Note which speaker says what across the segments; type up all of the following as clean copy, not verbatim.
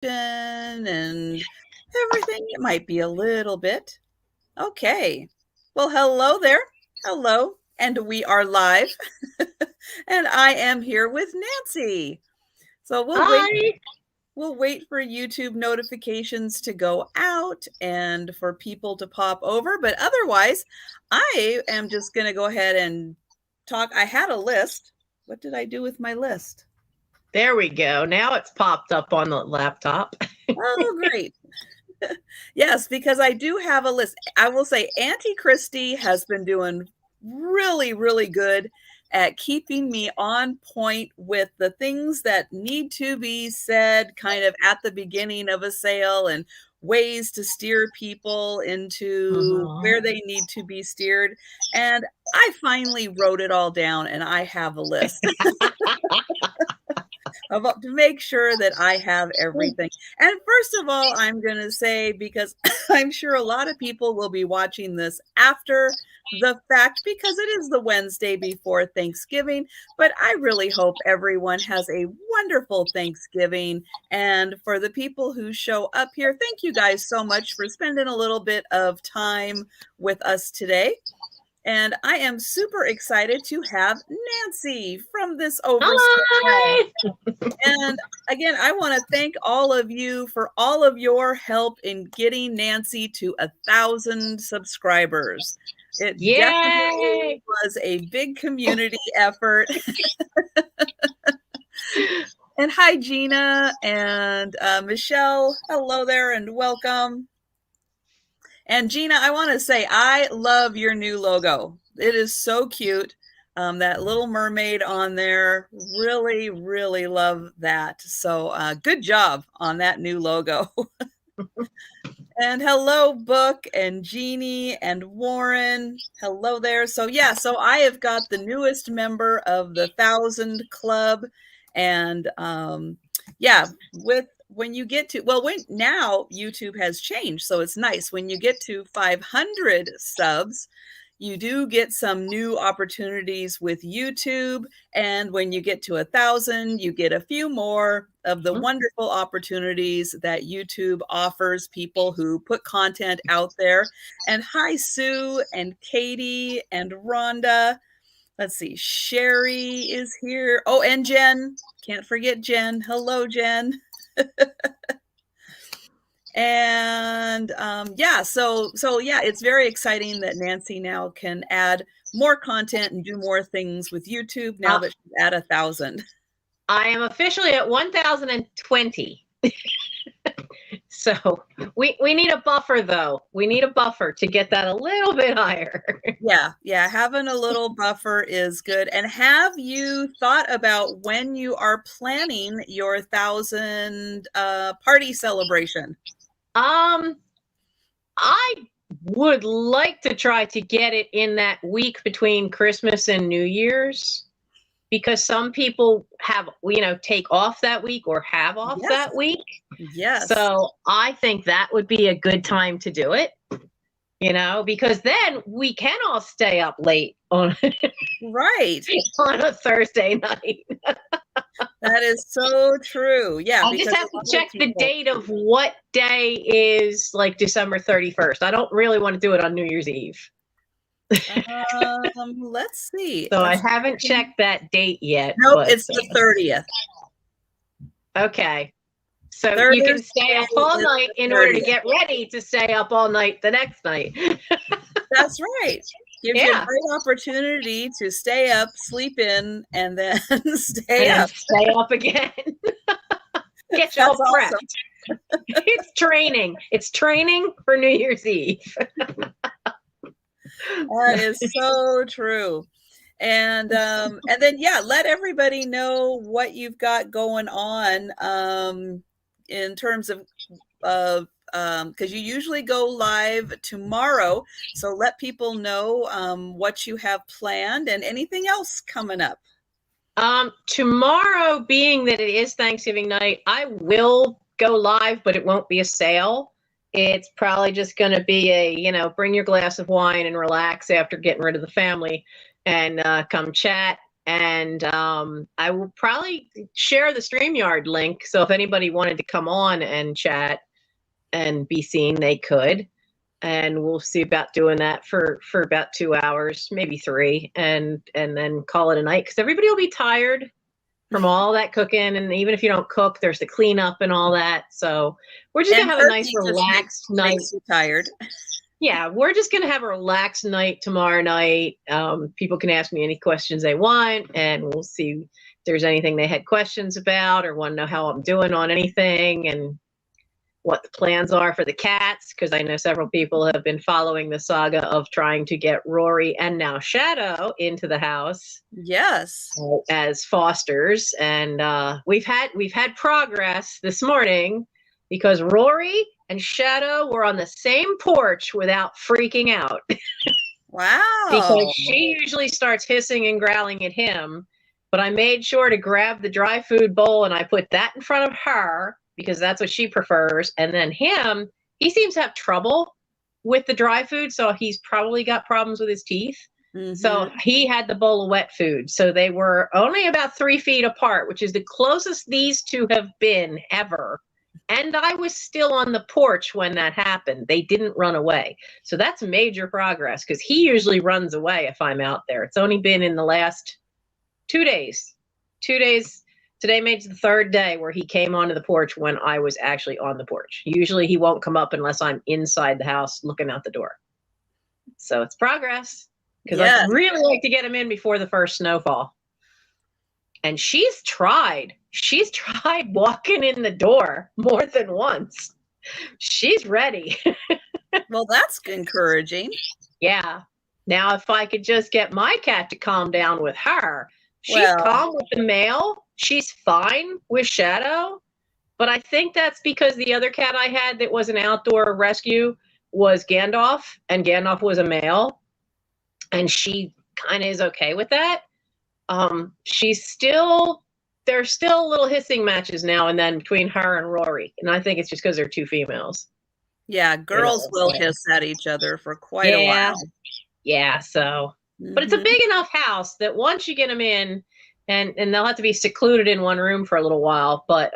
Speaker 1: and everything. It might be a little bit. Okay. Well, hello there. Hello. And we are live. And I am here with Nancy. So
Speaker 2: Hi.
Speaker 1: we'll wait for YouTube notifications to go out and for people to pop over, but otherwise, I am just going to go ahead and talk. I had a list. What did I do with my list?
Speaker 2: There we go. Now it's popped up on the laptop.
Speaker 1: Oh, great. Yes, because I do have a list. I will say Auntie Christy has been doing really, really good at keeping me on point with the things that need to be said kind of at the beginning of a sale and ways to steer people into where they need to be steered. And I finally wrote it all down and I have a list. About to make sure that I have everything. And first of all, I'm going to say, because I'm sure a lot of people will be watching this after the fact, because it is the Wednesday before Thanksgiving, but I really hope everyone has a wonderful Thanksgiving. And for the people who show up here, thank you guys so much for spending a little bit of time with us today. And I am super excited to have Nancy from this
Speaker 2: Hi.
Speaker 1: and again, I want to thank all of you for all of your help in getting Nancy to 1,000 subscribers. It definitely was a big community effort. And hi, Gina and Michelle. Hello there and welcome. And Gina, I want to say I love your new logo. It is so cute. That little mermaid on there, really, really love that. So good job on that new logo. And hello, Book and Jeannie and Warren. Hello there. So yeah, so I have got the newest member of the 1,000 Club. And yeah, when you get to, now YouTube has changed. So it's nice. When you get to 500 subs, you do get some new opportunities with YouTube. And when you get to 1,000, you get a few more of the wonderful opportunities that YouTube offers people who put content out there. And hi, Sue and Katie and Rhonda. Let's see, Sherry is here. Oh, and Jen. Can't forget Jen. Hello, Jen. And yeah, so yeah, it's very exciting that Nancy now can add more content and do more things with YouTube now that she's at 1,000.
Speaker 2: I am officially at 1,020. So we need a buffer, though. We need a buffer to get that a little bit higher.
Speaker 1: Yeah, having a little buffer is good. And have you thought about when you are planning your 1,000 party celebration?
Speaker 2: I would like to try to get it in that week between Christmas and New Year's, because some people have, take off that week or have off that week.
Speaker 1: Yes.
Speaker 2: So I think that would be a good time to do it, because then we can all stay up late on on a Thursday night.
Speaker 1: That is so true. Yeah.
Speaker 2: I just have to check the date of what day is like December 31st. I don't really want to do it on New Year's Eve.
Speaker 1: Let's see.
Speaker 2: So I haven't checked that date yet.
Speaker 1: Nope, it's the 30th.
Speaker 2: Okay. So you can stay up all night in order to get ready to stay up all night the next night.
Speaker 1: That's right. Gives you a great opportunity to stay up, sleep in, and then stay up
Speaker 2: again. Get you all prepped. Awesome. It's training. It's training for New Year's Eve.
Speaker 1: That is so true. And then let everybody know what you've got going on in terms of because you usually go live tomorrow. So let people know what you have planned and anything else coming up.
Speaker 2: Tomorrow, being that it is Thanksgiving night, I will go live, but it won't be a sale. It's probably just going to be a, bring your glass of wine and relax after getting rid of the family and come chat And I will probably share the StreamYard link. So if anybody wanted to come on and chat and be seen, they could. And we'll see about doing that for about 2 hours, maybe 3, and then call it a night, because everybody will be tired from all that cooking. And even if you don't cook, there's the cleanup and all that. So we're just gonna have a nice relaxed night.
Speaker 1: Makes you tired.
Speaker 2: Yeah, we're just gonna have a relaxed night tomorrow night. People can ask me any questions they want, and we'll see if there's anything they had questions about or want to know how I'm doing on anything, and what the plans are for the cats, because I know several people have been following the saga of trying to get Rory and now Shadow into the house.
Speaker 1: Yes,
Speaker 2: as fosters, and we've had progress this morning, because Rory and Shadow were on the same porch without freaking out.
Speaker 1: Wow.
Speaker 2: Because she usually starts hissing and growling at him, but I made sure to grab the dry food bowl and I put that in front of her, because that's what she prefers. And then him, he seems to have trouble with the dry food, so he's probably got problems with his teeth. Mm-hmm. So he had the bowl of wet food. So they were only about 3 feet apart, which is the closest these two have been ever. And I was still on the porch when that happened. They didn't run away. So that's major progress, because he usually runs away if I'm out there. It's only been in the last 2 days. 2 days. Today made the 3rd day where he came onto the porch when I was actually on the porch. Usually he won't come up unless I'm inside the house looking out the door. So it's progress, because I really like to get him in before the first snowfall. And she's tried walking in the door more than once. She's ready.
Speaker 1: Well, that's encouraging.
Speaker 2: Yeah. Now, if I could just get my cat to calm down with her. She's calm with the male. She's fine with Shadow. But I think that's because the other cat I had that was an outdoor rescue was Gandalf, and Gandalf was a male. And she kind of is okay with that. There's still little hissing matches now and then between her and Rory. And I think it's just because they're 2 females.
Speaker 1: Yeah, girls will hiss at each other for quite a while.
Speaker 2: Yeah, so. But it's a big enough house that once you get them in, and they'll have to be secluded in one room for a little while. But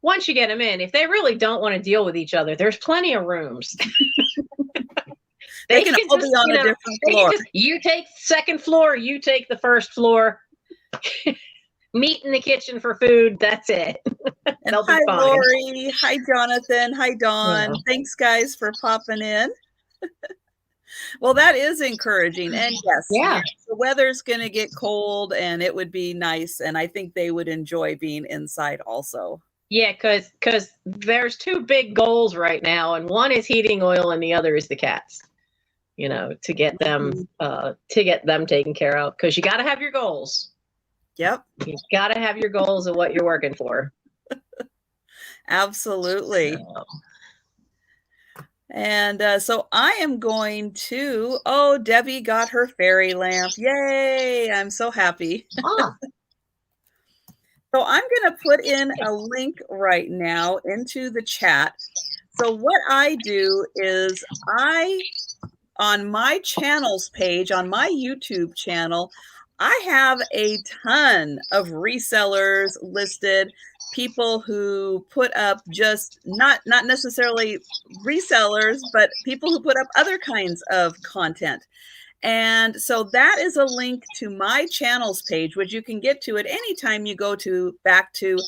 Speaker 2: once you get them in, if they really don't want to deal with each other, there's plenty of rooms.
Speaker 1: They can all be on a different floor.
Speaker 2: You take the 2nd floor, you take the 1st floor. Meet in the kitchen for food. That's it.
Speaker 1: And hi, Lori. Hi, Jonathan. Hi, Dawn. Yeah. Thanks, guys, for popping in. Well, that is encouraging. And yes, the weather's going to get cold, and it would be nice. And I think they would enjoy being inside also.
Speaker 2: Yeah, because there's 2 big goals right now, and one is heating oil, and the other is the cats. You know, to get them taken care of, because you got to have your goals.
Speaker 1: Yep.
Speaker 2: You got to have your goals of what you're working for.
Speaker 1: Absolutely. And so I am going to, Debbie got her fairy lamp. Yay. I'm so happy. So I'm going to put in a link right now into the chat. So what I do is on my channels page, on my YouTube channel, I have a ton of resellers listed, people who put up just not necessarily resellers, but people who put up other kinds of content. And so that is a link to my channels page, which you can get to at any time you go back to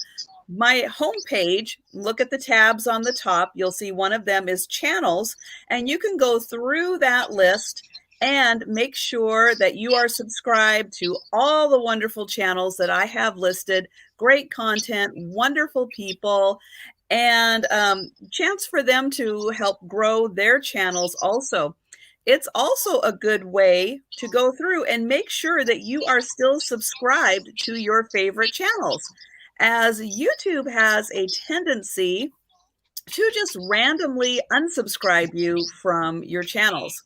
Speaker 1: my homepage. Look at the tabs on the top. You'll see one of them is channels, and you can go through that list and make sure that you are subscribed to all the wonderful channels that I have listed. Great content, wonderful people, and chance for them to help grow their channels also. It's also a good way to go through and make sure that you are still subscribed to your favorite channels, as YouTube has a tendency to just randomly unsubscribe you from your channels.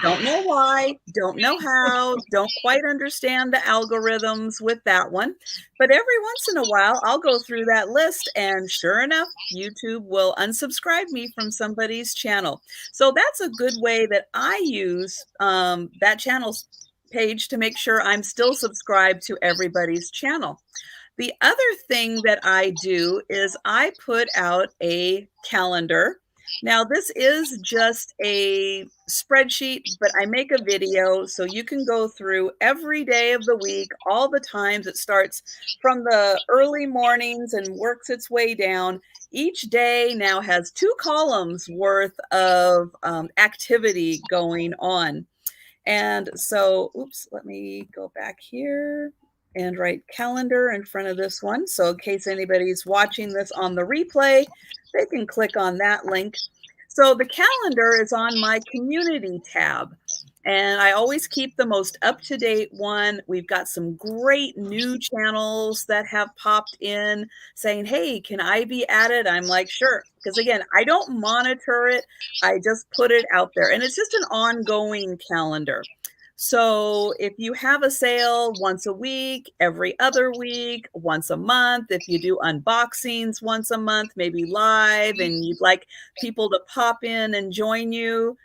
Speaker 1: Don't know why, don't know how, don't quite understand the algorithms with that one. But every once in a while, I'll go through that list, and sure enough, YouTube will unsubscribe me from somebody's channel. So that's a good way that I use that channel's page to make sure I'm still subscribed to everybody's channel. The other thing that I do is I put out a calendar. Now, this is just a spreadsheet, but I make a video so you can go through every day of the week, all the times. It starts from the early mornings and works its way down. Each day now has 2 columns worth of activity going on. And so, oops, let me go back here and write calendar in front of this one. So in case anybody's watching this on the replay, they can click on that link. So the calendar is on my community tab. And I always keep the most up-to-date one. We've got some great new channels that have popped in saying, hey, can I be added? I'm like, sure. Because again, I don't monitor it. I just put it out there. And it's just an ongoing calendar. So if you have a sale once a week, every other week, once a month, if you do unboxings once a month, maybe live, and you'd like people to pop in and join you,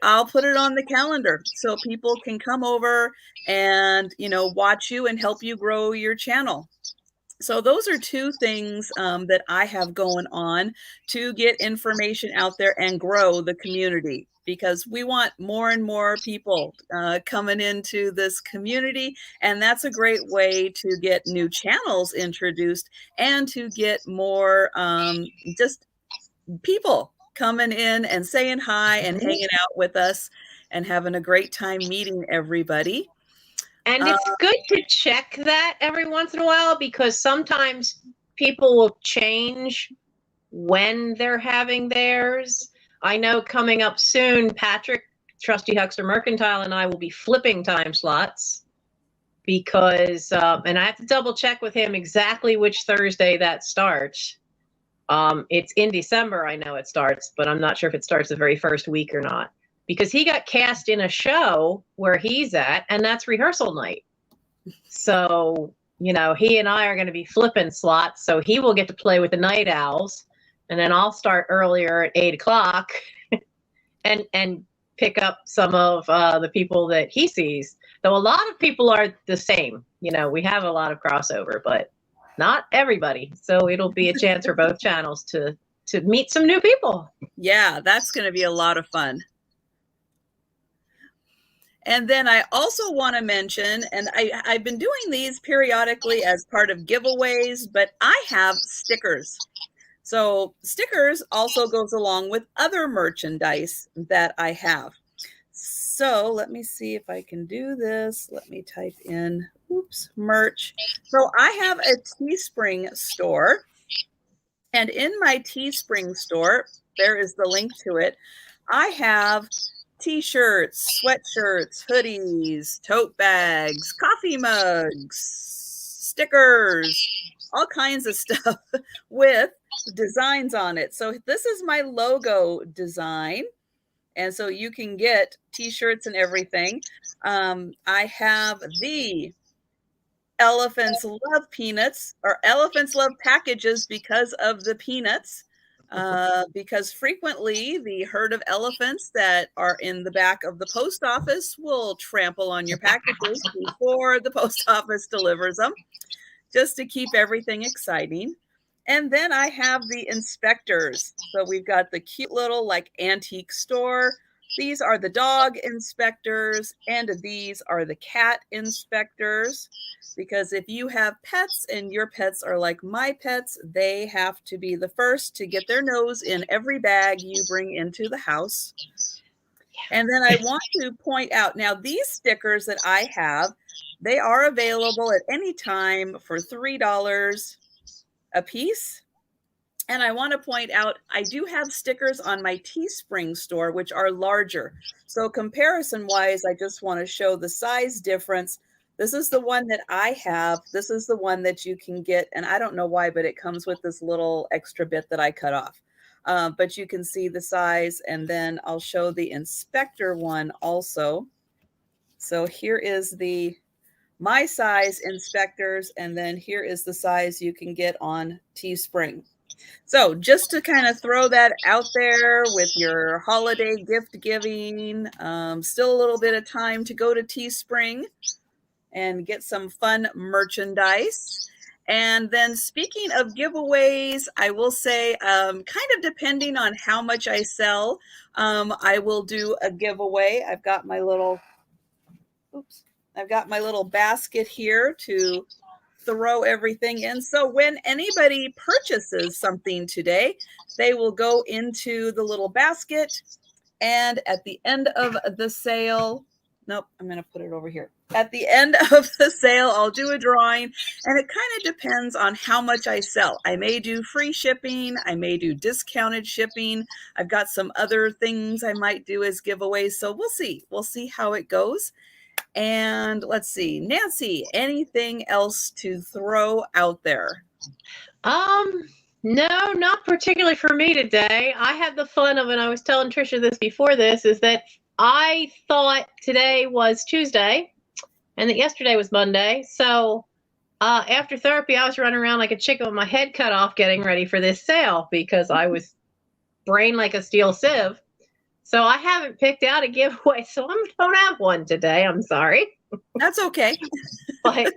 Speaker 1: I'll put it on the calendar so people can come over and, watch you and help you grow your channel. So those are 2 things that I have going on to get information out there and grow the community, because we want more and more people coming into this community. And that's a great way to get new channels introduced and to get more just people coming in and saying hi and hanging out with us and having a great time meeting everybody.
Speaker 2: And it's good to check that every once in a while, because sometimes people will change when they're having theirs. I know coming up soon, Patrick, Trusty Huckster Mercantile, and I will be flipping time slots because, and I have to double check with him exactly which Thursday that starts. It's in December, I know it starts, but I'm not sure if it starts the very first week or not, because he got cast in a show where he's at, and that's rehearsal night. So, he and I are going to be flipping slots, so he will get to play with the night owls, and then I'll start earlier at 8:00 and pick up some of the people that he sees. Though a lot of people are the same. We have a lot of crossover, but not everybody. So it'll be a chance for both channels to meet some new people.
Speaker 1: Yeah, that's going to be a lot of fun. And then I also want to mention, and I've been doing these periodically as part of giveaways, but I have stickers. So stickers also goes along with other merchandise that I have. So let me see if I can do this. Let me type in, merch. So I have a Teespring store. And in my Teespring store, there is the link to it. I have T-shirts, sweatshirts, hoodies, tote bags, coffee mugs, stickers, all kinds of stuff with designs on it. So this is my logo design. And so you can get T-shirts and everything. I have the Elephants Love Peanuts, or Elephants Love packages, because of the peanuts. Because frequently the herd of elephants that are in the back of the post office will trample on your packages before the post office delivers them, just to keep everything exciting. And then I have the inspectors. So we've got the cute little antique store. These are the dog inspectors, and these are the cat inspectors. Because if you have pets and your pets are like my pets, they have to be the first to get their nose in every bag you bring into the house. And then I want to point out, now these stickers that I have, they are available at any time for $3 a piece. And I want to point out, I do have stickers on my Teespring store, which are larger. So comparison wise, I just want to show the size difference. This is the one that I have. This is the one that you can get. And I don't know why, but it comes with this little extra bit that I cut off. But you can see the size. And then I'll show the inspector one also. So here is my size inspectors. And then here is the size you can get on Teespring. So just to kind of throw that out there with your holiday gift giving, still a little bit of time to go to Teespring and get some fun merchandise. And then speaking of giveaways, I will say, kind of depending on how much I sell, I will do a giveaway. I've got my little basket here to throw everything in. So when anybody purchases something today, they will go into the little basket. And at the end of the sale, nope, I'm going to put it over here. At the end of the sale, I'll do a drawing, and it kind of depends on how much I sell. I may do free shipping. I may do discounted shipping. I've got some other things I might do as giveaways. So we'll see. We'll see how it goes. And let's see, Nancy, anything else to throw out there?
Speaker 2: No, not particularly for me today. I had the fun of, and I was telling Trisha this before this, is that I thought today was Tuesday and that yesterday was Monday. So after therapy, I was running around like a chicken with my head cut off getting ready for this sale because I was brain like a steel sieve. So I haven't picked out a giveaway, so I don't have one today. I'm sorry.
Speaker 1: That's okay.
Speaker 2: But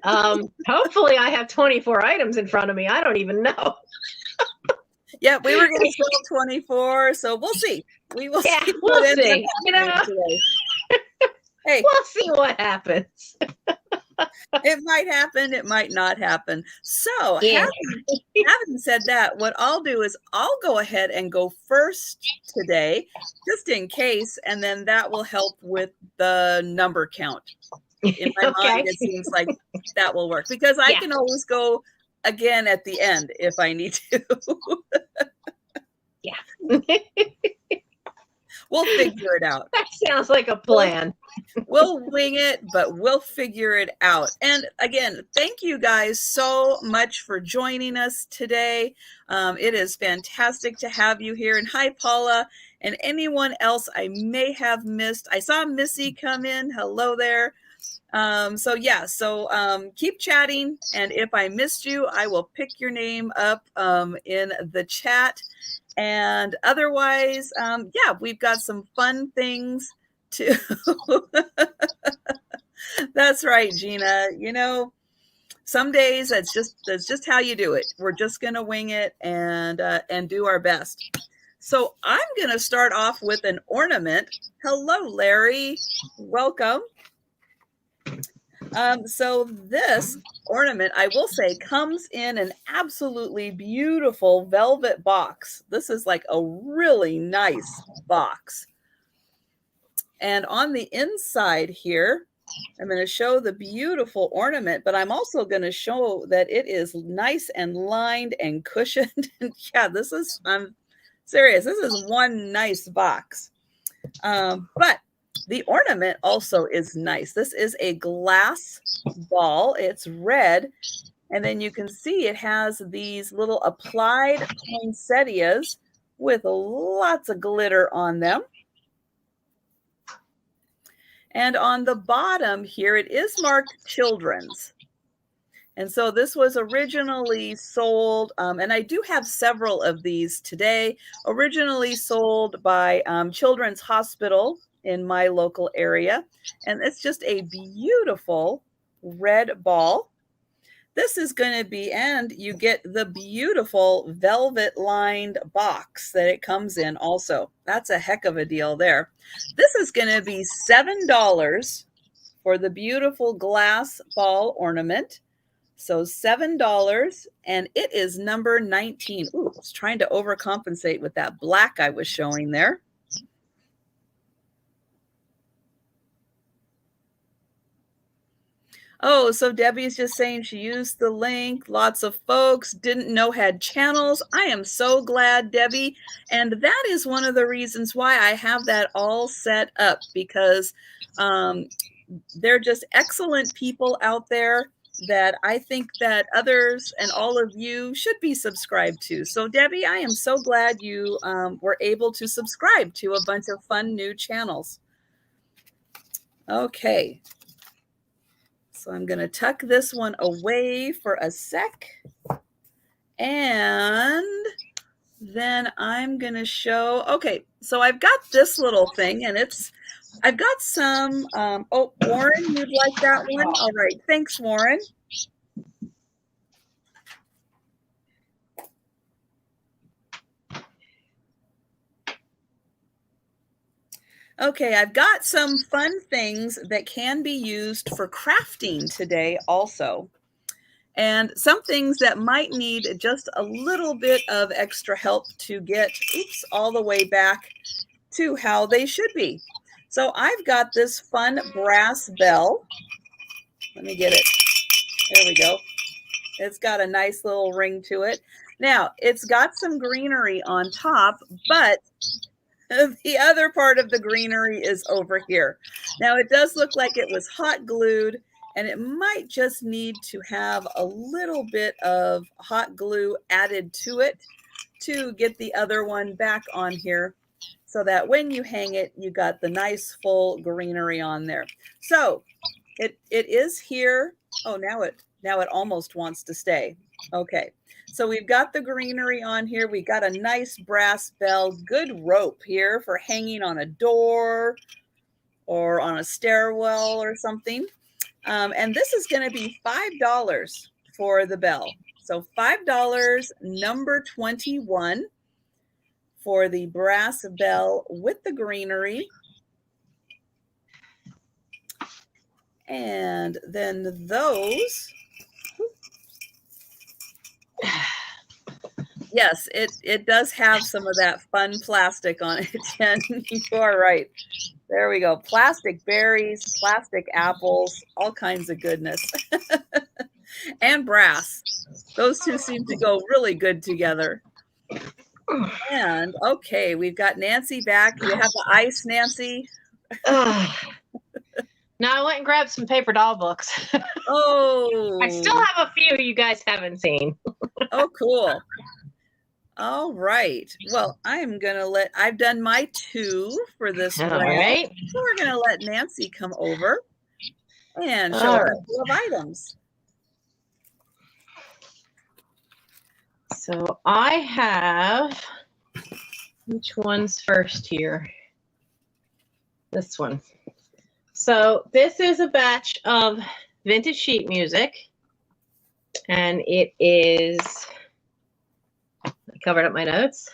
Speaker 2: hopefully I have 24 items in front of me. I don't even know.
Speaker 1: Yeah, we were going to sell 24, so we'll see. We will see.
Speaker 2: We'll see. You know,
Speaker 1: hey,
Speaker 2: we'll see what happens.
Speaker 1: It might happen. It might not happen. So
Speaker 2: Yeah.
Speaker 1: having said that, what I'll do is I'll go ahead and go first today, just in case, and then that will help with the number count. In my mind, it seems like that will work because I can always go again at the end if I need to.
Speaker 2: Yeah.
Speaker 1: We'll figure it out.
Speaker 2: That sounds like a plan.
Speaker 1: We'll wing it, but we'll figure it out. And again, thank you guys so much for joining us today. It is fantastic to have you here. And hi, Paula, and anyone else I may have missed. I saw Missy come in. Hello there. So keep chatting. And if I missed you, I will pick your name up in the chat. And otherwise, we've got some fun things to. That's right, Gina. You know, some days that's just how you do it. We're just gonna wing it and do our best. So I'm gonna start off with an ornament. Hello, Larry. Welcome. So this ornament, I will say, comes in an absolutely beautiful velvet box. This is like a really nice box. And on the inside here, I'm going to show the beautiful ornament, but I'm also going to show that it is nice and lined and cushioned. Yeah, I'm serious. This is one nice box. But the ornament also is nice. This is a glass ball. It's red. And then you can see it has these little applied poinsettias with lots of glitter on them. And on the bottom here, it is marked children's. And so this was originally sold, and I do have several of these today, originally sold by Children's Hospital in my local area. And it's just a beautiful red ball. This is going to be, and you get the beautiful velvet lined box that it comes in also. That's a heck of a deal there. This is going to be $7 for the beautiful glass ball ornament. So $7, and it is number 19. Ooh, I was trying to overcompensate with that black I was showing there. Oh, so Debbie's just saying she used the link. Lots of folks didn't know had channels. I am so glad, Debbie. And that is one of the reasons why I have that all set up, because they're just excellent people out there that I think that others and all of you should be subscribed to. So Debbie, I am so glad you were able to subscribe to a bunch of fun new channels. Okay. So I'm going to tuck this one away for a sec. And then I'm going to show, okay, so I've got this little thing and I've got some, oh, Warren, you'd like that one? All right, thanks, Warren. Okay, I've got some fun things that can be used for crafting today also. And some things that might need just a little bit of extra help to get, oops, all the way back to how they should be. So I've got this fun brass bell. Let me get it. There we go. It's got a nice little ring to it. Now, it's got some greenery on top, but the other part of the greenery is over here. Now, it does look like it was hot glued, and it might just need to have a little bit of hot glue added to it to get the other one back on here so that when you hang it, you got the nice full greenery on there. So it is here. Oh, now it almost wants to stay. Okay. So we've got the greenery on here. We got a nice brass bell, good rope here for hanging on a door or on a stairwell or something. And this is going to be $5 for the bell. So $5, number 21 for the brass bell with the greenery. And then those, yes, it does have some of that fun plastic on it, Jen. You are right. There we go. Plastic berries, plastic apples, all kinds of goodness. And brass. Those two seem to go really good together. And okay, we've got Nancy back. You have the ice, Nancy?
Speaker 2: No, I went and grabbed some paper doll books.
Speaker 1: Oh.
Speaker 2: I still have a few you guys haven't seen.
Speaker 1: Oh, cool. All right. Well, I've done my 2 for this round.
Speaker 2: Right.
Speaker 1: So we're going to let Nancy come over and show us a couple of items.
Speaker 2: So I have, which one's first here? This one. So this is a batch of vintage sheet music, and it is, I covered up my notes.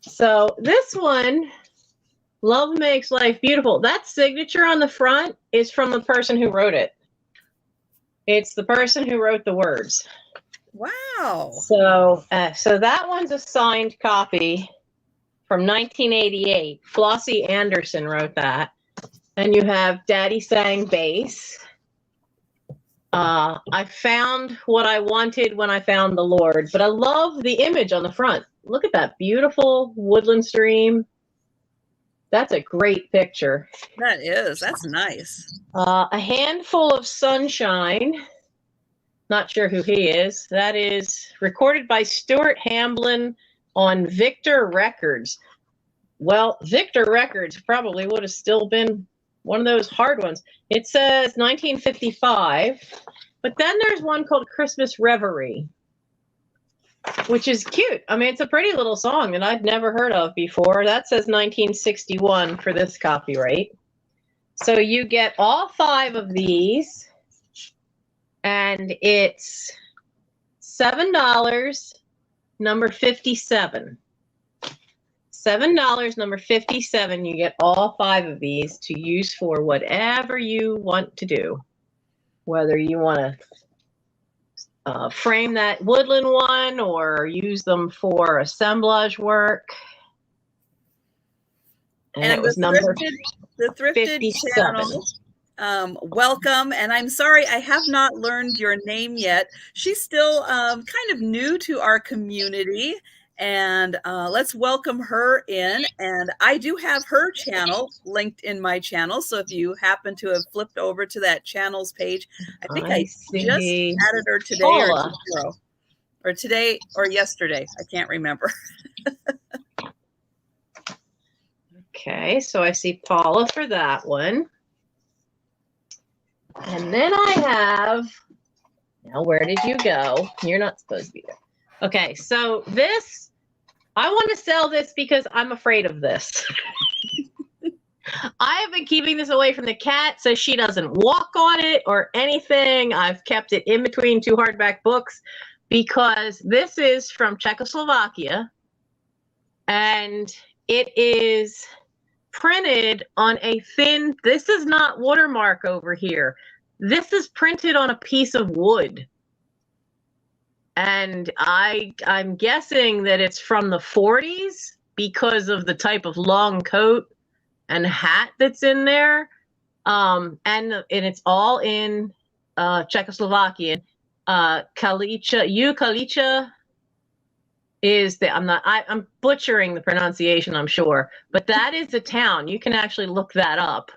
Speaker 2: So this one, Love Makes Life Beautiful. That signature on the front is from the person who wrote it. It's the person who wrote the words.
Speaker 1: Wow.
Speaker 2: So that one's a signed copy from 1988. Flossie Anderson wrote that. And you have Daddy Sang Bass. I found what I wanted when I found the Lord, but I love the image on the front. Look at that beautiful woodland stream. That's a great picture.
Speaker 1: That is. That's nice.
Speaker 2: A Handful of Sunshine. Not sure who he is. That is recorded by Stuart Hamblin on Victor Records. Well, Victor Records probably would have still been one of those hard ones. It says 1955, but then there's one called Christmas Reverie, which is cute. I mean, it's a pretty little song that I'd never heard of before. That says 1961 for this copyright. So you get all 5 of these, and it's $7, number 57. $7, number 57. You get all 5 of these to use for whatever you want to do. Whether you want to frame that woodland one or use them for assemblage work. And it was
Speaker 1: the Thrifted
Speaker 2: 57.
Speaker 1: Channel. Welcome, and I'm sorry I have not learned your name yet. She's still kind of new to our community. And let's welcome her in. And I do have her channel linked in my channel. So if you happen to have flipped over to that channel's page, I think I just added her today or tomorrow. Or today or yesterday. I can't remember.
Speaker 2: Okay, so I see Paula for that one. And then I have, now where did you go? You're not supposed to be there. Okay, so this I want to sell this because I'm afraid of this. I have been keeping this away from the cat so she doesn't walk on it or anything. I've kept it in between two hardback books because this is from Czechoslovakia and it is printed on a thin, this is not watermark over here. This is printed on a piece of wood. And I'm guessing that it's from the 40s because of the type of long coat and hat that's in there. And it's all in Czechoslovakian. Kalicha is the, I'm butchering the pronunciation, I'm sure, but that is a town. You can actually look that up.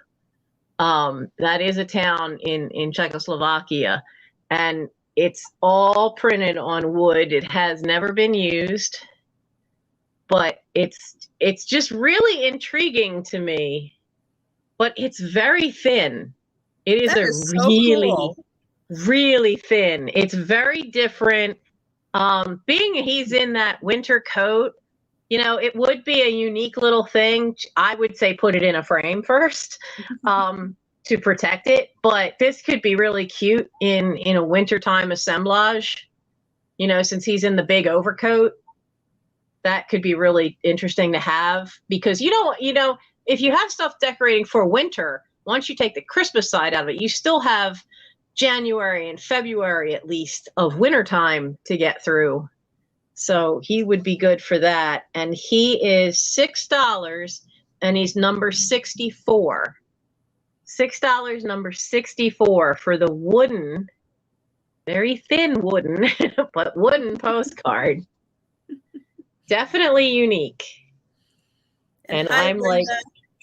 Speaker 2: That is a town in Czechoslovakia, and it's all printed on wood. It has never been used, but it's just really intriguing to me. But it's very thin. It is really thin. It's very different. Being he's in that winter coat, you know, it would be a unique little thing. I would say put it in a frame first to protect it. But this could be really cute in a wintertime assemblage. You know, since he's in the big overcoat, that could be really interesting to have. Because, you know, if you have stuff decorating for winter, once you take the Christmas side out of it, you still have January and February at least of wintertime to get through. So he would be good for that. And he is $6 and he's number 64. $6, number 64 for the wooden, very thin wooden, but wooden postcard. Definitely unique. And I'm like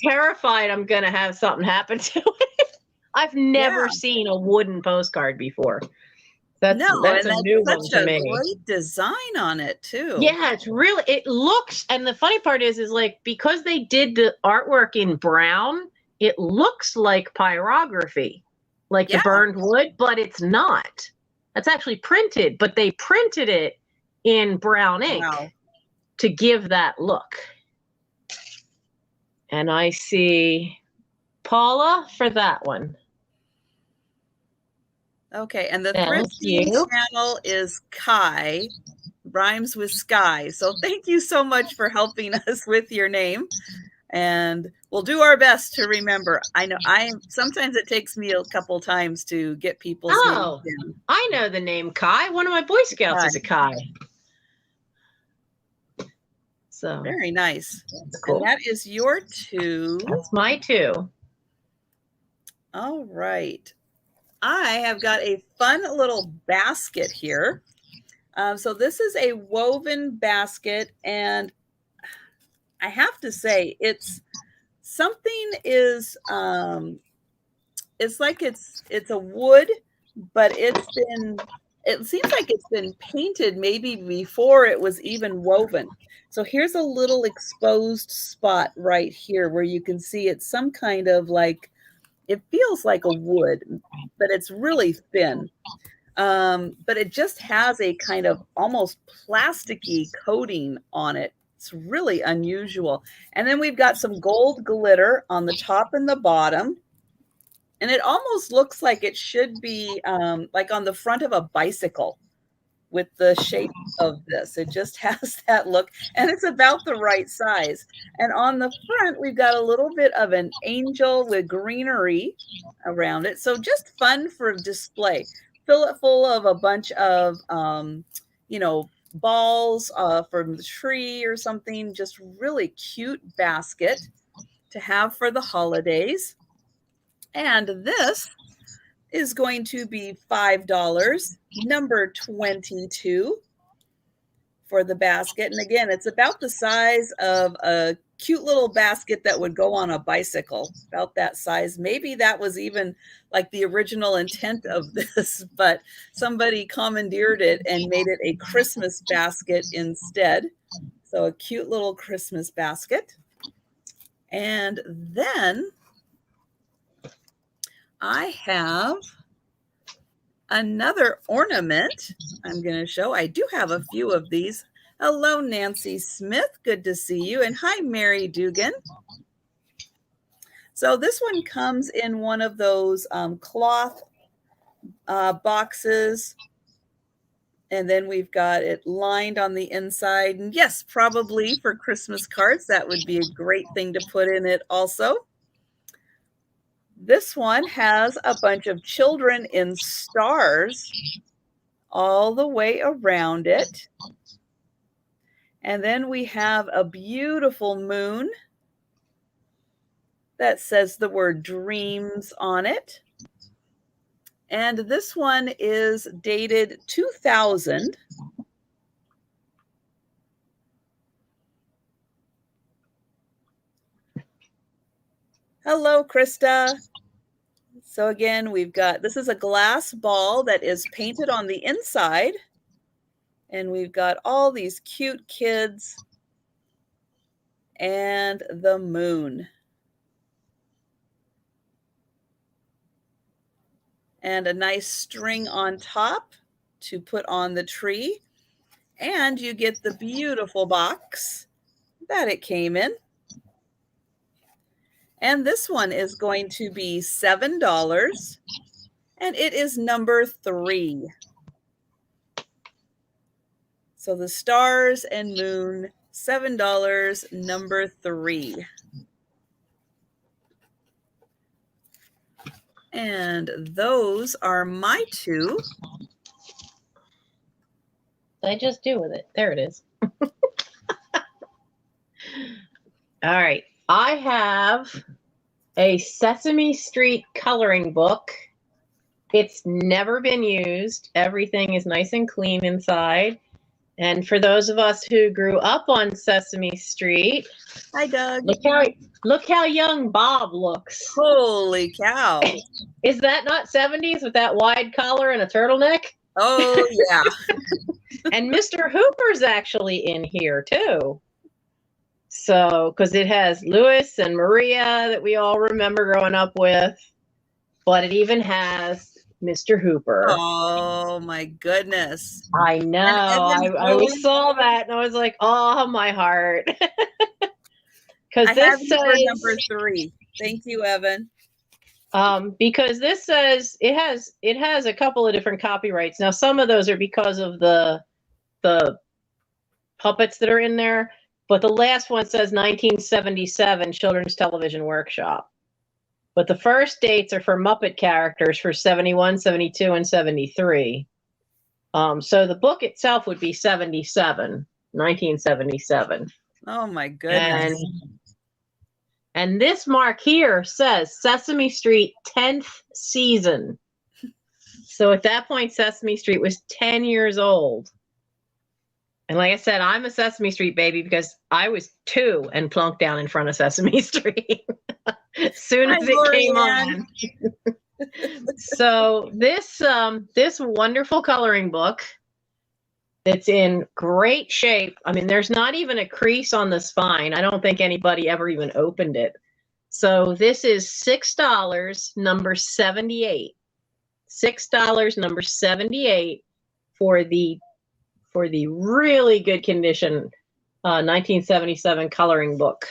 Speaker 2: terrified I'm going to have something happen to it. I've never seen a wooden postcard before. That's a new one to me.
Speaker 1: Great design on it too.
Speaker 2: Yeah, it's really, it looks, and the funny part is like, because they did the artwork in brown, it looks like pyrography, like the burned wood, but it's not. That's actually printed, but they printed it in brown ink to give that look. And I see Paula for that one.
Speaker 1: Okay, and the thrifting channel is Kai, rhymes with sky. So thank you so much for helping us with your name. And we'll do our best to remember. I know sometimes it takes me a couple times to get people's names in.
Speaker 2: I know the name Kai. One of my Boy Scouts is a Kai. So
Speaker 1: very nice.
Speaker 2: Cool.
Speaker 1: And that is your 2.
Speaker 2: That's my 2.
Speaker 1: All right. I have got a fun little basket here. So this is a woven basket, and I have to say it's something is it's like it's a wood, but it seems like it's been painted maybe before it was even woven. So here's a little exposed spot right here where you can see it's some kind of like, it feels like a wood, but it's really thin. But it just has a kind of almost plasticky coating on it. It's really unusual. And then we've got some gold glitter on the top and the bottom. And it almost looks like it should be like on the front of a bicycle with the shape of this. It just has that look, and it's about the right size. And on the front, we've got a little bit of an angel with greenery around it. So just fun for display. Fill it full of a bunch of, you know, balls from the tree or something. Just really cute basket to have for the holidays. And this is going to be $5, number 22 for the basket. And again, it's about the size of a cute little basket that would go on a bicycle, about that size. Maybe that was even like the original intent of this, but somebody commandeered it and made it a Christmas basket instead. So a cute little Christmas basket. And then I have another ornament I'm going to show. I do have a few of these. Hello, Nancy Smith. Good to see you. And hi, Mary Dugan. So this one comes in one of those cloth boxes. And then we've got it lined on the inside. And yes, probably for Christmas cards, that would be a great thing to put in it also. This one has a bunch of children in stars all the way around it. And then we have a beautiful moon that says the word dreams on it. And this one is dated 2000. Hello, Krista. So again, we've got, this is a glass ball that is painted on the inside. And we've got all these cute kids and the moon. And a nice string on top to put on the tree. And you get the beautiful box that it came in. And this one is going to be $7. And it is number 3. So the stars and moon, $7, number 3. And those are my 2.
Speaker 2: What did I just do with it? There it is. All right. I have a Sesame Street coloring book. It's never been used. Everything is nice and clean inside. And for those of us who grew up on Sesame Street,
Speaker 1: hi, Doug.
Speaker 2: Look how young Bob looks.
Speaker 1: Holy cow.
Speaker 2: Is that not 70s with that wide collar and a turtleneck?
Speaker 1: Oh, yeah.
Speaker 2: And Mr. Hooper's actually in here, too. So, because it has Louis and Maria that we all remember growing up with, but it even has Mr. Hooper.
Speaker 1: Oh, my goodness.
Speaker 2: I know. I saw that and I was like, oh, my heart. Because this says
Speaker 1: number 3. Thank you, Evan.
Speaker 2: Because this says it has a couple of different copyrights. Now, some of those are because of the puppets that are in there, but the last one says 1977 Children's Television Workshop. But the first dates are for Muppet characters for 71, 72, and 73. So the book itself would be 1977.
Speaker 1: Oh, my goodness.
Speaker 2: And this mark here says Sesame Street 10th season. So at that point, Sesame Street was 10 years old. And like I said, I'm a Sesame Street baby because I was 2 and plunked down in front of Sesame Street as soon as it came on. So this wonderful coloring book, it's in great shape. I mean, there's not even a crease on the spine. I don't think anybody ever even opened it. So this is $6, number 78. $6, number 78 for the really good condition 1977 coloring book.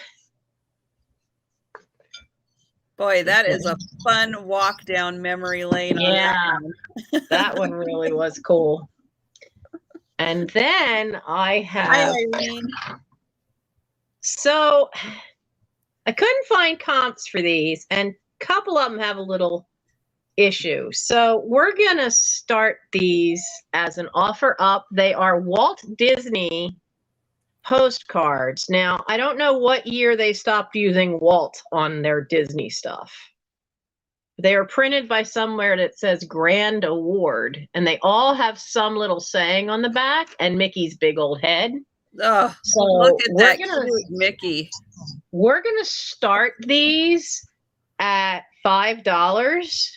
Speaker 1: Boy, that is a fun walk down memory lane.
Speaker 2: Yeah, that one really was cool. And then I have.
Speaker 1: Hi, Irene.
Speaker 2: So I couldn't find comps for these, and a couple of them have a little issue. So we're going to start these as an offer up. They are Walt Disney postcards. Now, I don't know what year they stopped using Walt on their Disney stuff. They are printed by somewhere that says Grand Award, and they all have some little saying on the back and Mickey's big old head.
Speaker 1: Oh, so look at that cute Mickey.
Speaker 2: We're going to start these at $5.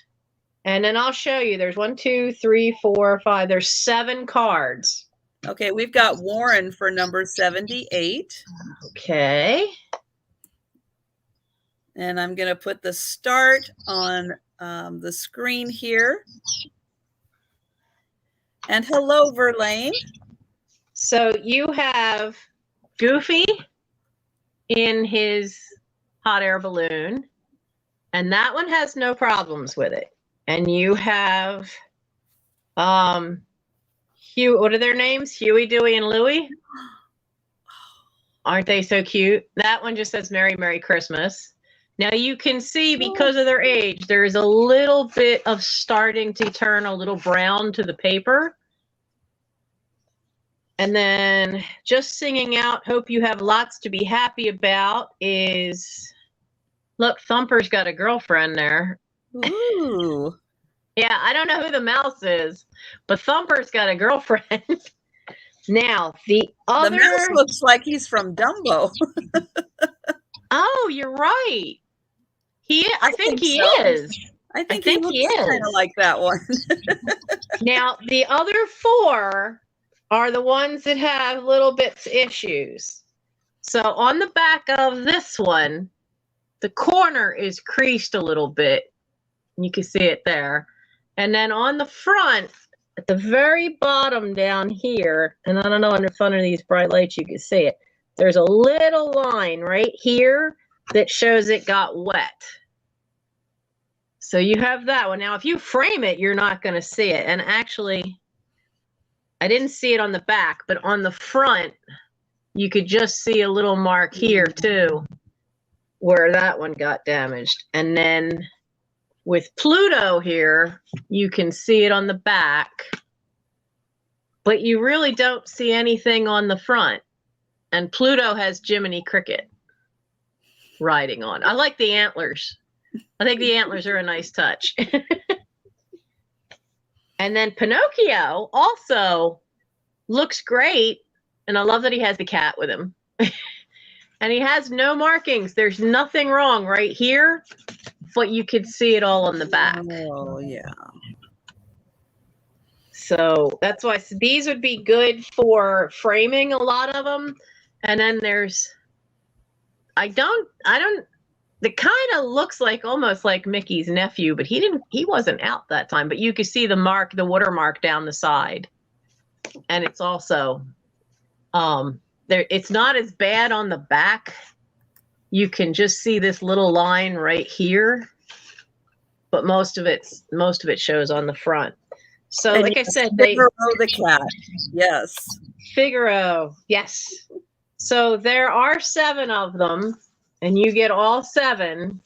Speaker 2: And then I'll show you. There's 1, 2, 3, 4, 5. There's 7 cards.
Speaker 1: Okay, we've got Warren for number 78.
Speaker 2: Okay.
Speaker 1: And I'm going to put the start on the screen here. And hello, Verlaine.
Speaker 2: So you have Goofy in his hot air balloon, and that one has no problems with it. And you have Hugh, what are their names? Huey, Dewey, and Louie. Aren't they so cute? That one just says Merry, Merry Christmas. Now you can see, because of their age, there is a little bit of starting to turn a little brown to the paper. And then just singing out, hope you have lots to be happy about is, look, Thumper's got a girlfriend there.
Speaker 1: Ooh.
Speaker 2: Yeah, I don't know who the mouse is, but Thumper's got a girlfriend. Now, the other...
Speaker 1: The mouse looks like he's from Dumbo.
Speaker 2: Oh, you're right. I think he
Speaker 1: so.
Speaker 2: is.
Speaker 1: I think he looks kind of like that one.
Speaker 2: Now, the other four are the ones that have little bits issues. So on the back of this one, the corner is creased a little bit. You can see it there. And then on the front, at the very bottom down here, and I don't know, in front of these bright lights you can see it, there's a little line right here that shows it got wet. So you have that one. Now, if you frame it, you're not going to see it. And actually, I didn't see it on the back, but on the front, you could just see a little mark here too, where that one got damaged. And then with Pluto here, you can see it on the back, but you really don't see anything on the front. And Pluto has Jiminy Cricket riding on. I like the antlers. I think the antlers are a nice touch. And then Pinocchio also looks great. And I love that he has the cat with him. And he has no markings. There's nothing wrong right here, but you could see it all on the back.
Speaker 1: Oh, yeah.
Speaker 2: So that's why these would be good for framing, a lot of them. And then there's, it kind of looks like almost like Mickey's nephew, but he wasn't out that time, but you could see the mark, the watermark down the side. And it's also, it's not as bad on the back. You can just see this little line right here, but most of it shows on the front. So, and like I said,
Speaker 1: Figaro the cat. Yes.
Speaker 2: Figaro. Yes. So there are 7 of them, and you get all 7,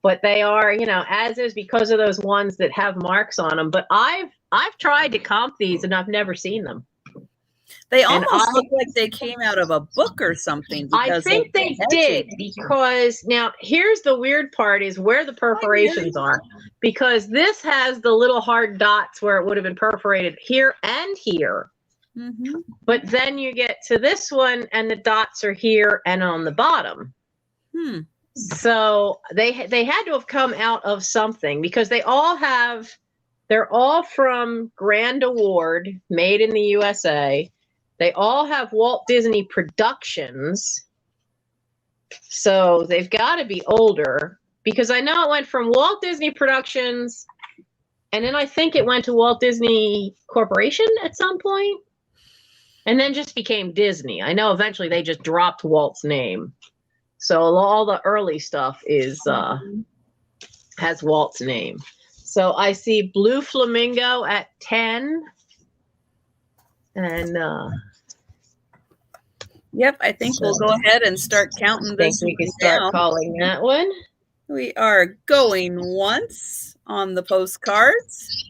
Speaker 2: but they are, as is, because of those ones that have marks on them. But I've tried to comp these, and I've never seen them.
Speaker 1: They almost look like they came out of a book or something.
Speaker 2: I think they did, because now here's the weird part is where the perforations are, because this has the little hard dots where it would have been perforated here and here. Mm-hmm. But then you get to this one and the dots are here and on the bottom. So they had to have come out of something, because they're all from Grand Award, made in the USA. They all have Walt Disney Productions. So they've got to be older, because I know it went from Walt Disney Productions, and then I think it went to Walt Disney Corporation at some point, and then just became Disney. I know eventually they just dropped Walt's name. So all the early stuff is has Walt's name. So I see Blue Flamingo at 10. And
Speaker 1: yep, I think we'll go ahead and start counting this.
Speaker 2: We can start calling that one.
Speaker 1: We are going once on the postcards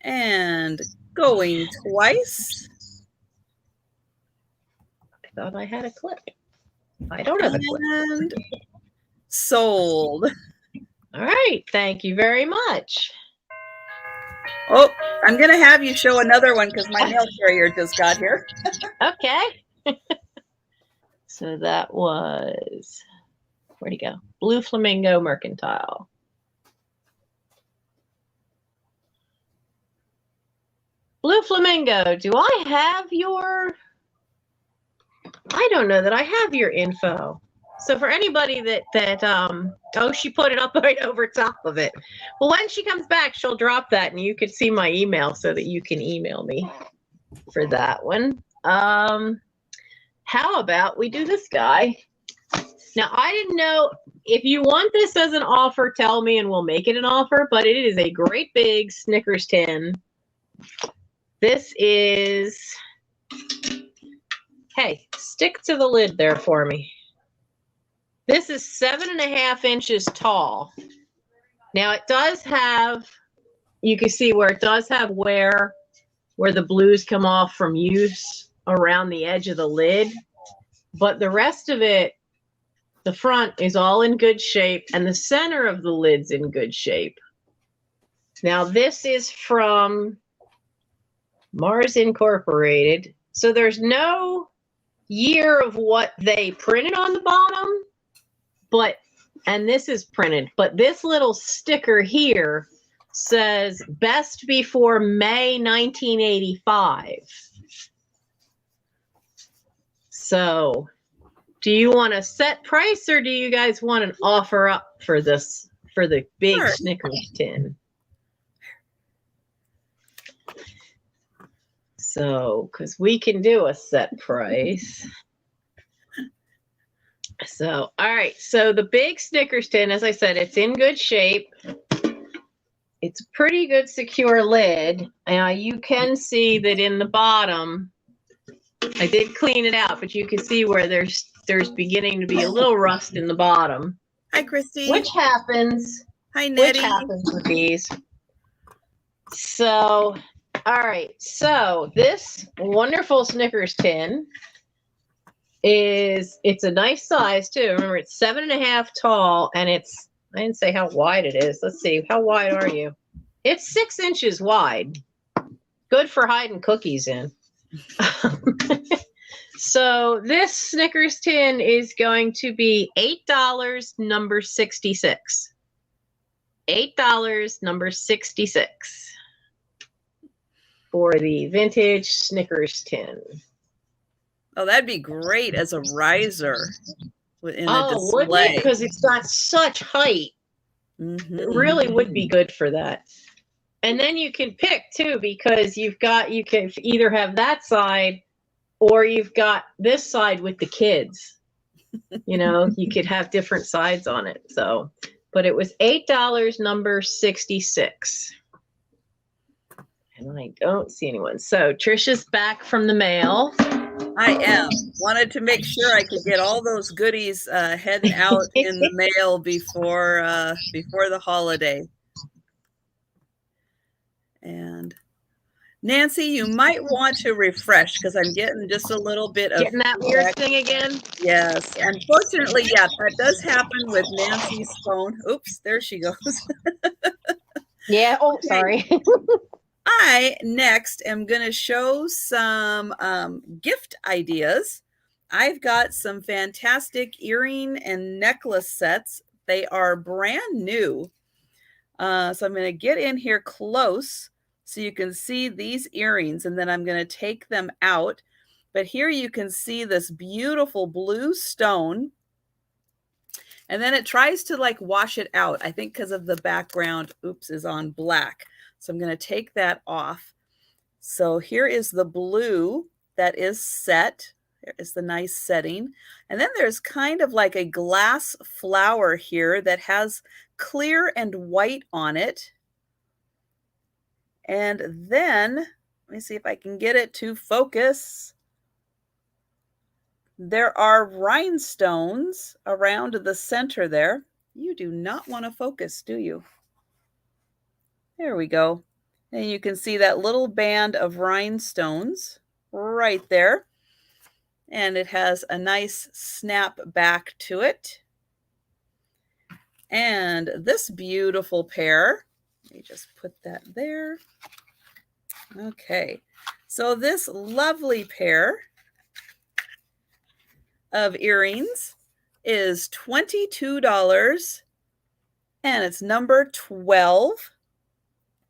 Speaker 1: and going twice.
Speaker 2: I thought I had a clip. I don't have a clip.
Speaker 1: And sold.
Speaker 2: All right, thank you very much.
Speaker 1: Oh, I'm going to have you show another one because my mail carrier just got here.
Speaker 2: Okay. So that was, where'd he go? Blue Flamingo Mercantile. Blue Flamingo, do I have your, I don't know that I have your info. So for anybody oh, she put it up right over top of it. Well, when she comes back, she'll drop that and you can see my email so that you can email me for that one. How about we do this guy? Now, I didn't know if you want this as an offer, tell me and we'll make it an offer, but it is a great big Snickers tin. This is, hey, stick to the lid there for me. This is 7.5 inches tall. Now it does have, you can see where it does have where the blues come off from use around the edge of the lid, but the rest of it, the front is all in good shape and the center of the lid's in good shape. Now this is from Mars Incorporated. So there's no year of what they printed on the bottom, and this is printed, but this little sticker here says best before May 1985. So do you want a set price or do you guys want an offer up for this, for the big
Speaker 1: Sure.
Speaker 2: Snickers tin? So, because we can do a set price. So, all right. So the big Snickers tin, as I said, it's in good shape. It's a pretty good secure lid. Now you can see that in the bottom, I did clean it out, but you can see where there's beginning to be a little rust in the bottom.
Speaker 1: Hi, Christy.
Speaker 2: Which happens.
Speaker 1: Hi, Nettie.
Speaker 2: Which happens with these. So, all right. So this wonderful Snickers tin it's a nice size too. Remember, it's 7.5 tall, and I didn't say how wide it is. Let's see, how wide are you? It's 6 inches wide. Good for hiding cookies in. So this Snickers tin is going to be $8, number 66. $8, number 66 for the vintage Snickers tin.
Speaker 1: Oh, that'd be great as a riser in a display.
Speaker 2: Wouldn't it? Because it's got such height.
Speaker 1: Mm-hmm.
Speaker 2: It really would be good for that. And then you can pick too, because you can either have that side or you've got this side with the kids. You know, you could have different sides on it. So, but it was $8, number 66. And I don't see anyone. So Trisha's back from the mail.
Speaker 1: I am. Wanted to make sure I could get all those goodies heading out in the mail before the holiday. And Nancy, you might want to refresh because I'm getting just a little bit of
Speaker 2: getting that weird thing again.
Speaker 1: Yes, unfortunately, yeah, that does happen with Nancy's phone. Oops, there she goes.
Speaker 2: Yeah. Oh, sorry.
Speaker 1: I next am going to show some gift ideas. I've got some fantastic earring and necklace sets. They are brand new. So I'm going to get in here close so you can see these earrings, and then I'm going to take them out. But here you can see this beautiful blue stone. And then it tries to like wash it out, I think because of the background, is on black. So I'm going to take that off. So here is the blue that is set. There is the nice setting. And then there's kind of like a glass flower here that has clear and white on it. And then, let me see if I can get it to focus. There are rhinestones around the center there. You do not want to focus, do you? There we go. And you can see that little band of rhinestones right there. And it has a nice snap back to it. And this beautiful pair, let me just put that there. Okay, so this lovely pair of earrings is $22 and it's number 12.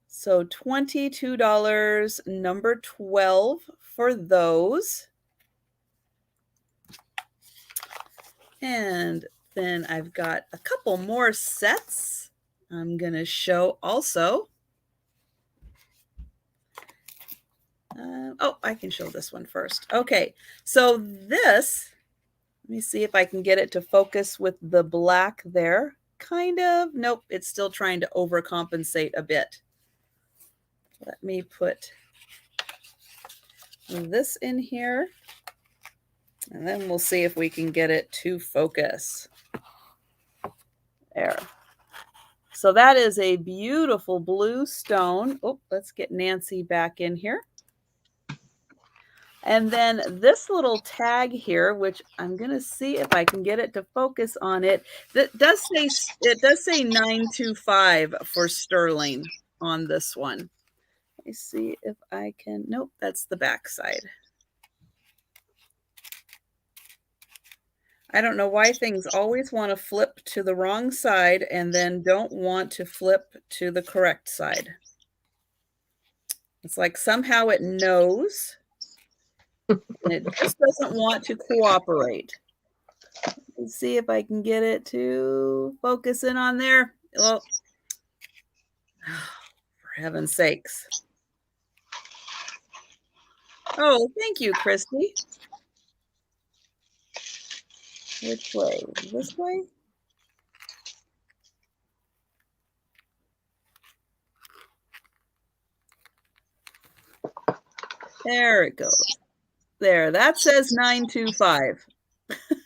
Speaker 1: So $22, number 12 for those. And then I've got a couple more sets I'm going to show also. Oh, I can show this one first. Okay, so this, let me see if I can get it to focus with the black there. Kind of. Nope, it's still trying to overcompensate a bit. Let me put this in here, and then we'll see if we can get it to focus. There. So that is a beautiful blue stone. Oh, let's get Nancy back in here. And then this little tag here, which I'm going to see if I can get it to focus on it. That does say, it does say 925 for sterling on this one. Let me see if I can. Nope, that's the back side. I don't know why things always want to flip to the wrong side and then don't want to flip to the correct side. It's like somehow it knows and it just doesn't want to cooperate. Let's see if I can get it to focus in on there. Well, for heaven's sakes. Oh, thank you, Christy. Which way? This way? There it goes. There, that says 925.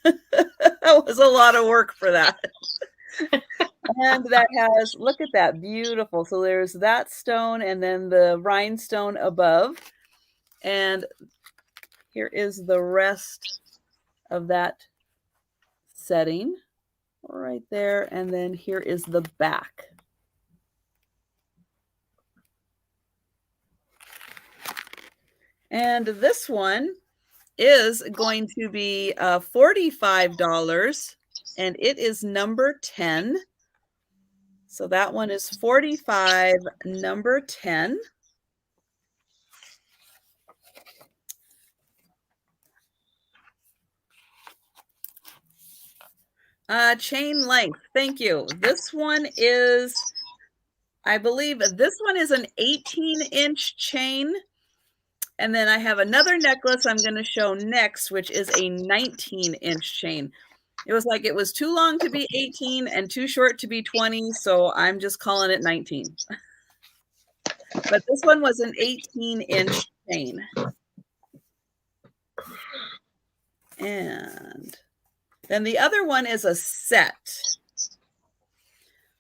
Speaker 1: That was a lot of work for that. And that has, look at that, beautiful. So there's that stone and then the rhinestone above. And here is the rest of that setting right there. And then here is the back. And this one is going to be $45, and it is number 10. So that one is 45, number 10. Chain length, thank you. This one is, I believe this one is an 18-inch chain. And then I have another necklace I'm going to show next, which is a 19-inch chain. It was like it was too long to be 18 and too short to be 20, so I'm just calling it 19. But this one was an 18-inch chain. And then the other one is a set.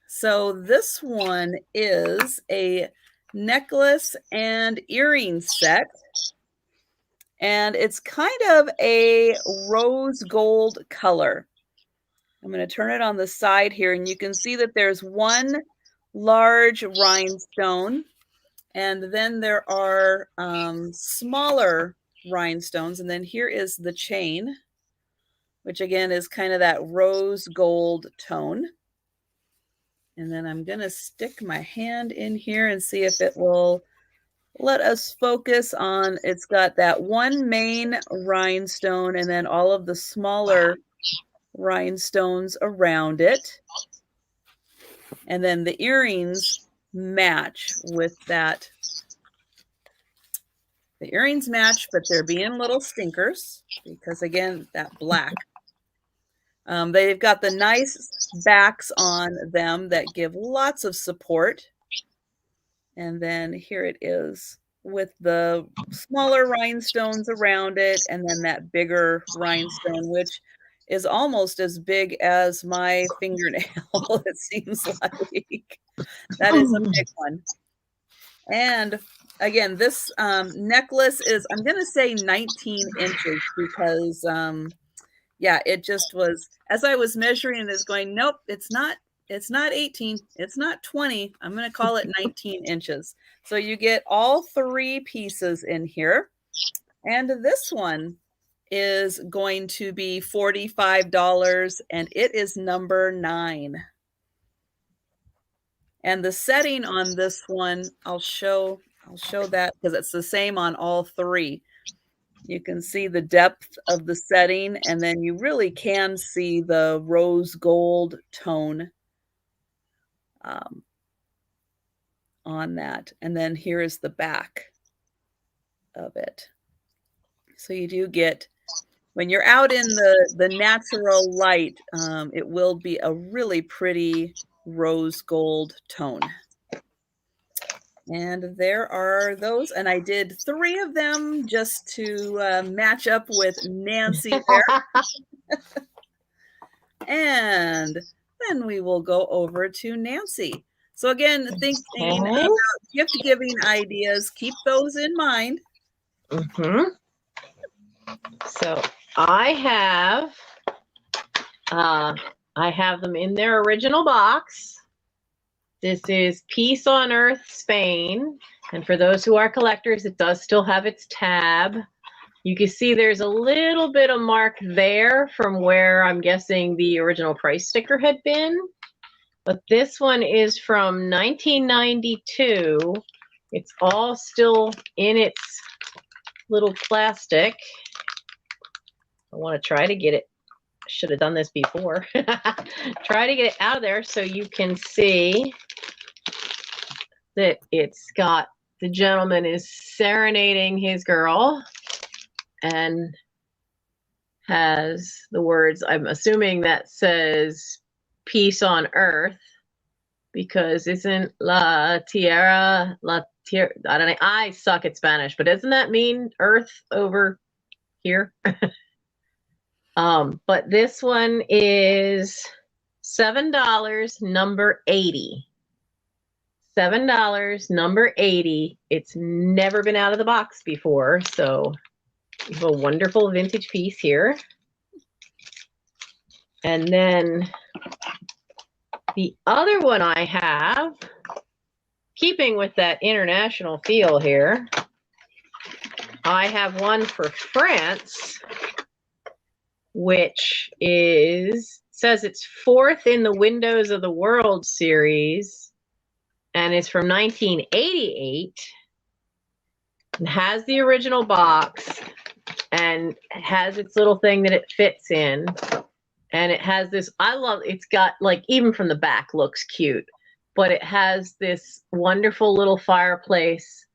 Speaker 1: So this one is a necklace and earring set. And it's kind of a rose gold color. I'm going to turn it on the side here, and you can see that there's one large rhinestone, and then there are smaller rhinestones, and then here is the chain, which again is kind of that rose gold tone. And then I'm going to stick my hand in here and see if it will let us focus on, it's got that one main rhinestone and then all of the smaller rhinestones around it. And then the earrings match with that. The earrings match, but they're being little stinkers because, again, that black. They've got the nice backs on them that give lots of support. And then here it is with the smaller rhinestones around it, and then that bigger rhinestone, which is almost as big as my fingernail, it seems like. That is a big one. And again, this necklace is, I'm going to say 19 inches because, yeah, it just was, as I was measuring it, is going, nope, it's not 18, it's not 20. I'm going to call it 19 inches. So you get all three pieces in here. And this one is going to be $45, and it is number 9. And the setting on this one, I'll show that because it's the same on all three. You can see the depth of the setting, and then you really can see the rose gold tone on that. And then here is the back of it. So you do get, when you're out in the natural light, it will be a really pretty rose gold tone. And there are those, and I did 3 of them just to match up with Nancy there. And then we will go over to Nancy. So again, thinking about gift giving ideas, keep those in mind.
Speaker 2: So I have them in their original box. This is Peace on Earth, Spain. And for those who are collectors, it does still have its tab. You can see there's a little bit of mark there from where I'm guessing the original price sticker had been. But this one is from 1992. It's all still in its little plastic. I want to try to get it. Should have done this before. Try to get it out of there so you can see that it's got, the gentleman is serenading his girl and has the words, I'm assuming that says peace on earth, because isn't la tierra, I don't know, I suck at Spanish, but doesn't that mean earth over here? But this one is $7, number 80. $7, number 80. It's never been out of the box before, so we have a wonderful vintage piece here. And then the other one I have, keeping with that international feel here, I have one for France, which says it's 4th in the Windows of the World series, and it's from 1988, and has the original box, and has its little thing that it fits in, and it has this, it's got, like, even from the back looks cute, but it has this wonderful little fireplace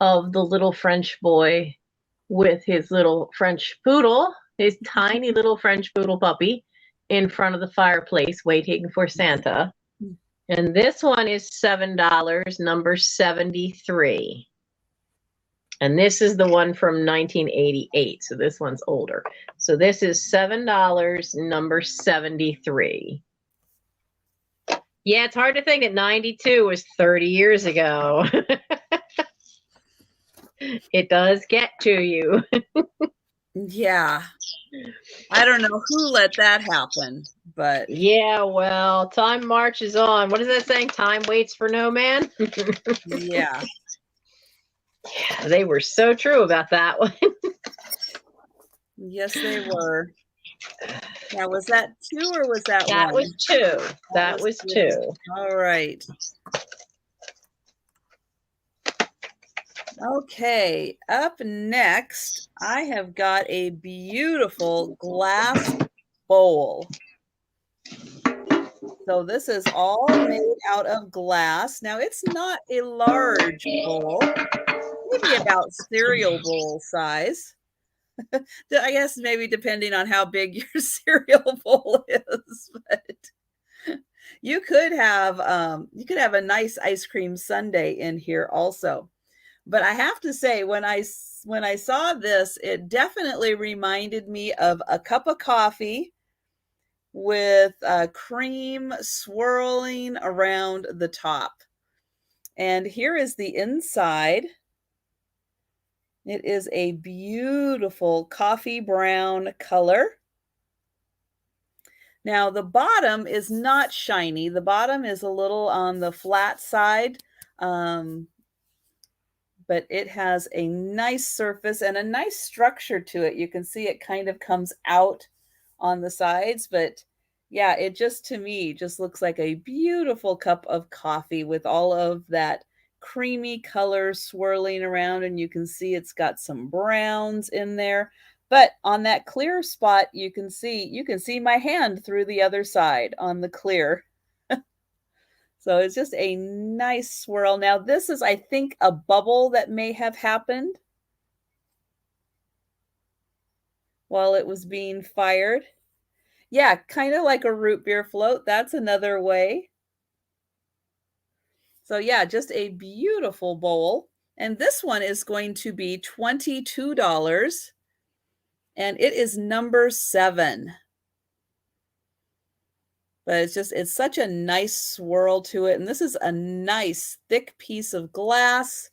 Speaker 2: of the little French boy with his little French poodle, his tiny little French poodle puppy, in front of the fireplace waiting for Santa. And this one is $7, number 73. And this is the one from 1988, so this one's older. So this is $7, number 73. Yeah, it's hard to think that 92 was 30 years ago. It does get to you.
Speaker 1: Yeah. I don't know who let that happen, but
Speaker 2: yeah, well, time marches on. What is that saying? Time waits for no man.
Speaker 1: Yeah.
Speaker 2: Yeah, they were so true about that one.
Speaker 1: Yes, they were. Now, was that 2 or was that 1?
Speaker 2: That was 2. That was 2.
Speaker 1: All right. Okay, up next, I have got a beautiful glass bowl. So this is all made out of glass. Now, it's not a large bowl, maybe about cereal bowl size. I guess maybe depending on how big your cereal bowl is, but you could have a nice ice cream sundae in here also. But I have to say, when I saw this, it definitely reminded me of a cup of coffee with cream swirling around the top. And here is the inside. It is a beautiful coffee brown color. Now, the bottom is not shiny. The bottom is a little on the flat side. But it has a nice surface and a nice structure to it. You can see it kind of comes out on the sides, but yeah, it just, to me, just looks like a beautiful cup of coffee with all of that creamy color swirling around, and you can see it's got some browns in there. But on that clear spot, you can see my hand through the other side on the clear. So it's just a nice swirl. Now this is, I think, a bubble that may have happened while it was being fired. Yeah, kind of like a root beer float. That's another way. So yeah, just a beautiful bowl. And this one is going to be $22. And it is number 7. But it's such a nice swirl to it. And this is a nice thick piece of glass.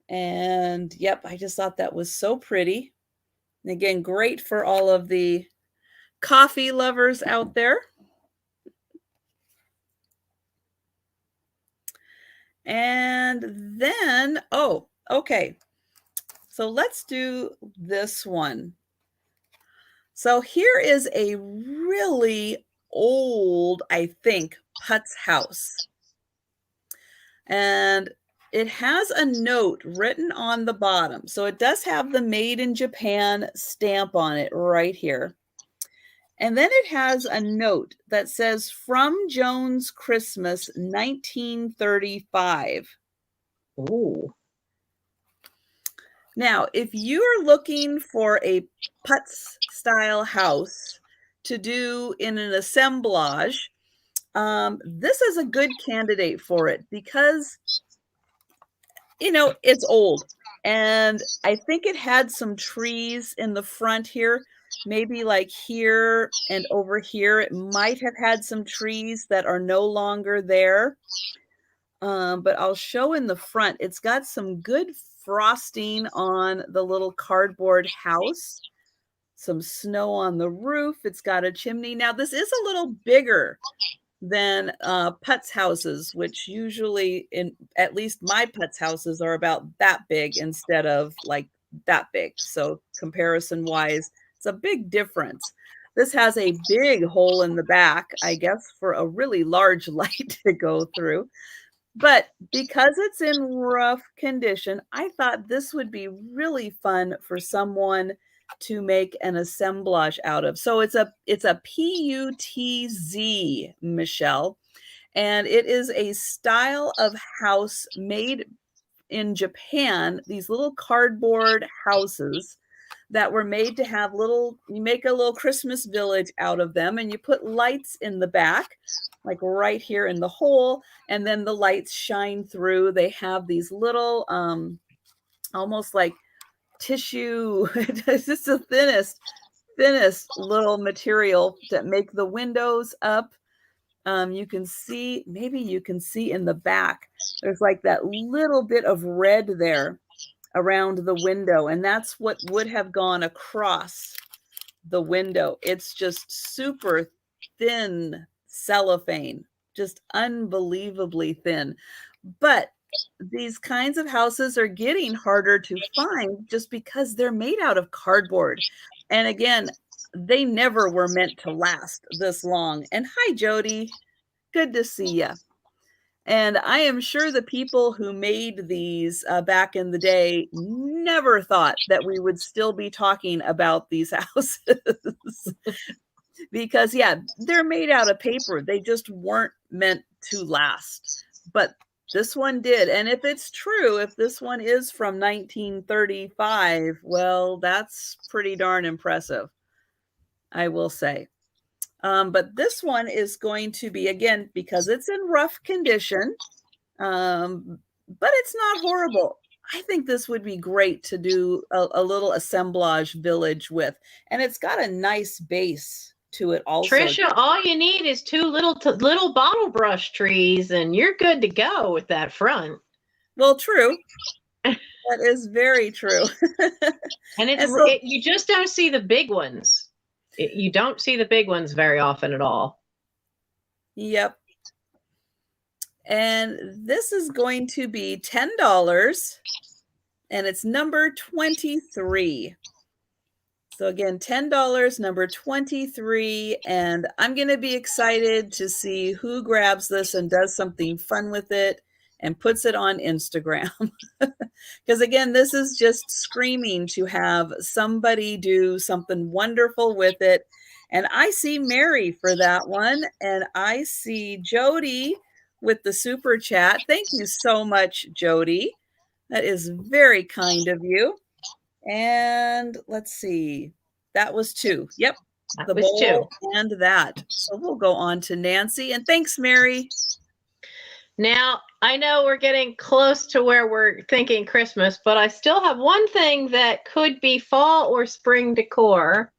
Speaker 1: And yep, I just thought that was so pretty. And again, great for all of the coffee lovers out there. And then, oh, okay. So let's do this one. So here is a really old, I think, Putz house. And it has a note written on the bottom. So it does have the Made in Japan stamp on it right here. And then it has a note that says, "From Jones Christmas, 1935.
Speaker 2: Ooh.
Speaker 1: Now, if you're looking for a Putz style house to do in an assemblage, this is a good candidate for it because, you know, it's old. And I think it had some trees in the front here, maybe like here and over here. It might have had some trees that are no longer there. But I'll show in the front, it's got some good frosting on the little cardboard house, some snow on the roof. It's got a chimney. Now, this is a little bigger than Putz houses, which usually, in at least my Putz houses, are about that big instead of like that big. So comparison wise, it's a big difference. This has a big hole in the back, I guess, for a really large light to go through. But because it's in rough condition, I thought this would be really fun for someone to make an assemblage out of. So it's a PUTZ, Michelle, and it is a style of house made in Japan, these little cardboard houses that were made to have you make a little Christmas village out of them, and you put lights in the back, like right here in the hole, and then the lights shine through. They have these little, almost like tissue, it's just the thinnest little material that make the windows up. You can see, maybe you can see in the back, there's like that little bit of red there around the window, and that's what would have gone across the window. It's just super thin cellophane, just unbelievably thin. But these kinds of houses are getting harder to find just because they're made out of cardboard. And again, they never were meant to last this long. And hi, Jody. Good to see you. And I am sure the people who made these back in the day never thought that we would still be talking about these houses. Because, yeah, they're made out of paper. They just weren't meant to last. But this one did. And if it's true, if this one is from 1935, well, that's pretty darn impressive, I will say. But this one is going to be, again, because it's in rough condition, but it's not horrible. I think this would be great to do a little assemblage village with. And it's got a nice base to it also.
Speaker 2: Trisha, all you need is 2 little bottle brush trees, and you're good to go with that front.
Speaker 1: Well, true. That is very true.
Speaker 2: And you just don't see the big ones. You don't see the big ones very often at all.
Speaker 1: Yep. And this is going to be $10, and it's number 23. So again, $10, number 23, and I'm going to be excited to see who grabs this and does something fun with it and puts it on Instagram. Because again, this is just screaming to have somebody do something wonderful with it. And I see Mary for that one. And I see Jody with the super chat. Thank you so much, Jody. That is very kind of you. And let's see. That was 2. Yep.
Speaker 2: That
Speaker 1: The
Speaker 2: was
Speaker 1: bowl
Speaker 2: 2.
Speaker 1: and that. So we'll go on to Nancy. And thanks, Mary.
Speaker 2: Now, I know we're getting close to where we're thinking Christmas, but I still have one thing that could be fall or spring decor.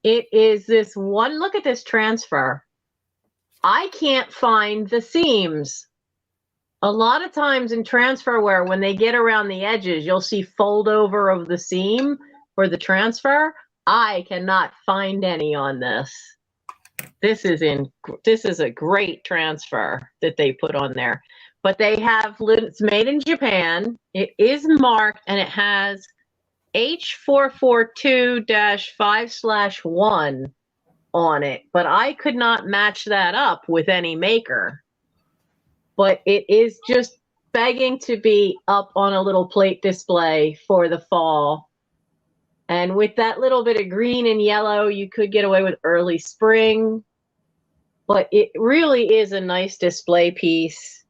Speaker 2: It is this one. Look at this transfer. I can't find the seams. A lot of times in transferware, when they get around the edges, you'll see fold over of the seam for the transfer. I cannot find any on this. This is a great transfer that they put on there. But they have, it's made in Japan. It is marked and it has H442-5/1 on it. But I could not match that up with any maker. But it is just begging to be up on a little plate display for the fall. And with that little bit of green and yellow, you could get away with early spring. But it really is a nice display piece.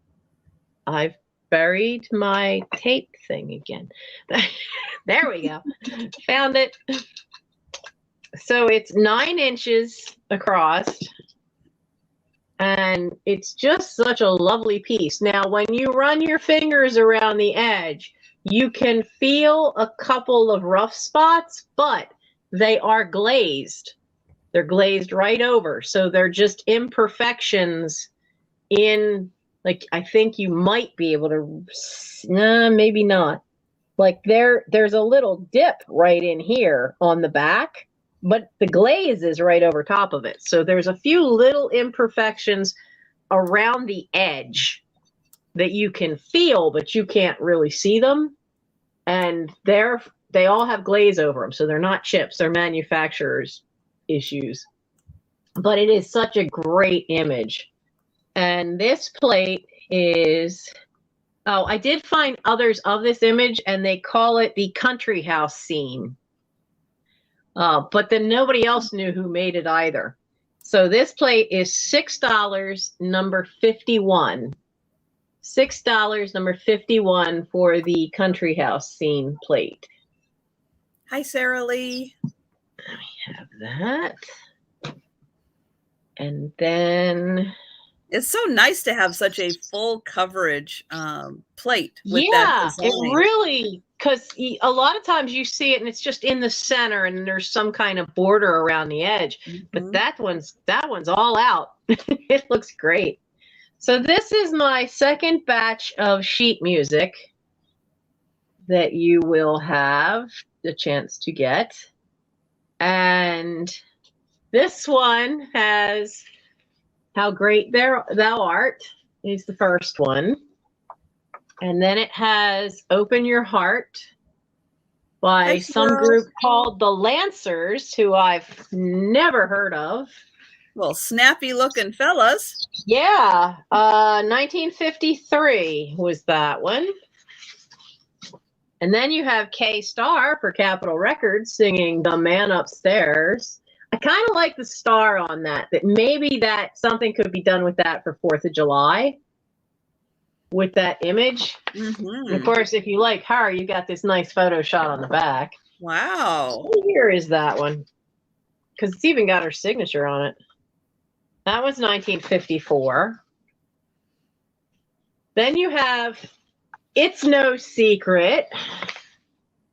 Speaker 2: I've buried my tape thing again. There we go. Found it. So it's 9 inches across. And it's just such a lovely piece. Now, when you run your fingers around the edge, you can feel a couple of rough spots, but they are glazed. They're glazed right over. So they're just imperfections in, like, I think you might be able to, nah, maybe not. Like there's a little dip right in here on the back, but the glaze is right over top of it. So there's a few little imperfections around the edge that you can feel, but you can't really see them. And they all have glaze over them. So they're not chips, they're manufacturer's issues. But it is such a great image. And this plate is, oh, I did find others of this image, and they call it the country house scene. But then nobody else knew who made it either. So this plate is $6, number 51. $6, number 51 for the country house scene plate.
Speaker 1: Hi, Sarah Lee.
Speaker 2: Let me have that. And then
Speaker 1: it's so nice to have such a full coverage plate with
Speaker 2: that
Speaker 1: design.
Speaker 2: It really, because a lot of times you see it and it's just in the center and there's some kind of border around the edge. But that one's all out. It looks great. So this is my second batch of sheet music that you will have the chance to get. And this one has How Great Thou Art is the first one. And then it has Open Your Heart by some group called the Lancers, who I've never heard of.
Speaker 1: Well, snappy looking fellas.
Speaker 2: Yeah, 1953 was that one. And then you have K-Star for Capitol Records singing The Man Upstairs. I kind of like the star on that maybe that something could be done with that for 4th of July with that image. And of course, if you like her, you got this nice photo shot on the back.
Speaker 1: Wow.
Speaker 2: Here is that one, because it's even got her signature on it. That was 1954. Then you have It's No Secret.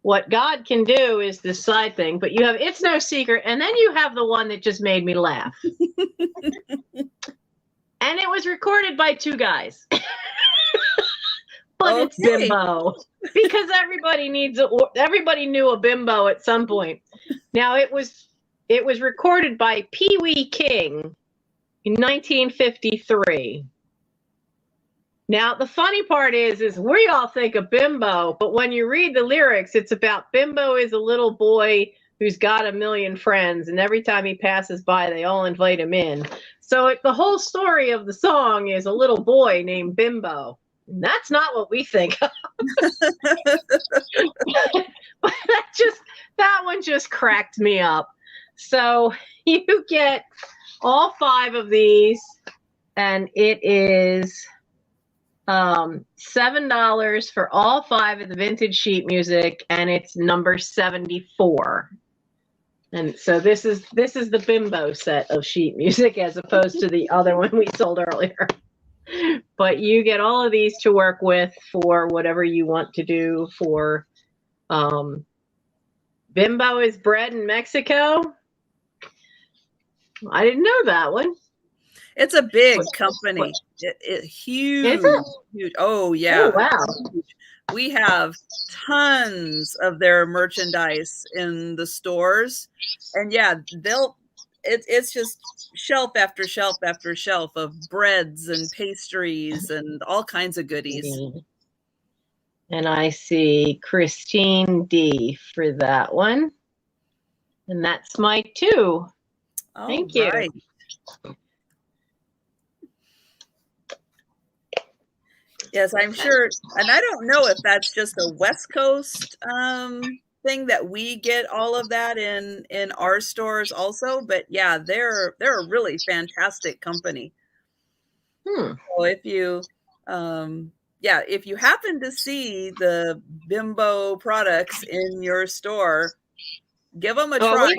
Speaker 2: What God Can Do is this side thing, but you have It's No Secret, and then you have the one that just made me laugh. And it was recorded by 2 guys. But it's bimbo. Because everybody knew a bimbo at some point. Now it was recorded by Pee Wee King in 1953. Now, the funny part is we all think of bimbo, but when you read the lyrics, it's about bimbo is a little boy who's got a million friends, and every time he passes by, they all invite him in. So the whole story of the song is a little boy named Bimbo. That's not what we think. But that one just cracked me up. So you get all 5 of these, and it is $7 for all 5 of the vintage sheet music, and it's number 74. And so this is the bimbo set of sheet music as opposed to the other one we sold earlier. But you get all of these to work with for whatever you want to do for bimbo is bred in Mexico. I didn't know that one.
Speaker 1: It's a big company. Huge.
Speaker 2: Is it?
Speaker 1: Huge. Oh, yeah.
Speaker 2: Oh, wow.
Speaker 1: We have tons of their merchandise in the stores. And yeah, it's just shelf after shelf after shelf of breads and pastries and all kinds of goodies.
Speaker 2: And I see Christine D for that one. And that's my 2. Thank you.
Speaker 1: Right. Yes, I'm sure. And I don't know if that's just a West Coast thing that we get all of that in our stores also. But yeah, they're a really fantastic company. So if you if you happen to see the bimbo products in your store, give them a try.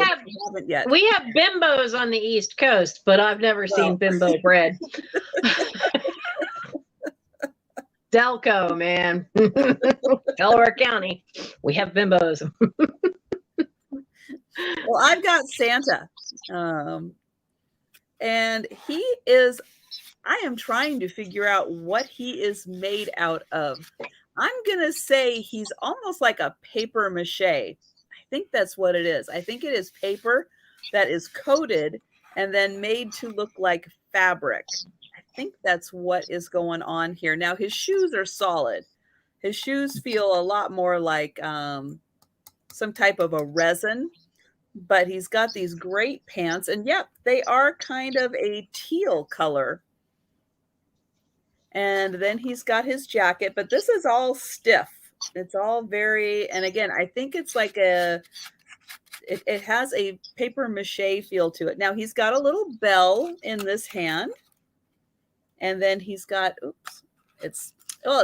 Speaker 2: We have bimbos on the East Coast, but I've never seen bimbo bread. Delco, man. Delaware County. We have bimbos.
Speaker 1: Well, I've got Santa. And he is, I am trying to figure out what he is made out of. I'm going to say he's almost like a paper mache. I think that's what it is. I think it is paper that is coated and then made to look like fabric. I think that's what is going on here. Now, his shoes are solid. His shoes feel a lot more like some type of a resin, but he's got these great pants. And yep, they are kind of a teal color. And then he's got his jacket, but this is all stiff. It's all very, and again, I think it's like it has a paper mache feel to it. Now he's got a little bell in this hand. And then he's got, it's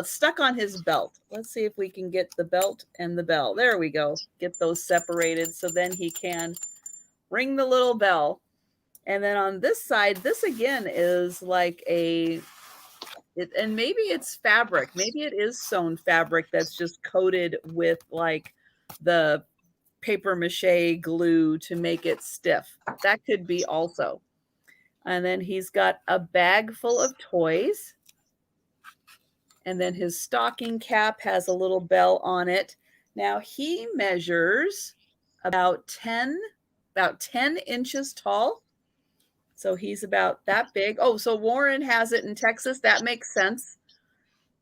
Speaker 1: stuck on his belt. Let's see if we can get the belt and the bell. There we go. Get those separated so then he can ring the little bell. And then on this side, this again is like and maybe it's fabric. Maybe it is sewn fabric that's just coated with like the paper mache glue to make it stiff. That could be also. And then he's got a bag full of toys. And then his stocking cap has a little bell on it. Now he measures about 10 inches tall. So he's about that big. Oh, so Warren has it in Texas. That makes sense.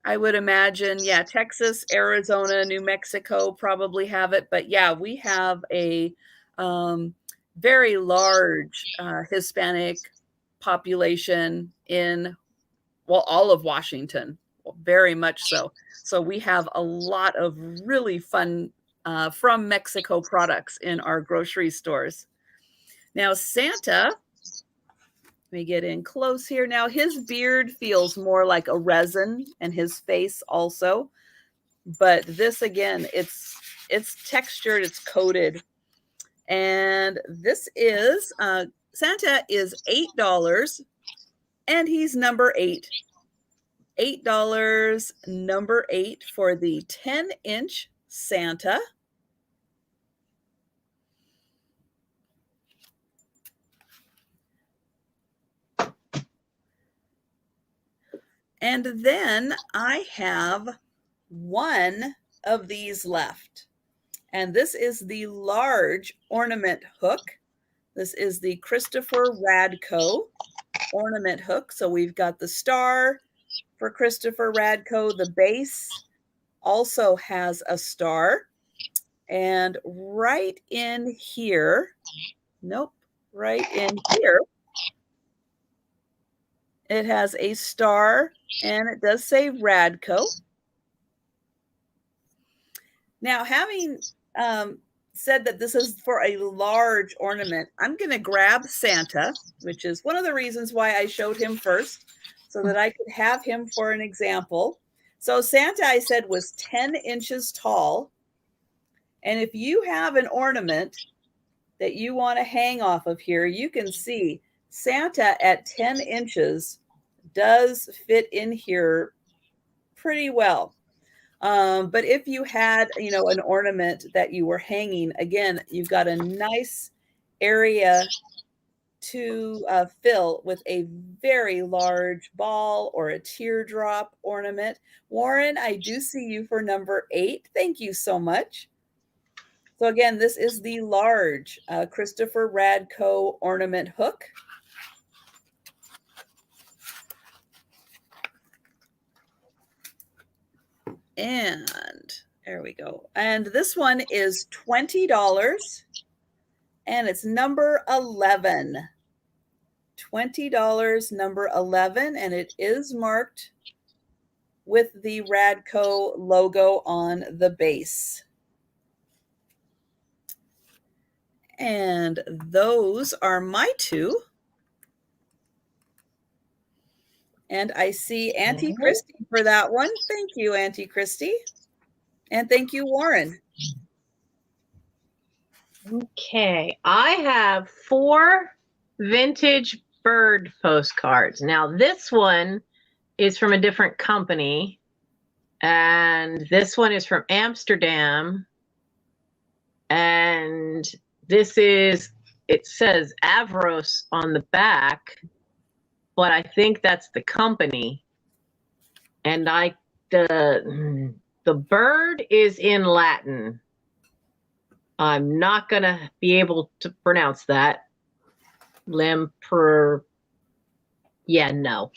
Speaker 1: I would imagine, yeah, Texas, Arizona, New Mexico probably have it. But yeah, we have a very large Hispanic population in, well, all of Washington, very much so. So we have a lot of really fun from Mexico products in our grocery stores. Now, Santa, let me get in close here. Now, his beard feels more like a resin and his face also. But this, again, it's textured, it's coated. And this is... Santa is $8, and he's number 8. $8, number 8 for the 10-inch Santa. And then I have one of these left. And this is the large ornament hook. This is the Christopher Radco ornament hook. So we've got the star for Christopher Radco. The base also has a star. And right in here, right in here It has a star, and it does say Radco. Now, having said that this is for a large ornament, I'm going to grab Santa, which is one of the reasons why I showed him first, so that I could have him for an example. So Santa, I said, was 10 inches tall. And if you have an ornament that you want to hang off of here, you can see Santa at 10 inches does fit in here pretty well. But if you had, an ornament that you were hanging, again, you've got a nice area to fill with a very large ball or a teardrop ornament. Warren, I do see you for number 8. Thank you so much. So again, this is the large Christopher Radco ornament hook. And there we go. And this one is $20, and it's number 11. $20, number 11, and it is marked with the Radco logo on the base. And those are my two. And I see Auntie Christy for that one. Thank you, Auntie Christy. And thank you, Warren.
Speaker 2: Okay, I have 4 vintage bird postcards. Now, this one is from a different company, and this one is from Amsterdam. And this is, it says Avros on the back, but I think that's the company. And the bird is in Latin. I'm not going to be able to pronounce that. Yeah, no.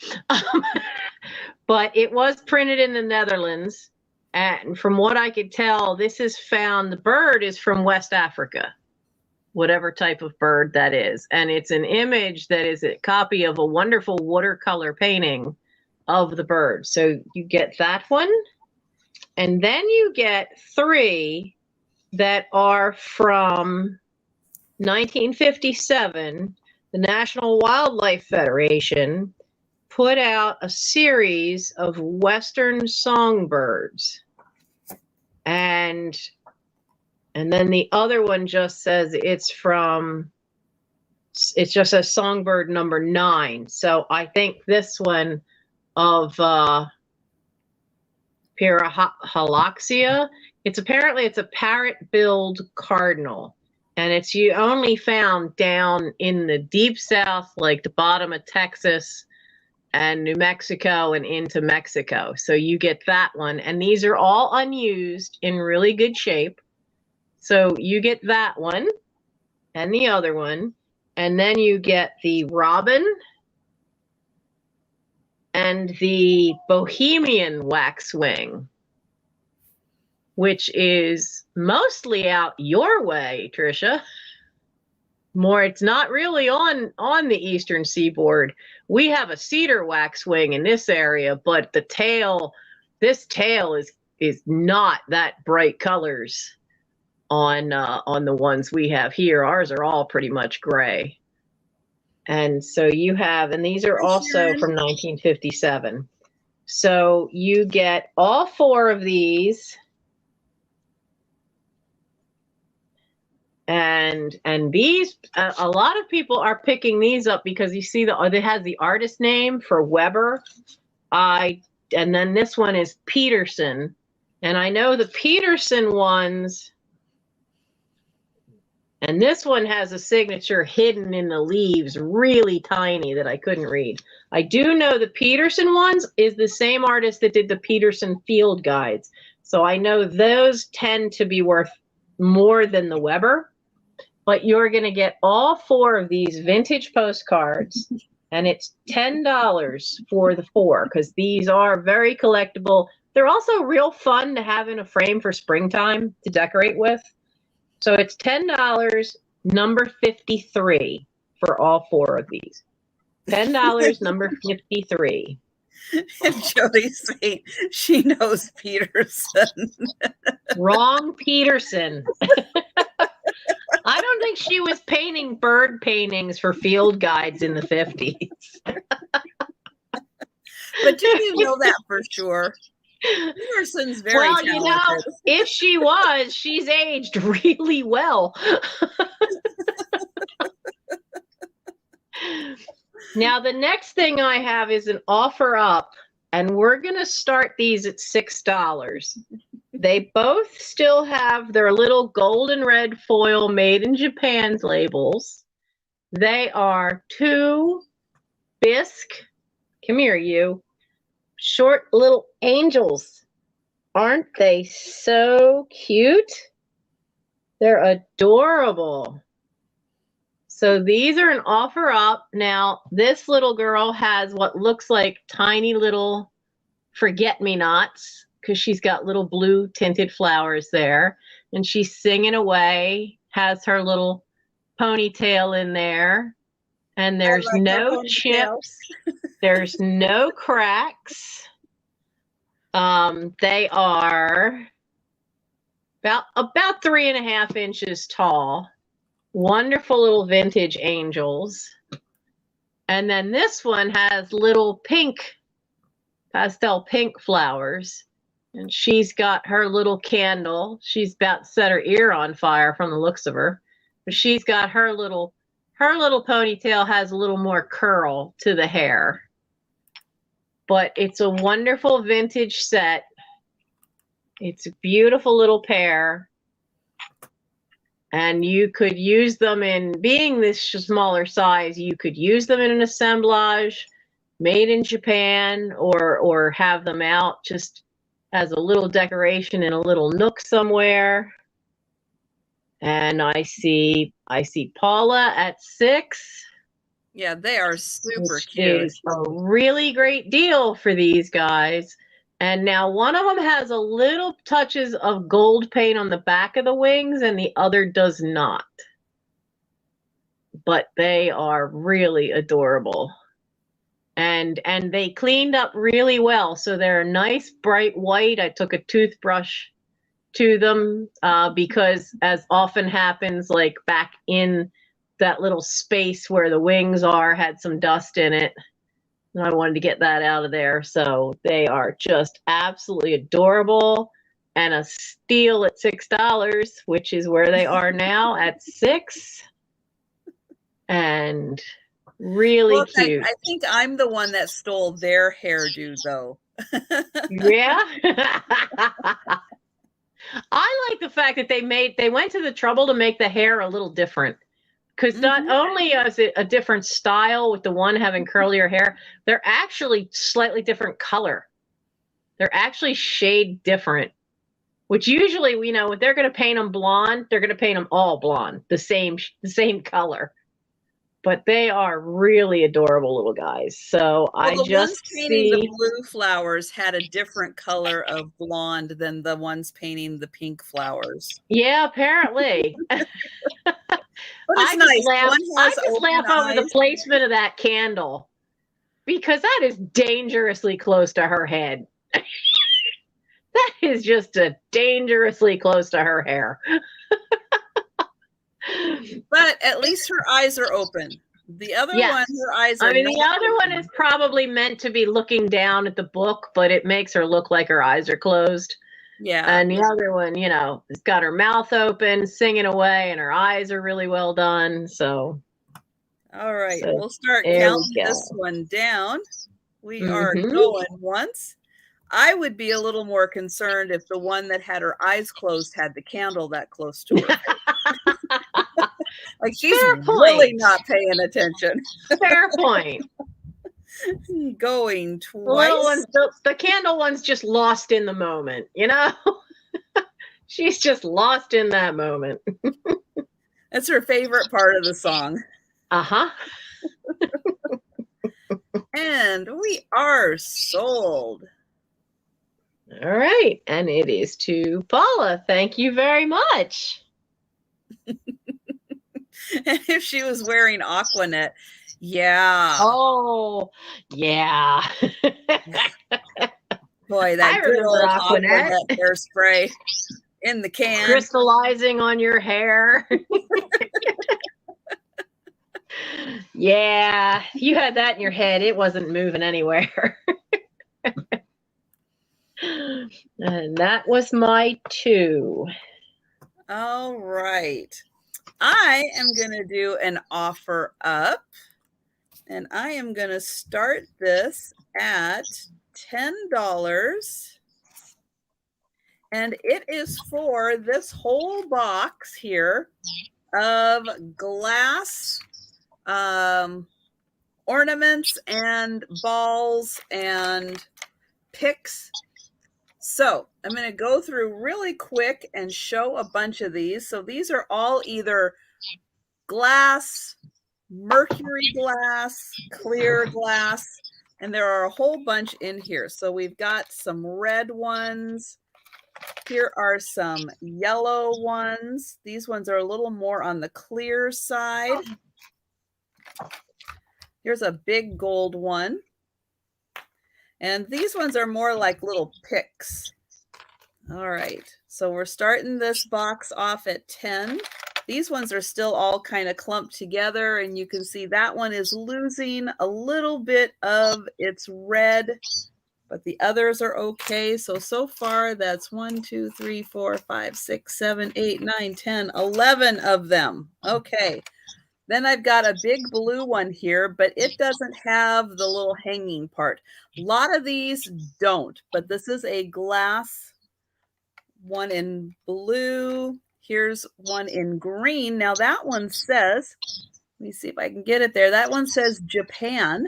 Speaker 2: But it was printed in the Netherlands. And from what I could tell, the bird is from West Africa, whatever type of bird that is. And it's an image that is a copy of a wonderful watercolor painting of the bird. So you get that one. And then you get 3 that are from 1957. The National Wildlife Federation put out a series of Western songbirds. And then the other one just says it just says songbird number 9. So I think this one of Pyrrholoxia, it's a parrot-billed cardinal, and it's only found down in the deep south, like the bottom of Texas and New Mexico and into Mexico. So you get that one, and these are all unused, in really good shape. So you get that one and the other one, and then you get the robin and the Bohemian waxwing, which is mostly out your way, Trisha. It's not really on the eastern seaboard. We have a cedar waxwing in this area, but this tail is not that bright colors on the ones we have here. Ours are all pretty much gray. And so and these are also from 1957. So you get all 4 of these. And these, a lot of people are picking these up because you see it has the artist name for Weber. And then this one is Peterson. And I know the Peterson ones, and this one has a signature hidden in the leaves, really tiny, that I couldn't read. I do know the Peterson ones is the same artist that did the Peterson field guides. So I know those tend to be worth more than the Weber. But you're going to get all 4 of these vintage postcards, and it's $10 for the 4, because these are very collectible. They're also real fun to have in a frame for springtime to decorate with. So it's $10, number 53 for all 4 of these. $10, number 53.
Speaker 1: And Jody's saying she knows Peterson.
Speaker 2: Wrong Peterson. I don't think she was painting bird paintings for field guides in the 50s.
Speaker 1: But do you know that for sure? Peterson's very talented.
Speaker 2: You know, if she was, she's aged really well. Now, the next thing I have is an offer up, and we're going to start these at $6. They both still have their little gold and red foil made in Japan's labels. They are 2 bisque, come here you, short little angels. Aren't they so cute? They're adorable. So these are an offer up. Now, this little girl has what looks like tiny little forget-me-nots because she's got little blue tinted flowers there. And she's singing away, has her little ponytail in there. And there's no chips. There's no cracks. They are about 3.5 inches tall. Wonderful little vintage angels. And then this one has little pink, pastel pink flowers. And she's got her little candle. She's about to set her ear on fire from the looks of her. But she's got her little ponytail has a little more curl to the hair. But it's a wonderful vintage set. It's a beautiful little pair. And you could use them in, being this smaller size, you could use them in an assemblage made in Japan or have them out just as a little decoration in a little nook somewhere. And I see Paula at $6.
Speaker 1: Yeah, they are super cute.
Speaker 2: It is a really great deal for these guys. And now one of them has a little touches of gold paint on the back of the wings and the other does not. But they are really adorable. And they cleaned up really well. So they're a nice bright white. I took a toothbrush to them because as often happens, like back in that little space where the wings are had some dust in it. And I wanted to get that out of there. So they are just absolutely adorable and a steal at $6, which is where they are now at $6. And really cute.
Speaker 1: I think I'm the one that stole their hairdo, though.
Speaker 2: Yeah. I like the fact that they went to the trouble to make the hair a little different. Because not only is it a different style with the one having curlier hair, they're actually slightly different color. They're actually shade different, which usually, you know, if they're going to paint them blonde, they're going to paint them all blonde, the same color. But they are really adorable little guys. So I just see
Speaker 1: the blue flowers had a different color of blonde than the ones painting the pink flowers.
Speaker 2: Yeah, apparently.
Speaker 1: But it's nice.
Speaker 2: I just laugh over the placement of that candle because that is dangerously close to her head. That is just dangerously close to her hair.
Speaker 1: But at least her eyes are open. The other one, her eyes are
Speaker 2: the other one is probably meant to be looking down at the book, but it makes her look like her eyes are closed.
Speaker 1: Yeah.
Speaker 2: And the other one, you know, has got her mouth open, singing away, and her eyes are really well done. So.
Speaker 1: All right. So we'll start counting this one down. We are going once. I would be a little more concerned if the one that had her eyes closed had the candle that close to her. Like she's really not paying attention.
Speaker 2: Fair point.
Speaker 1: Going twice.
Speaker 2: The candle one's just lost in the moment, you know? She's just lost in that moment.
Speaker 1: That's her favorite part of the song.
Speaker 2: Uh-huh.
Speaker 1: And we are sold.
Speaker 2: All right. And it is to Paula. Thank you very much.
Speaker 1: And if she was wearing Aquanet, Yeah.
Speaker 2: Oh, yeah.
Speaker 1: Boy, that
Speaker 2: I
Speaker 1: good
Speaker 2: remember
Speaker 1: old
Speaker 2: Aquanet.
Speaker 1: Aquanet hairspray in the can.
Speaker 2: Crystallizing on your hair. Yeah, if you had that in your head, it wasn't moving anywhere. And that was my 2.
Speaker 1: All right. I am going to do an offer up, and I am going to start this at $10. And it is for this whole box here of glass ornaments and balls and picks. So I'm going to go through really quick and show a bunch of these. So these are all either glass, mercury glass, clear glass, and there are a whole bunch in here. So we've got some red ones. Here are some yellow ones. These ones are a little more on the clear side. Here's a big gold one. And these ones are more like little picks. All right, so we're starting this box off at 10. These ones are still all kind of clumped together, and you can see that one is losing a little bit of its red, but the others are okay. So far, that's 1, 2, 3, 4, 5, 6, 7, 8, 9, 10, 11 of them. Okay. Then I've got a big blue one here, but it doesn't have the little hanging part. A lot of these don't, but this is a glass one in blue. Here's one in green. Now that one says, let me see if I can get it there. That one says Japan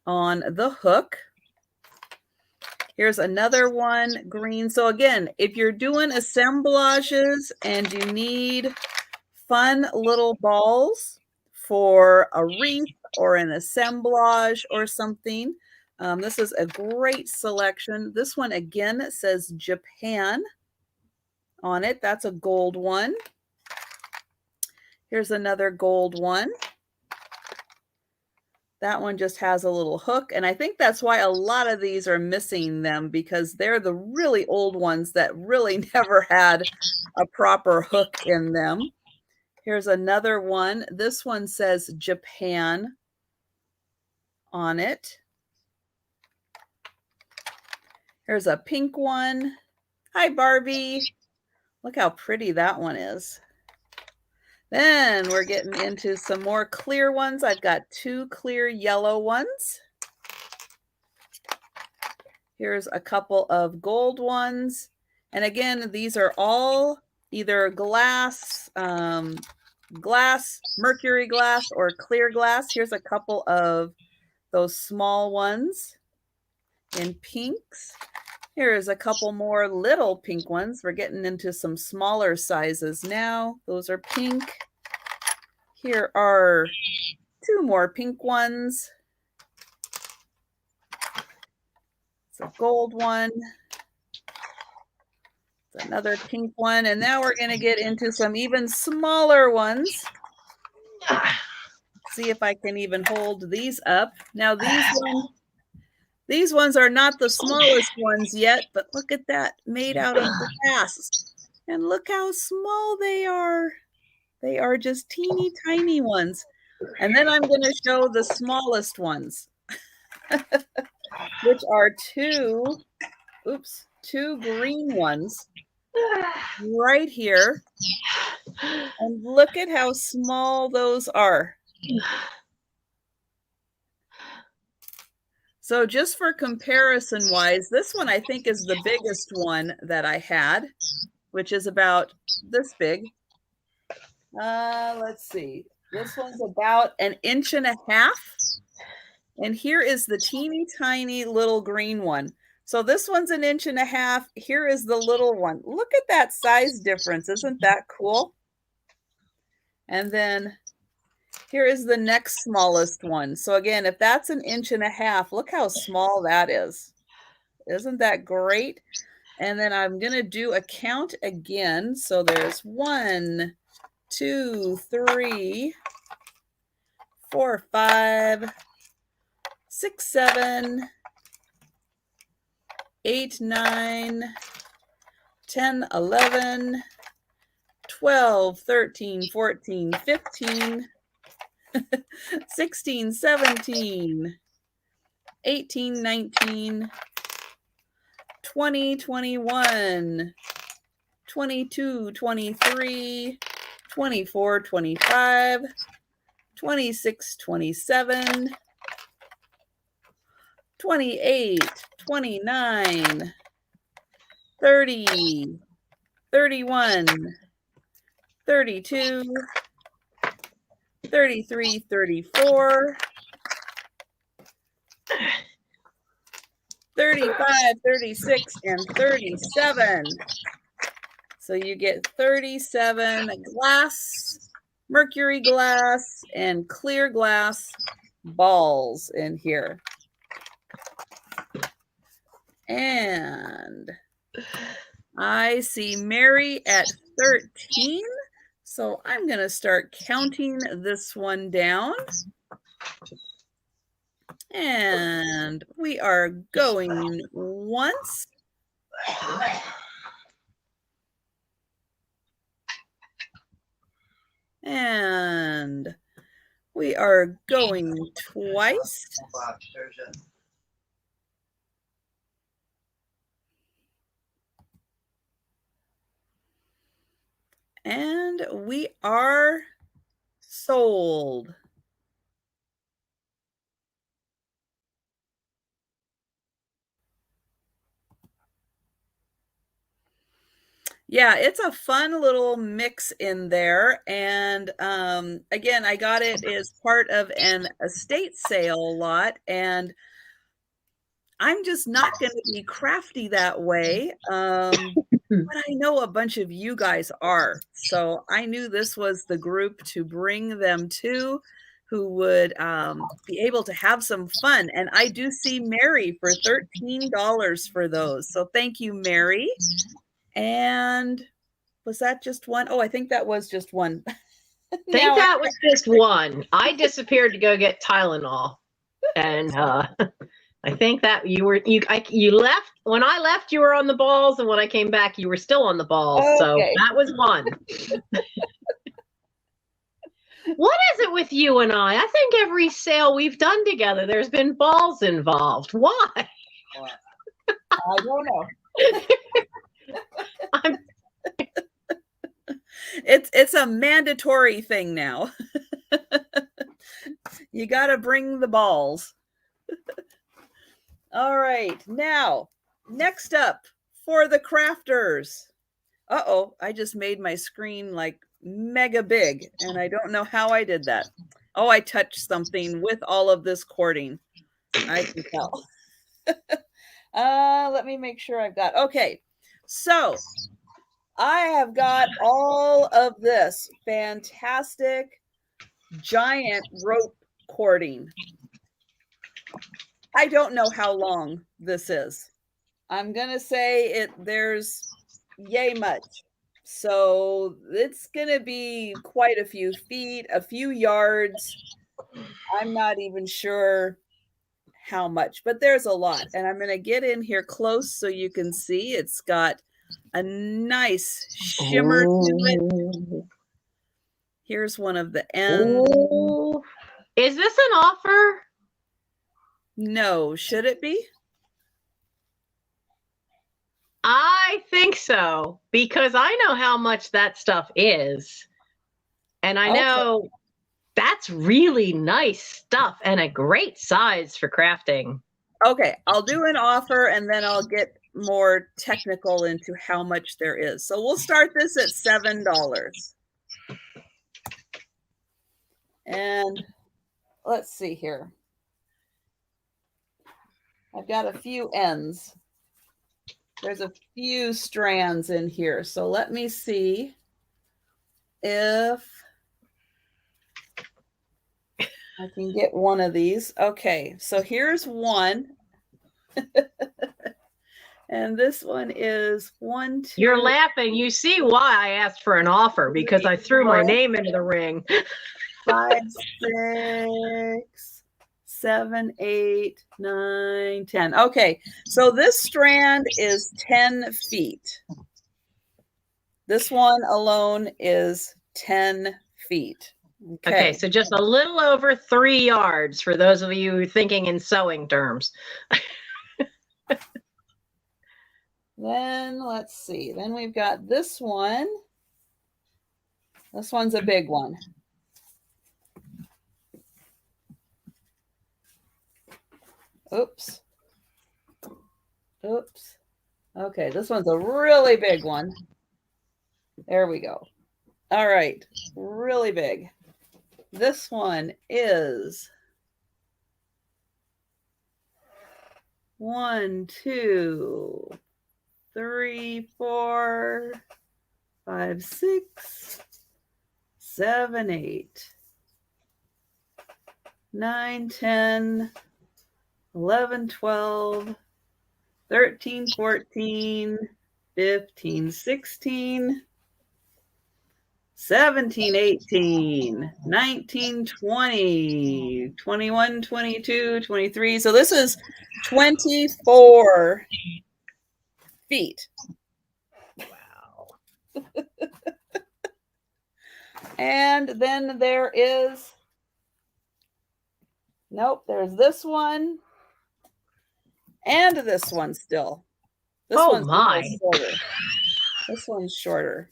Speaker 1: on the hook. Here's another one, green. So again, if you're doing assemblages and you need fun little balls for a wreath or an assemblage or something, this is a great selection. This one again says Japan on it. That's a gold one. Here's another gold one. That one just has a little hook, and I think that's why a lot of these are missing them, because they're the really old ones that really never had a proper hook in them. Here's another one. This one says Japan on it. Here's a pink one. Hi, Barbie. Look how pretty that one is. Then we're getting into some more clear ones. I've got 2 clear yellow ones. Here's a couple of gold ones. And again, these are all either glass, mercury glass, or clear glass. Here's a couple of those small ones in pinks. Here's a couple more little pink ones. We're getting into some smaller sizes now. Those are pink. Here are 2 more pink ones. It's a gold one. It's another pink one. And now we're going to get into some even smaller ones. See if I can even hold these up. Now these ones are not the smallest ones yet, but look at that, made out of glass. And look how small they are. They are just teeny tiny ones. And then I'm going to show the smallest ones, which are 2 green ones right here. And look at how small those are. So just for comparison wise, this one I think is the biggest one that I had, which is about this big. Let's see. This one's about 1.5 inches. And here is the teeny tiny little green one. So this one's 1.5 inches. Here is the little one. Look at that size difference. Isn't that cool? And then here is the next smallest one. So again, if that's 1.5 inches, look how small that is. Isn't that great? And then I'm going to do a count again. So there's 1, 2, 3, 4, 5, 6, 7, 8, 9, 10, 11, 12, 13, 14, 15, 16, 17, 18, 19, 20, 21, 22, 23, 24, 25, 26, 27, 28, 29, 30, 31, 32, 33, 34, 35, 36, and 37. So you get 37 glass, mercury glass, and clear glass balls in here. And I see Mary at 13. So I'm going to start counting this one down. And we are going once. And we are going twice. And we are sold. Yeah, it's a fun little mix in there. And again, I got it as part of an estate sale lot. And I'm just not going to be crafty that way. But I know a bunch of you guys are. So I knew this was the group to bring them to, who would be able to have some fun. And I do see Mary for $13 for those. So thank you, Mary. And was that just one? Oh, I think that was just one.
Speaker 2: I think that was just one. I disappeared to go get Tylenol. And I think that you left. When I left, you were on the balls. And when I came back, you were still on the balls. Okay. So that was one. What is it with you and I? I think every sale we've done together, there's been balls involved. Why?
Speaker 1: I don't know. It's a mandatory thing now. You got to bring the balls. All right. Now, next up for the crafters. Uh-oh, I just made my screen like mega big, and I don't know how I did that. Oh, I touched something with all of this cording. I can tell. Let me make sure I've got, okay. So I have got all of this fantastic giant rope cording. I don't know how long this is. I'm going to say there's yay much. So it's going to be quite a few feet, a few yards. I'm not even sure how much, but there's a lot. And I'm going to get in here close so you can see it's got a nice shimmer to it. Here's one of the ends.
Speaker 2: Ooh. Is this an offer?
Speaker 1: No, should it be?
Speaker 2: I think so, because I know how much that stuff is. And I know that's really nice stuff and a great size for crafting.
Speaker 1: Okay, I'll do an offer and then I'll get more technical into how much there is. So we'll start this at $7. And let's see here. I've got a few ends. There's a few strands in here. So let me see if I can get one of these. Okay, so here's one. And this one is 1, 2.
Speaker 2: You're laughing. You see why I asked for an offer, because I threw my name into the ring.
Speaker 1: 5, 6, 7, 8, 9, 10. Okay, so this strand is 10 feet. This one alone is 10 feet.
Speaker 2: Okay, so just a little over 3 yards for those of you thinking in sewing terms.
Speaker 1: Then let's see. Then we've got this one. This one's a big one. Oops. Oops. Okay, this one's a really big one. There we go. All right, really big. This one is 1, 2, 3, 4, 5, 6, 7, 8, 9, 10, 11, 12, 13, 14, 15, 16, 17, 18, 19, 20, 21, 22, 23. So this is 24 feet.
Speaker 2: Wow.
Speaker 1: And then there is, nope, there's this one and this one still. This one's
Speaker 2: my.
Speaker 1: shorter. This one's shorter.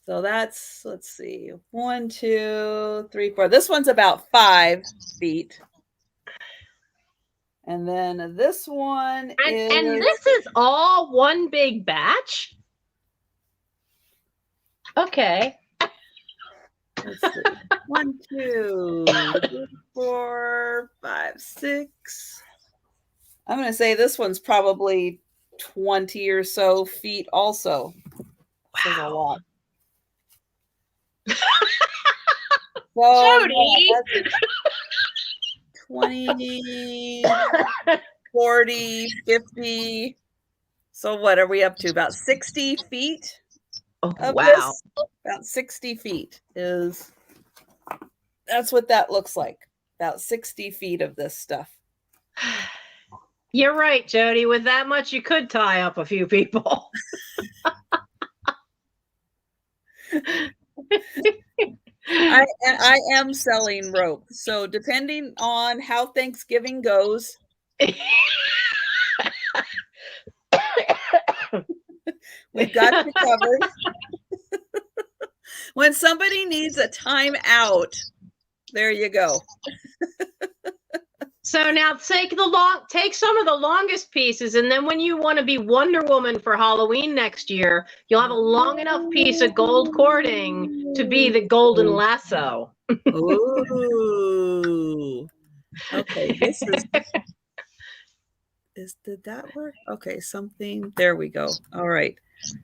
Speaker 1: So that's, let's see, 1, 2, 3, 4. This one's about 5 feet. And then this one is...
Speaker 2: And this is all one big batch? Okay.
Speaker 1: Let's see. 1, 2, 3, 4, 5, 6. I'm going to say this one's probably 20 or so feet also. Wow. That's a lot. So,
Speaker 2: Jody!
Speaker 1: Yeah, 20, 40, 50. So what are we up to? About 60 feet?
Speaker 2: Oh,
Speaker 1: of
Speaker 2: wow.
Speaker 1: This? About 60 feet is, that's what that looks like. About 60 feet of this stuff.
Speaker 2: You're right, Jody. With that much, you could tie up a few people.
Speaker 1: I am selling rope. So depending on how Thanksgiving goes, we've got you covered. When somebody needs a time out, there you go.
Speaker 2: So now take some of the longest pieces, and then when you want to be Wonder Woman for Halloween next year, you'll have a long enough piece of gold cording to be the golden lasso.
Speaker 1: Ooh. Okay, this is did that work? Okay, something. There we go. All right.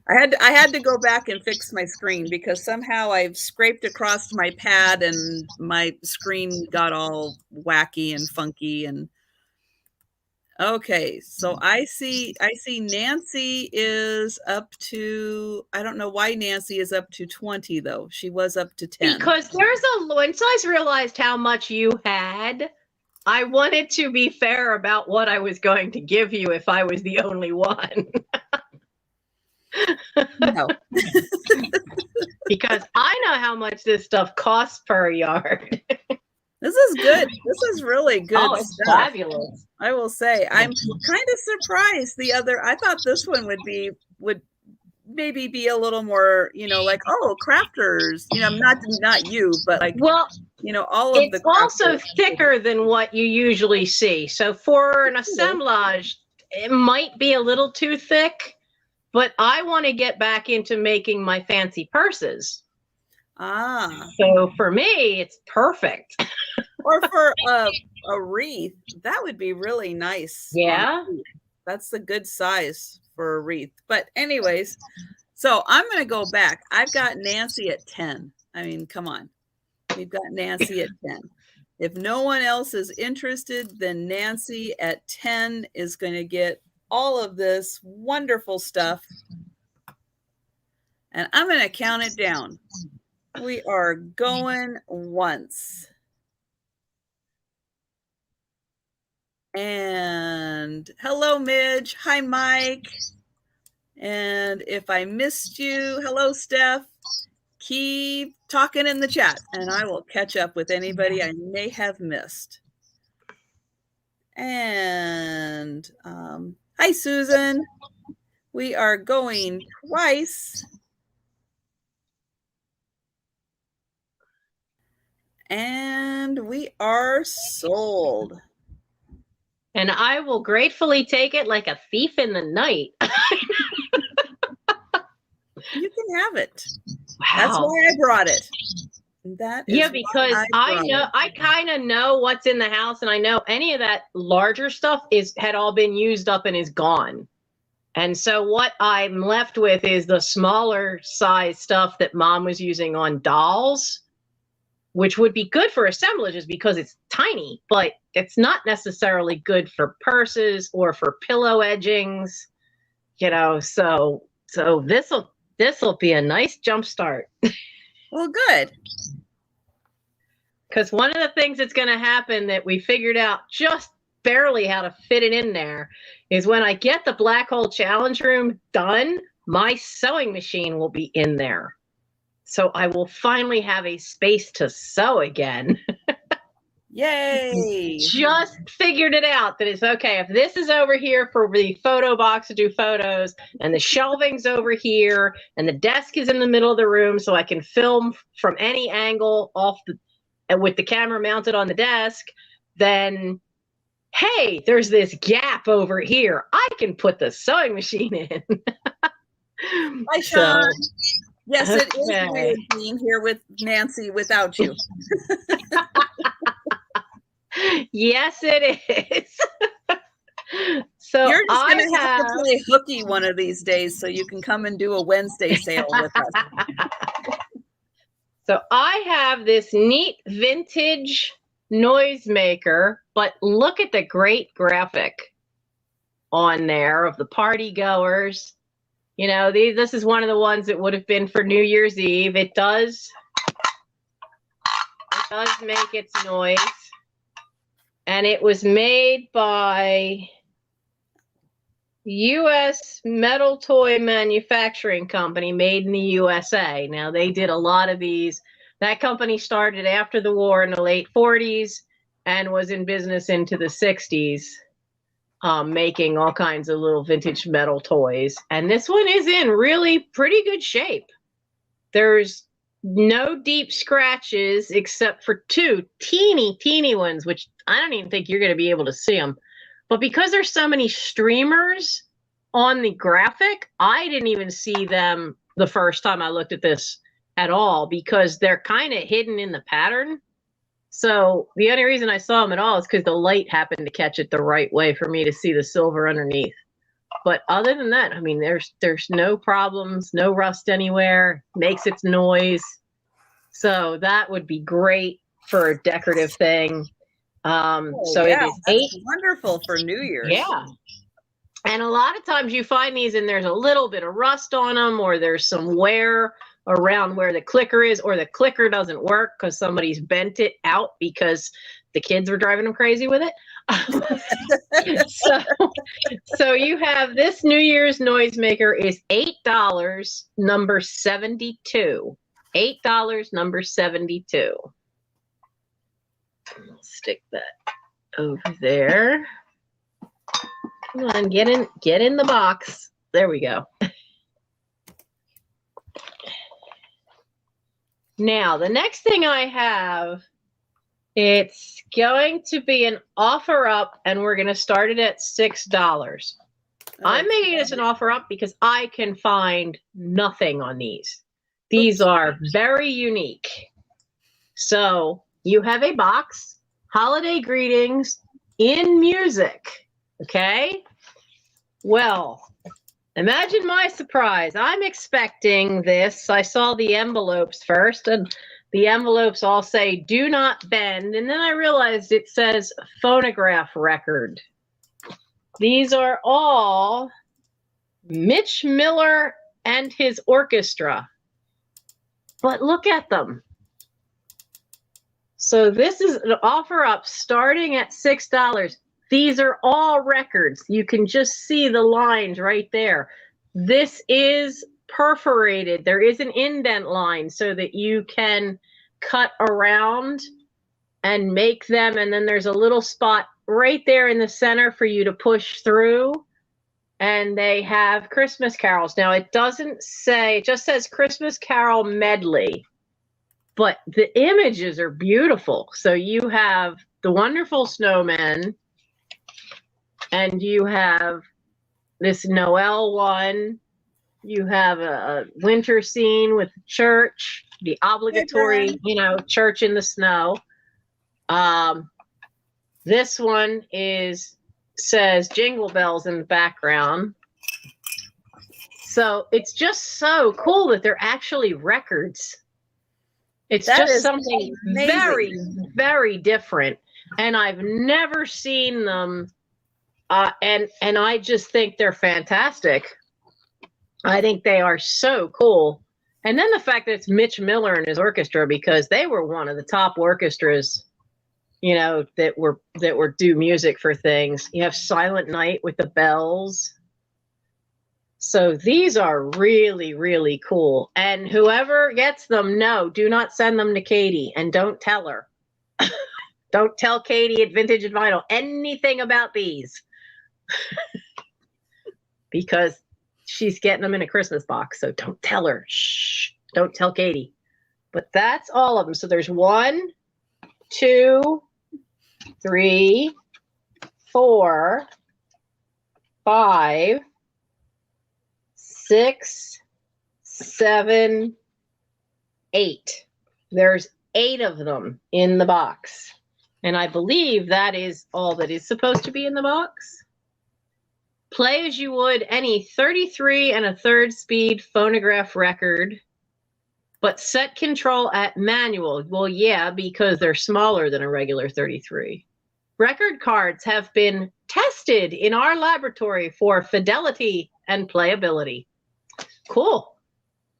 Speaker 1: I had to go back and fix my screen because somehow I've scraped across my pad and my screen got all wacky and funky. And okay, so I see Nancy is up to, I don't know why Nancy is up to 20 though. She was up to 10.
Speaker 2: Because once I realized how much you had, I wanted to be fair about what I was going to give you if I was the only one.
Speaker 1: No.
Speaker 2: Because I know how much this stuff costs per yard.
Speaker 1: This is good. This is really good.
Speaker 2: Oh, it's
Speaker 1: stuff.
Speaker 2: fabulous.
Speaker 1: I will say I'm kind of surprised. I thought this one would maybe be a little more, like, oh, crafters, not you, but like,
Speaker 2: well,
Speaker 1: all of
Speaker 2: it's also thicker than what you usually see. So for an assemblage, it might be a little too thick, but I want to get back into making my fancy purses.
Speaker 1: Ah.
Speaker 2: So for me, it's perfect.
Speaker 1: Or for a wreath, that would be really nice.
Speaker 2: Yeah.
Speaker 1: That's a good size for a wreath. But anyways, so I'm going to go back. I've got Nancy at 10. I mean, come on. We've got Nancy at 10. If no one else is interested, then Nancy at 10 is going to get all of this wonderful stuff. And I'm going to count it down. We are going once. And hello, Midge. Hi, Mike. And if I missed you, hello, Steph. Keep talking in the chat, and I will catch up with anybody I may have missed. And hi, Susan. We are going twice. And we are sold.
Speaker 2: And I will gratefully take it like a thief in the night.
Speaker 1: You can have it.
Speaker 2: Wow.
Speaker 1: That's why I brought it. That is
Speaker 2: yeah, because I kind of know what's in the house, and I know any of that larger stuff had all been used up and is gone. And so what I'm left with is the smaller size stuff that Mom was using on dolls, which would be good for assemblages because it's tiny, but it's not necessarily good for purses or for pillow edgings, you know. So this'll be a nice jump start.
Speaker 1: Well, good.
Speaker 2: Because one of the things that's going to happen that we figured out just barely how to fit it in there is when I get the black hole challenge room done, my sewing machine will be in there. So I will finally have a space to sew again.
Speaker 1: Yay.
Speaker 2: Just figured it out that it's okay. If this is over here for the photo box to do photos, and the shelving's over here, and the desk is in the middle of the room so I can film from any angle with the camera mounted on the desk, then hey, there's this gap over here. I can put the sewing machine in.
Speaker 1: Hi, Sean. Yes, it is weird being here with Nancy without you.
Speaker 2: Yes, it is. So
Speaker 1: you're just going to have to play hooky one of these days so you can come and do a Wednesday sale with us.
Speaker 2: So I have this neat vintage noisemaker, but look at the great graphic on there of the party goers. You know, this is one of the ones that would have been for New Year's Eve. It does make its noise. And it was made by U.S. Metal Toy Manufacturing Company, made in the USA. Now, they did a lot of these. That company started after the war in the late 40s and was in business into the 60s, making all kinds of little vintage metal toys. And this one is in really pretty good shape. There's no deep scratches except for two teeny ones, which I don't even think you're going to be able to see them. But because there's so many streamers on the graphic, I didn't even see them the first time I looked at this at all because they're kind of hidden in the pattern. So the only reason I saw them at all is because the light happened to catch it the right way for me to see the silver underneath. But other than that, I mean, there's no problems, no rust anywhere, makes its noise. So that would be great for a decorative thing. So yeah, it is
Speaker 1: wonderful for New Year's.
Speaker 2: Yeah. And a lot of times you find these and there's a little bit of rust on them, or there's some wear around where the clicker is, or the clicker doesn't work because somebody's bent it out because the kids were driving them crazy with it. So you have this New Year's noisemaker is $8, number 72. $8, number 72. I'll stick that over there. Come on, get in the box. There we go. Now, the next thing I have, it's going to be an offer up, and we're going to start it at $6. I'm making this an offer up because I can find nothing on these. These are very unique. So you have a box, holiday greetings in music. Okay. Well, imagine my surprise. I'm expecting this. I saw the envelopes first, and the envelopes all say do not bend. And then I realized it says phonograph record. These are all Mitch Miller and his orchestra. But look at them. So this is an offer up starting at $6. These are all records. You can just see the lines right there. This is perforated. There is an indent line so that you can cut around and make them. And then there's a little spot right there in the center for you to push through. And they have Christmas carols. Now it doesn't say, it just says Christmas Carol Medley. But the images are beautiful. So you have the wonderful snowman, and you have this Noel one. You have a winter scene with church, the obligatory, church in the snow. This one says Jingle Bells in the background. So it's just so cool that they're actually records. It's just something amazing. Very, very different. And I've never seen them. And I just think they're fantastic. I think they are so cool. And then the fact that it's Mitch Miller and his orchestra, because they were one of the top orchestras, that were do music for things. You have Silent Night with the bells. So these are really, really cool. And whoever gets them, do not send them to Katie, and don't tell her. Don't tell Katie at Vintage and Vinyl anything about these. Because she's getting them in a Christmas box. So don't tell her. Shh. Don't tell Katie. But that's all of them. So there's 1, 2, 3, 4, 5, 6, 7, 8. There's 8 of them in the box. And I believe that is all that is supposed to be in the box. Play as you would any 33 1/3 speed phonograph record, but set control at manual. Well, yeah, because they're smaller than a regular 33. Record cards have been tested in our laboratory for fidelity and playability. Cool.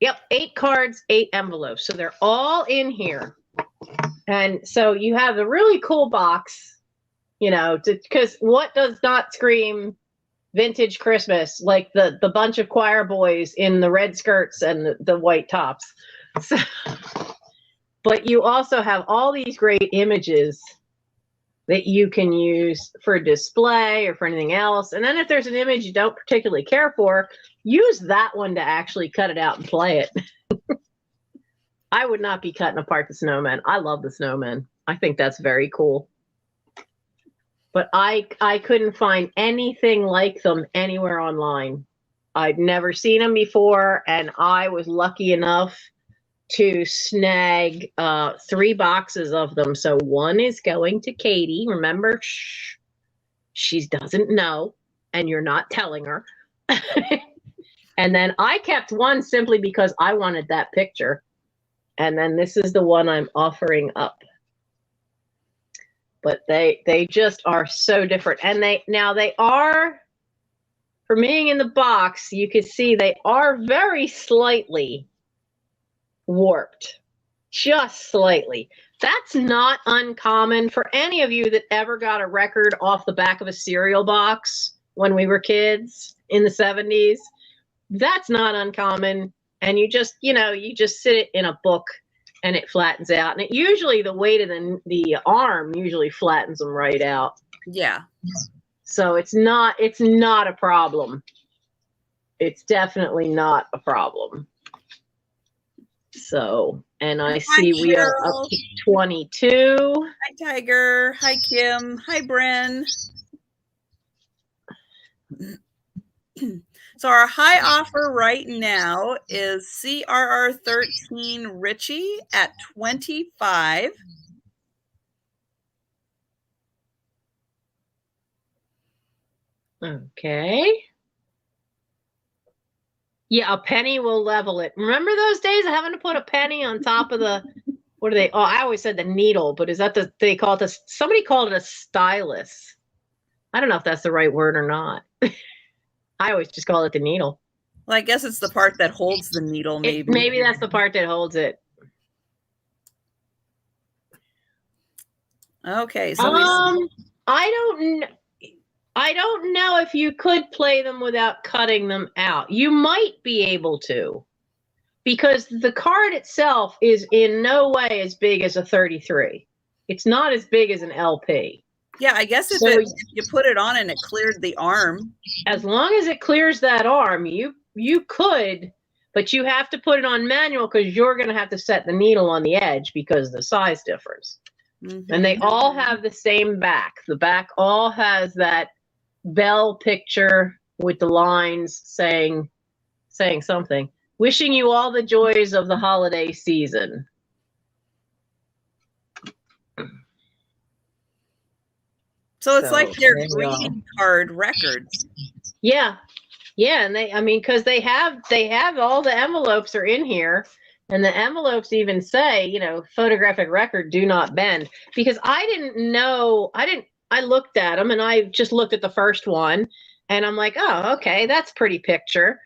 Speaker 2: Yep, 8 cards, 8 envelopes. So they're all in here. And so you have a really cool box, because what does not scream vintage Christmas like the bunch of choir boys in the red skirts and the white tops. So, but you also have all these great images that you can use for display or for anything else. And then if there's an image you don't particularly care for, use that one to actually cut it out and play it. I would not be cutting apart the snowman. I love the snowman. I think that's very cool. But I couldn't find anything like them anywhere online. I'd never seen them before, and I was lucky enough to snag 3 boxes of them. So one is going to Katie. Remember, shh, she doesn't know, and you're not telling her. And then I kept one simply because I wanted that picture. And then this is the one I'm offering up. But they just are so different. And they are, from being in the box, you can see they are very slightly warped, just slightly. That's not uncommon for any of you that ever got a record off the back of a cereal box when we were kids in the 70s. That's not uncommon. And you just sit it in a book and it flattens out. And it usually, the weight of the arm usually flattens them right out.
Speaker 1: Yeah.
Speaker 2: So it's not a problem. It's definitely not a problem. So, and I see we are up to 22.
Speaker 1: Hi, Tiger. Hi, Kim. Hi, Bren. So our high offer right now is CRR13 Richie at $25.
Speaker 2: Okay. Yeah, a penny will level it. Remember those days of having to put a penny on top of the, what are they? Oh, I always said the needle, but is that they call it somebody called it a stylus. I don't know if that's the right word or not. I always just call it the needle.
Speaker 1: Well, I guess it's the part that holds the needle, maybe.
Speaker 2: Maybe that's the part that holds it.
Speaker 1: Okay, so
Speaker 2: I don't know if you could play them without cutting them out. You might be able to, because the card itself is in no way as big as a 33. It's not as big as an LP.
Speaker 1: Yeah, I guess if you put it on and it cleared the arm.
Speaker 2: As long as it clears that arm, you could, but you have to put it on manual because you're going to have to set the needle on the edge because of the size difference. Mm-hmm. And they all have the same back. The back all has that bell picture with the lines saying something. Wishing you all the joys of the holiday season.
Speaker 1: So it's like they're greeting card records.
Speaker 2: Yeah. Yeah, and because they have all the envelopes are in here, and the envelopes even say, photographic record, do not bend. Because I didn't know, I looked at them and I just looked at the first one and I'm like, oh, okay, that's pretty picture.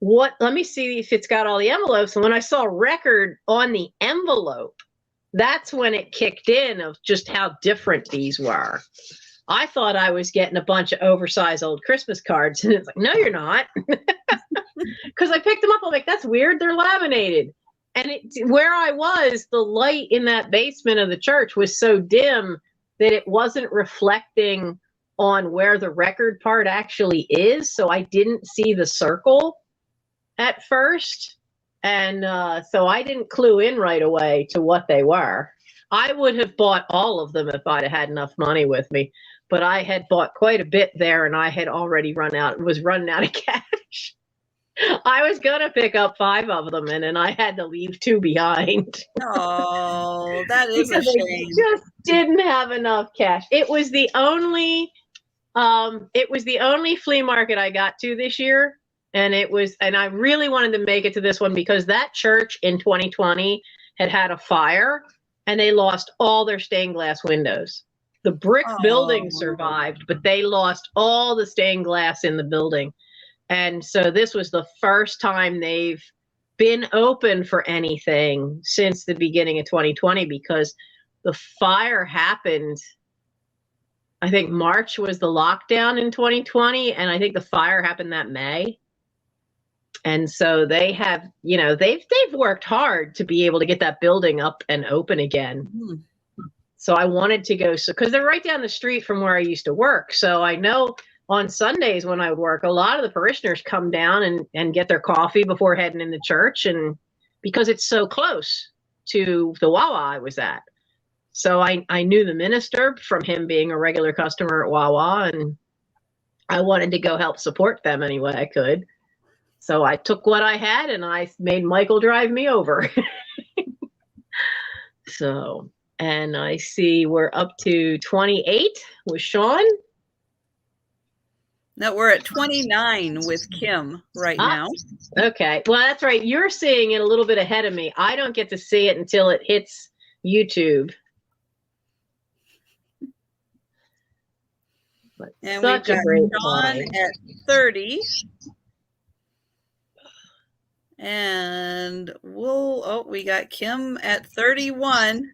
Speaker 2: Let me see if it's got all the envelopes. And when I saw record on the envelope, that's when it kicked in of just how different these were. I thought I was getting a bunch of oversized old Christmas cards, and it's like, no, you're not. Because I picked them up, I'm like, that's weird, they're laminated. And where I was, the light in that basement of the church was so dim that it wasn't reflecting on where the record part actually is. So I didn't see the circle at first. And so I didn't clue in right away to what they were. I would have bought all of them if I'd had enough money with me. But I had bought quite a bit there and I had already running out of cash. I was going to pick up 5 of them and then I had to leave 2 behind.
Speaker 1: Oh, that is a shame.
Speaker 2: I just didn't have enough cash. It was the only flea market I got to this year. And I really wanted to make it to this one because that church in 2020 had a fire and they lost all their stained glass windows. The brick building survived, but they lost all the stained glass in the building. And so this was the first time they've been open for anything since the beginning of 2020 because the fire happened. I think March was the lockdown in 2020, and I think the fire happened that May. And so they have, they've worked hard to be able to get that building up and open again. So I wanted to go, because they're right down the street from where I used to work. So I know on Sundays when I would work, a lot of the parishioners come down and get their coffee before heading into church. And because it's so close to the Wawa I was at. So I knew the minister from him being a regular customer at Wawa, and I wanted to go help support them any way I could. So I took what I had and I made Michael drive me over. So, and I see we're up to 28 with Sean.
Speaker 1: No, we're at 29 with Kim right now.
Speaker 2: Okay. Well, that's right. You're seeing it a little bit ahead of me. I don't get to see it until it hits YouTube. But
Speaker 1: and we've got Sean at 30. And we got Kim at 31.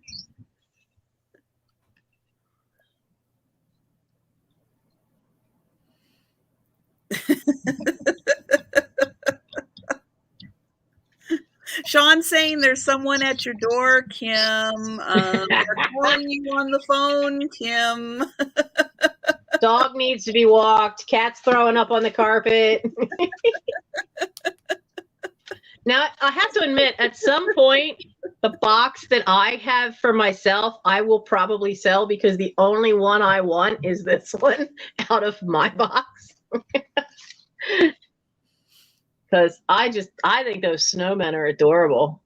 Speaker 1: Sean saying there's someone at your door, Kim. They're calling you on the phone, Kim.
Speaker 2: Dog needs to be walked. Cat's throwing up on the carpet. Now, I have to admit, at some point, the box that I have for myself, I will probably sell because the only one I want is this one out of my box. Because I think those snowmen are adorable.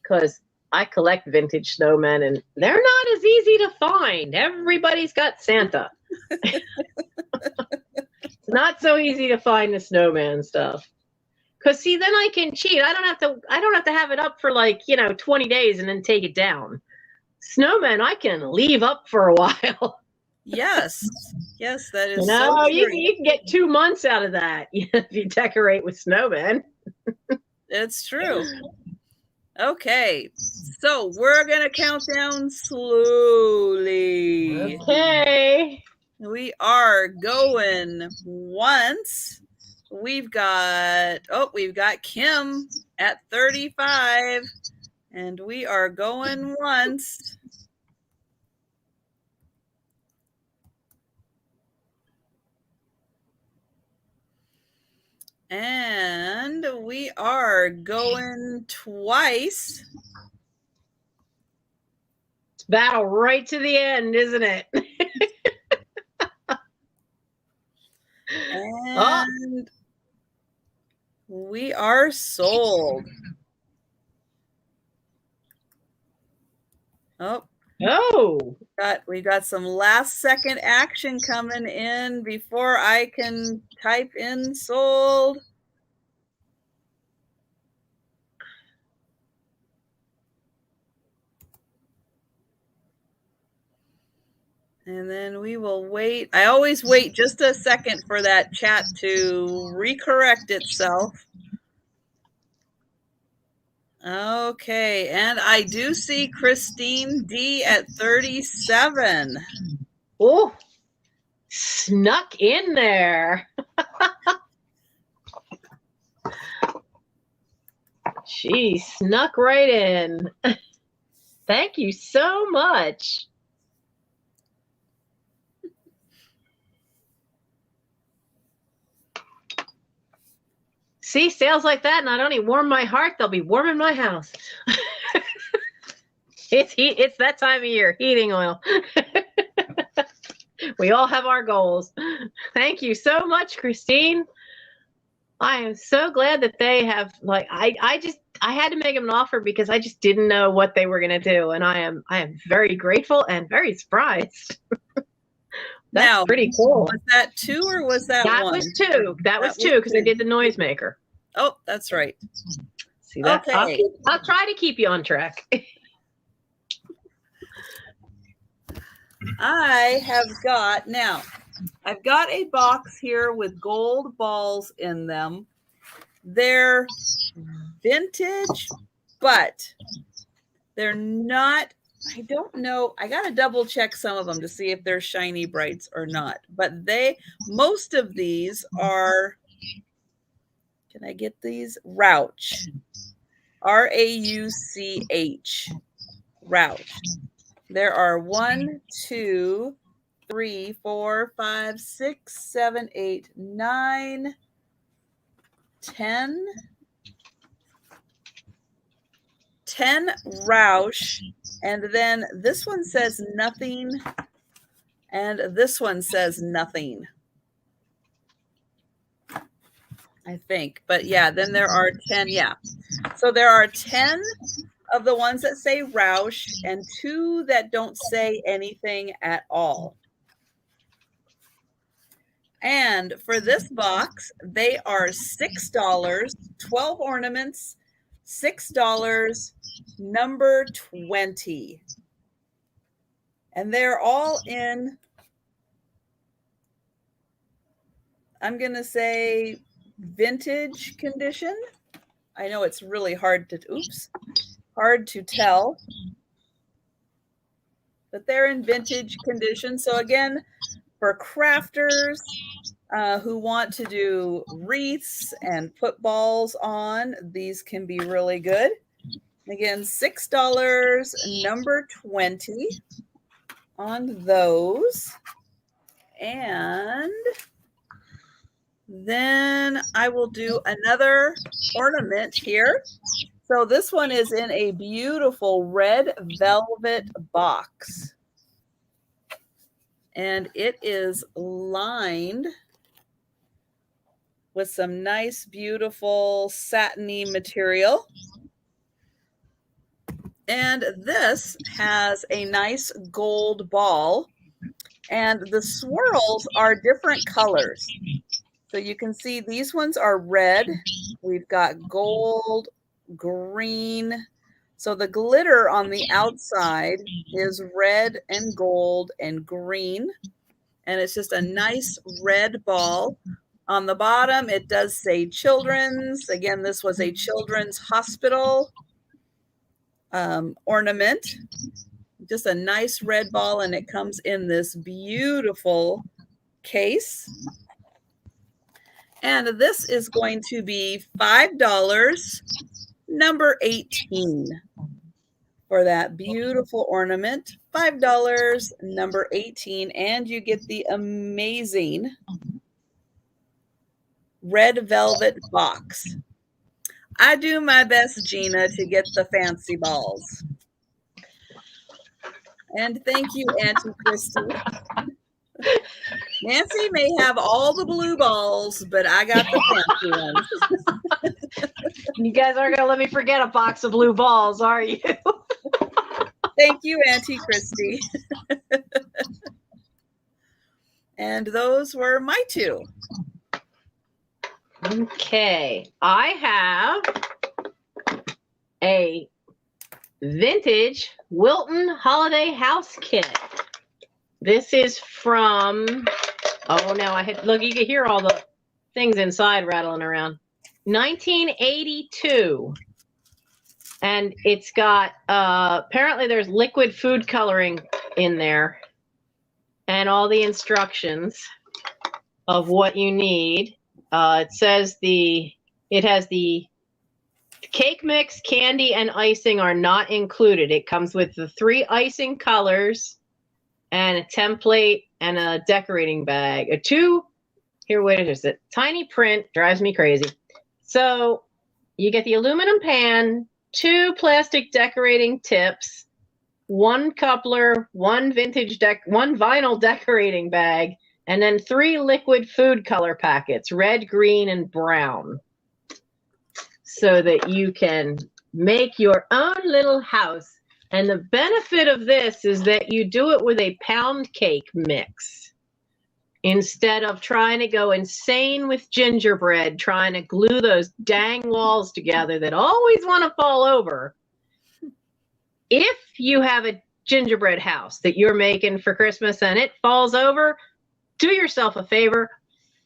Speaker 2: Because I collect vintage snowmen and they're not as easy to find. Everybody's got Santa. It's not so easy to find the snowman stuff. Because see, then I can cheat. I don't have to have it up for 20 days and then take it down. Snowmen, I can leave up for a while.
Speaker 1: Yes, that is.
Speaker 2: You can get 2 months out of that if you decorate with snowmen.
Speaker 1: It's true. Okay, so we're going to count down slowly.
Speaker 2: Okay.
Speaker 1: We are going once. We've got Kim at 35. And we are going once. And we are going twice.
Speaker 2: It's battle right to the end, isn't it?
Speaker 1: And we are sold. Oh. We got some last second action coming in before I can type in sold. And then we will wait. I always wait just a second for that chat to recorrect itself. Okay, and I do see Christine D at 37.
Speaker 2: Oh, snuck in there. She snuck right in. Thank you so much. See, sales like that not only warm my heart, they'll be warming my house. It's that time of year, heating oil. We all have our goals. Thank you so much, Christine. I am so glad that they have, like, I had to make them an offer because I just didn't know what they were going to do. And I am very grateful and very surprised. That's now, pretty cool.
Speaker 1: Was that 2 or was that 1?
Speaker 2: That was 2. That was 2 because I did the noisemaker.
Speaker 1: Oh, that's right.
Speaker 2: See that? Okay. I'll try to keep you on track.
Speaker 1: I've got a box here with gold balls in them. They're vintage, but they're not, I don't know. I got to double check some of them to see if they're shiny brights or not. But most of these are, can I get these? Rauch. R-A-U-C-H. Rauch. There are 1, 2, 3, 4, 5, 6, 7, 8, 9, 10 Rauch, and then this one says nothing, and this one says nothing, I think. But yeah, then there are 10. Yeah, so there are 10 of the ones that say Rauch and 2 that don't say anything at all. And for this box, they are $6, 12 ornaments, $6, number 20. And they're all in, I'm going to say, vintage condition. I know it's really hard to tell, but they're in vintage condition. So again, for crafters who want to do wreaths and put balls on, these can be really good. Again, $6, number 20 on those. And then I will do another ornament here. So this one is in a beautiful red velvet box. And it is lined with some nice, beautiful satiny material. And this has a nice gold ball. And the swirls are different colors. So you can see these ones are red. We've got gold, green. So the glitter on the outside is red and gold and green. And it's just a nice red ball. On the bottom, it does say children's. Again, this was a children's hospital. ornament. Just a nice red ball, and it comes in this beautiful case. And this is going to be $5, number 18, for that beautiful ornament. $5, number 18, and you get the amazing red velvet box. I do my best, Gina, to get the fancy balls. And thank you, Auntie Christy. Nancy may have all the blue balls, but I got the fancy ones.
Speaker 2: You guys aren't going to let me forget a box of blue balls, are you?
Speaker 1: Thank you, Auntie Christy. And those were my two.
Speaker 2: Okay, I have a vintage Wilton holiday house kit. This is from, oh no, look, you can hear all the things inside rattling around. 1982. And it's got, apparently there's liquid food coloring in there and all the instructions of what you need. It says it has the cake mix, candy, and icing are not included. It comes with the 3 icing colors and a template and a decorating bag. Wait, is it? Tiny print drives me crazy. So you get the aluminum pan, 2 plastic decorating tips, 1 coupler, 1 vinyl decorating bag, and then 3 liquid food color packets, red, green, and brown, so that you can make your own little house. And the benefit of this is that you do it with a pound cake mix instead of trying to go insane with gingerbread, trying to glue those dang walls together that always want to fall over. If you have a gingerbread house that you're making for Christmas and it falls over, do yourself a favor,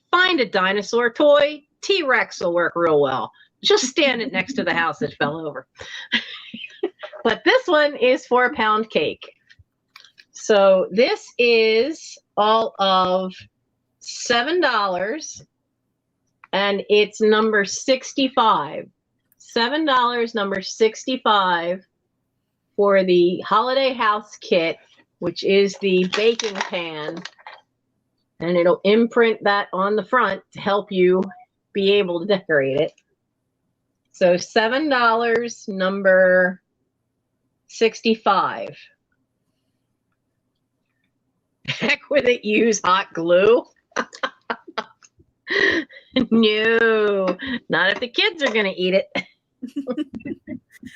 Speaker 2: find a dinosaur toy. T-Rex will work real well. Just stand it next to the house that fell over. But this one is for a pound cake. So this is all of $7, and it's number 65. $7, number 65 for the holiday house kit, which is the baking pan. And it'll imprint that on the front to help you be able to decorate it. So $7, number 65. Heck with it, use hot glue. No, not if the kids are going to eat it.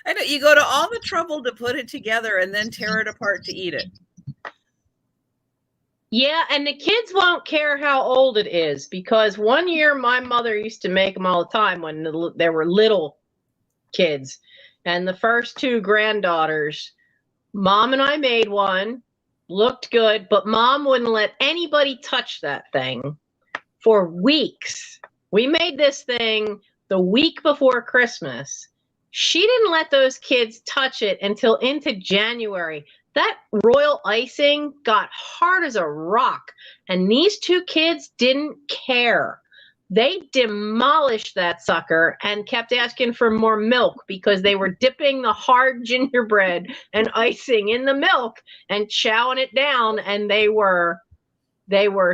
Speaker 1: I know you go to all the trouble to put it together and then tear it apart to eat it.
Speaker 2: Yeah, and the kids won't care how old it is, because one year my mother used to make them all the time when there were little kids. And the first 2 granddaughters, Mom and I made one, looked good, but Mom wouldn't let anybody touch that thing for weeks. We made this thing the week before Christmas. She didn't let those kids touch it until into January. That royal icing got hard as a rock, and these 2 kids didn't care. They demolished that sucker and kept asking for more milk because they were dipping the hard gingerbread and icing in the milk and chowing it down, and they were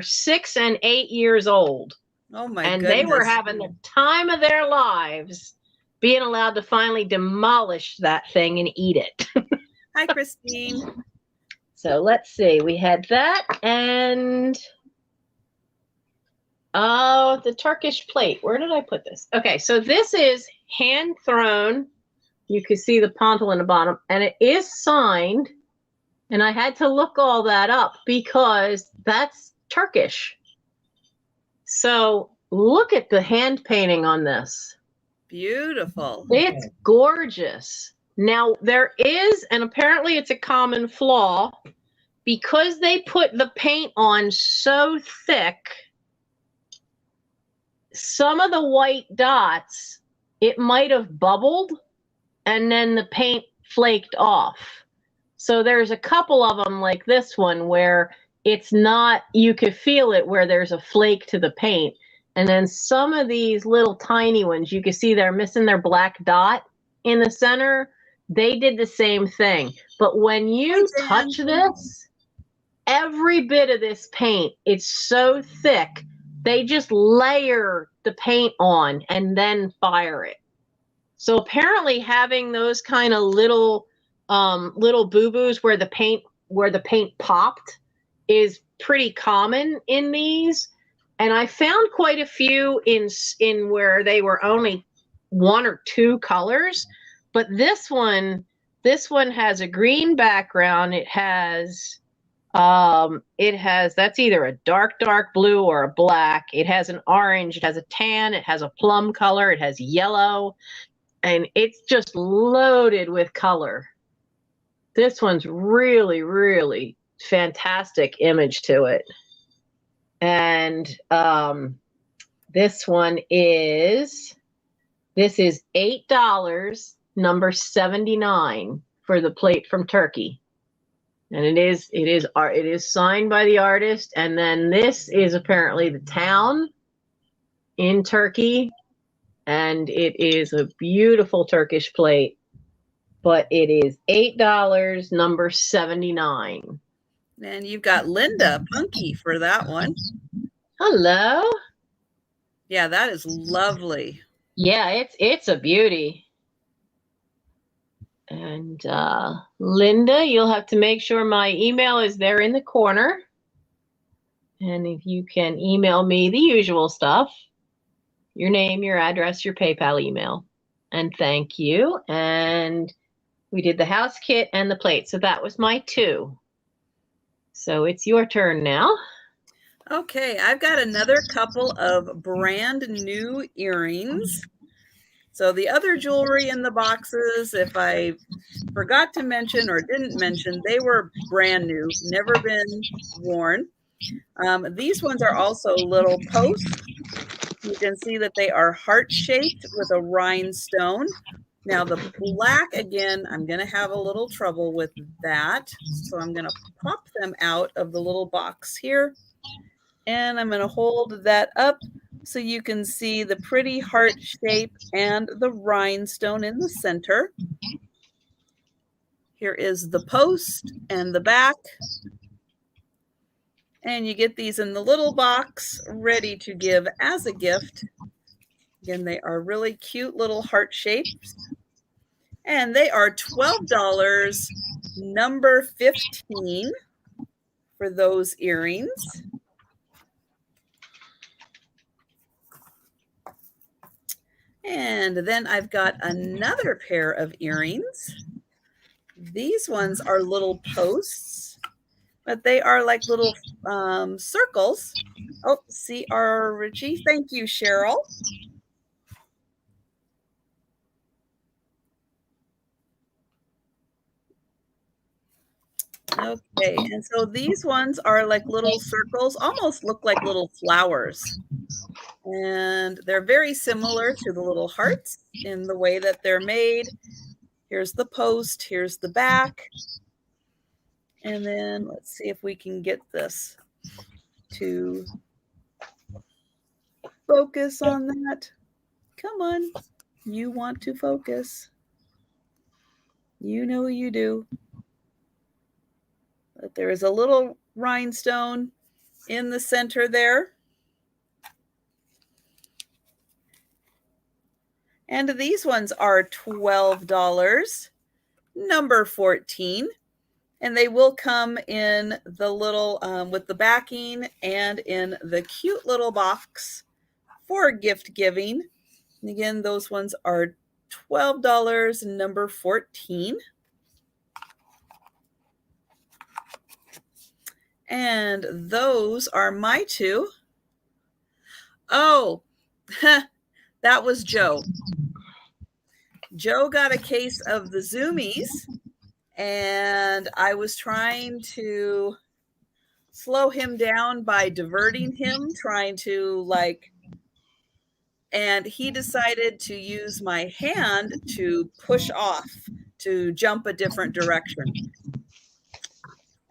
Speaker 2: 6 and 8 years old.
Speaker 1: Oh my
Speaker 2: and
Speaker 1: goodness.
Speaker 2: They were having the time of their lives being allowed to finally demolish that thing and eat it.
Speaker 1: Hi, Christine.
Speaker 2: So let's see. We had that, and the Turkish plate. Where did I put this? Okay, so this is hand thrown. You can see the pontil in the bottom, and it is signed. And I had to look all that up because that's Turkish. So look at the hand painting on this.
Speaker 1: Beautiful.
Speaker 2: It's gorgeous. Now, there is, and apparently it's a common flaw, because they put the paint on so thick, some of the white dots, it might have bubbled, and then the paint flaked off. So there's a couple of them like this one where it's not, you could feel it where there's a flake to the paint. And then some of these little tiny ones, you can see they're missing their black dot in the center. They did the same thing. But when you touch this, every bit of this paint, it's so thick, they just layer the paint on and then fire it. So apparently having those kind of little boo-boos where the paint popped is pretty common in these. And I found quite a few in where they were only 1 or 2 colors. But this one has a green background. It has that's either a dark blue or a black. It has an orange, it has a tan, it has a plum color, it has yellow, and it's just loaded with color. This one's really, really fantastic image to it. And this is $8, number 79 for the plate from Turkey. And it is signed by the artist. And then this is apparently the town in Turkey. And it is a beautiful Turkish plate. But it is $8, number 79.
Speaker 1: And you've got Linda Punky for that one.
Speaker 2: Hello.
Speaker 1: Yeah, that is lovely.
Speaker 2: Yeah, it's a beauty. And Linda, you'll have to make sure my email is there in the corner. And if you can email me the usual stuff, your name, your address, your PayPal email. And thank you. And we did the house kit and the plate. So that was my 2. So it's your turn now.
Speaker 1: Okay, I've got another couple of brand new earrings. So the other jewelry in the boxes, if I forgot to mention or didn't mention, they were brand new, never been worn. These ones are also little posts. You can see that they are heart-shaped with a rhinestone. Now the black, again, I'm going to have a little trouble with that. So I'm going to pop them out of the little box here. And I'm going to hold that up so you can see the pretty heart shape and the rhinestone in the center. Here is the post and the back. And you get these in the little box ready to give as a gift. Again, they are really cute little heart shapes. And they are $12, number 15 for those earrings. And then I've got another pair of earrings. These ones are little posts, but they are like little circles. Oh, C.R. Ritchie. Thank you, Cheryl. Okay, and so these ones are like little circles, almost look like little flowers. And they're very similar to the little hearts in the way that they're made. Here's the post, here's the back. And then let's see if we can get this to focus on that. Come on, you want to focus. You know you do. But there is a little rhinestone in the center there. And these ones are $12, number 14. And they will come in the little, with the backing and in the cute little box for gift giving. And again, those ones are $12, number 14. And those are my 2. Oh, that was Joe. Joe got a case of the Zoomies, and I was trying to slow him down by diverting him, trying to and he decided to use my hand to push off to jump a different direction,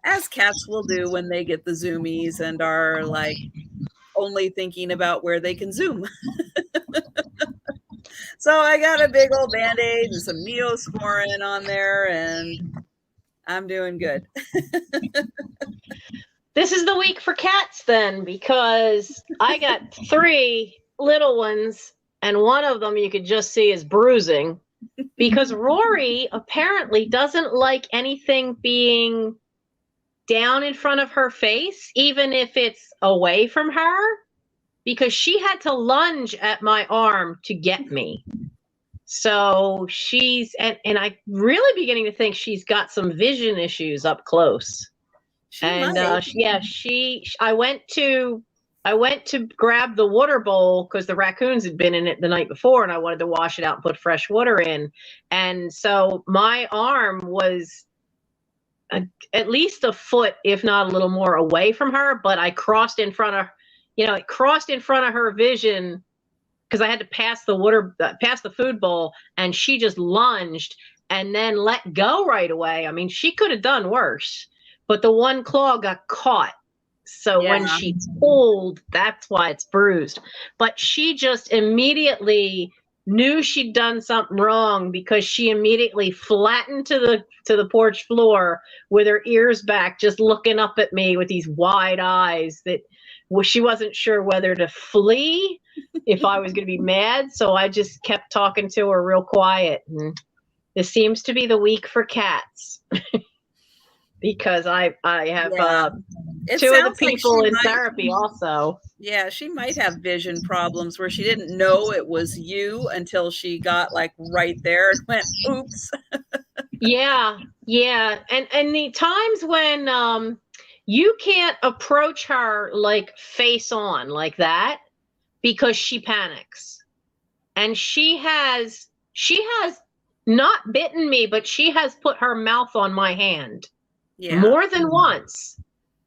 Speaker 1: as cats will do when they get the zoomies and are like only thinking about where they can zoom. So I got a big old Band-Aid and some Neosporin on there, and I'm doing good.
Speaker 2: This is the week for cats then, because I got 3 little ones, and one of them you could just see is bruising, because Rory apparently doesn't like anything being down in front of her face, even if it's away from her, because she had to lunge at my arm to get me. So she's, and I'm really beginning to think she's got some vision issues up close. I went to grab the water bowl because the raccoons had been in it the night before, and I wanted to wash it out and put fresh water in. And so my arm was at least a foot, if not a little more, away from her. But I crossed in front of, it crossed in front of her vision because I had to pass the food bowl, and she just lunged and then let go right away. I mean, she could have done worse. But the one claw got caught. So when she pulled, that's why it's bruised. But she just immediately knew she'd done something wrong, because she immediately flattened to the porch floor with her ears back, just looking up at me with these wide eyes that she wasn't sure whether to flee, if I was going to be mad. So I just kept talking to her real quiet. And this seems to be the week for cats. Because I have 2 of the people in therapy also.
Speaker 1: Yeah, she might have vision problems where she didn't know it was you until she got like right there and went, oops.
Speaker 2: Yeah. And the times when you can't approach her like face on like that, because she panics. And she has not bitten me, but she has put her mouth on my hand. Yeah. More than once,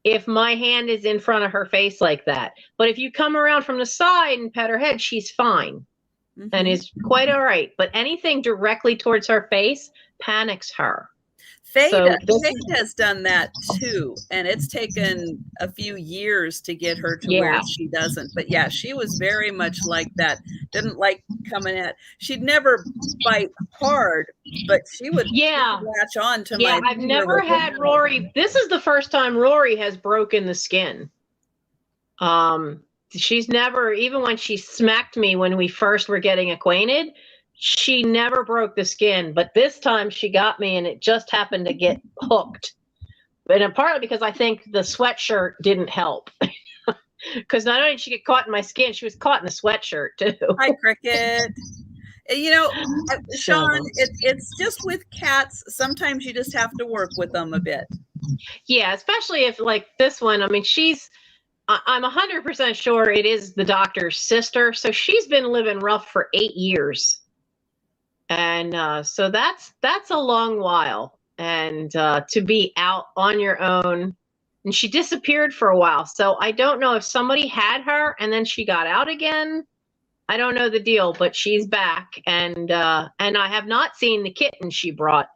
Speaker 2: if my hand is in front of her face like that. But if you come around from the side and pet her head, she's fine and is quite all right. But anything directly towards her face panics her.
Speaker 1: Fade has done that too, and it's taken a few years to get her to where she doesn't. But yeah, she was very much like that. Didn't like coming at. She'd never bite hard, but she would latch on to my.
Speaker 2: Yeah, I've never had Rory. This is the first time Rory has broken the skin. She's never, even when she smacked me when we first were getting acquainted, she never broke the skin, but this time she got me, and it just happened to get hooked. And partly because I think the sweatshirt didn't help. Because not only did she get caught in my skin, she was caught in the sweatshirt too.
Speaker 1: Hi, Cricket. Sean, it's just with cats, sometimes you just have to work with them a bit.
Speaker 2: Yeah, especially if like this one, I mean, I'm 100% sure it is the doctor's sister. So she's been living rough for 8 years. And so that's a long while, and to be out on your own. And she disappeared for a while, so I don't know if somebody had her and then she got out again. I don't know the deal, but she's back, and I have not seen the kitten she brought.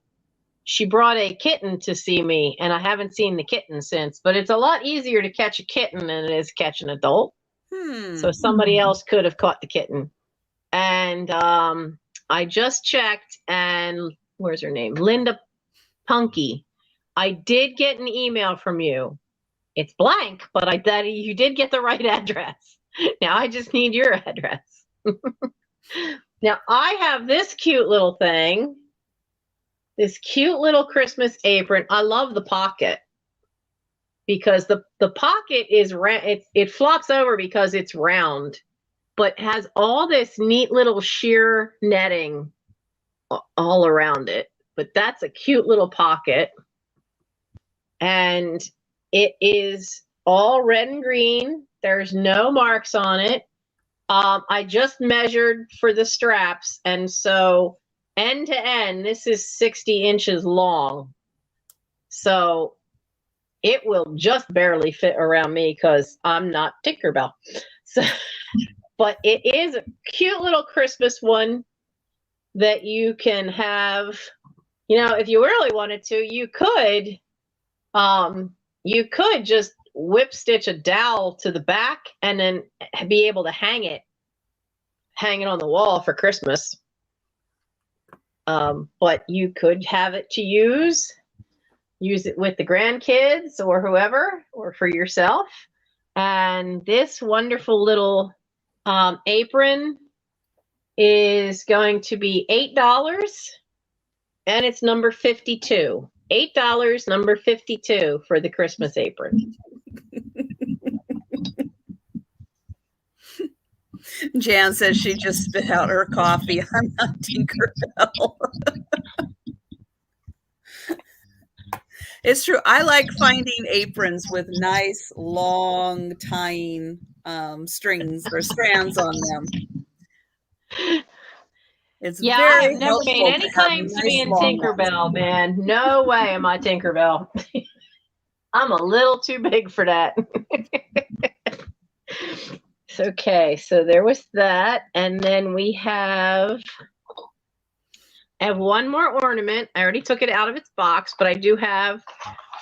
Speaker 2: She brought a kitten to see me, and I haven't seen the kitten since. But it's a lot easier to catch a kitten than it is catch an adult. So somebody else could have caught the kitten, and I just checked, and where's her name? Linda Punky. I did get an email from you. It's blank, but you did get the right address. Now I just need your address. Now I have this cute little thing, this cute little Christmas apron. I love the pocket because the pocket is it flops over because it's round, but has all this neat little sheer netting all around it. But that's a cute little pocket. And it is all red and green. There's no marks on it. I just measured for the straps. And so end to end, this is 60 inches long. So it will just barely fit around me because I'm not Tinkerbell. So, but it is a cute little Christmas one that you can have, if you really wanted to, you could just whip stitch a dowel to the back and then be able to hang it on the wall for Christmas. But you could have it to use it with the grandkids or whoever, or for yourself. And this wonderful little apron is going to be $8, and it's number 52. $8, number 52 for the Christmas apron.
Speaker 1: Jan says she just spit out her coffee. I'm not Tinkerbell. It's true. I like finding aprons with nice, long, tying strings or strands on them. It's very
Speaker 2: I've never made any claims to being Tinkerbell, man. No way am I Tinkerbell. I'm a little too big for that. Okay, so there was that. And then we have one more ornament. I already took it out of its box, but I do have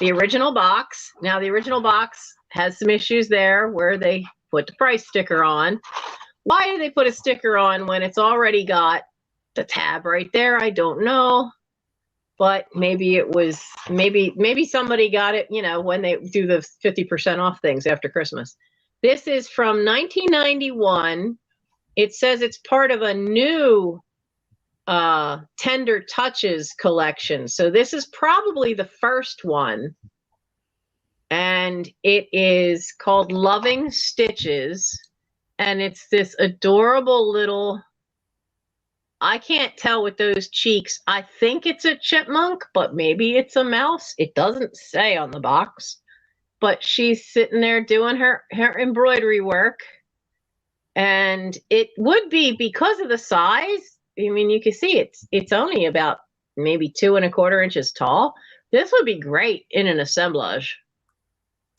Speaker 2: the original box. Now, the original box has some issues there where they put the price sticker on. Why do they put a sticker on when it's already got the tab right there? I don't know. But maybe it was, maybe somebody got it, when they do the 50% off things after Christmas. This is from 1991. It says it's part of a new Tender Touches collection. So this is probably the first one. And it is called Loving Stitches. And it's this adorable little, I can't tell with those cheeks. I think it's a chipmunk, but maybe it's a mouse. It doesn't say on the box. But she's sitting there doing her embroidery work. And it would be, because of the size, I mean, you can see it's only about maybe 2¼ inches tall. This would be great in an assemblage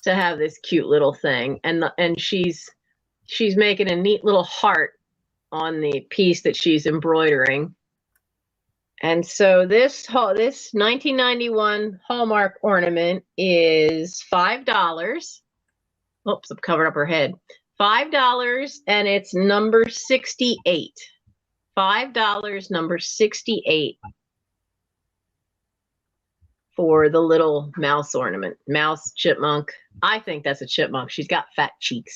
Speaker 2: to have this cute little thing. And she's making a neat little heart on the piece that she's embroidering. And so this 1991 Hallmark ornament is $5. Oops, I'm covering up her head. $5, and it's number 68. $5, number 68 for the little mouse ornament. Mouse, chipmunk. I think that's a chipmunk. She's got fat cheeks.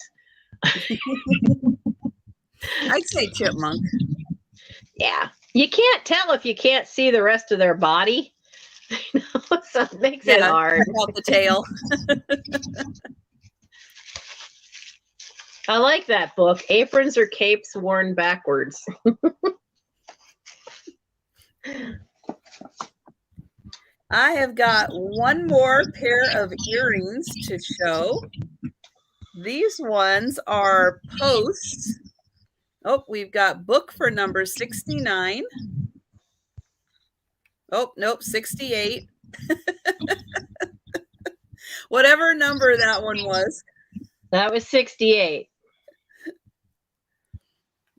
Speaker 1: I'd say chipmunk.
Speaker 2: Yeah. You can't tell if you can't see the rest of their body. So it makes it hard.
Speaker 1: Out the tail.
Speaker 2: I like that book. Aprons or capes worn backwards.
Speaker 1: I have got one more pair of earrings to show. These ones are posts. Oh, we've got book for number 69. Oh, nope, 68. Whatever number that one was.
Speaker 2: That was 68.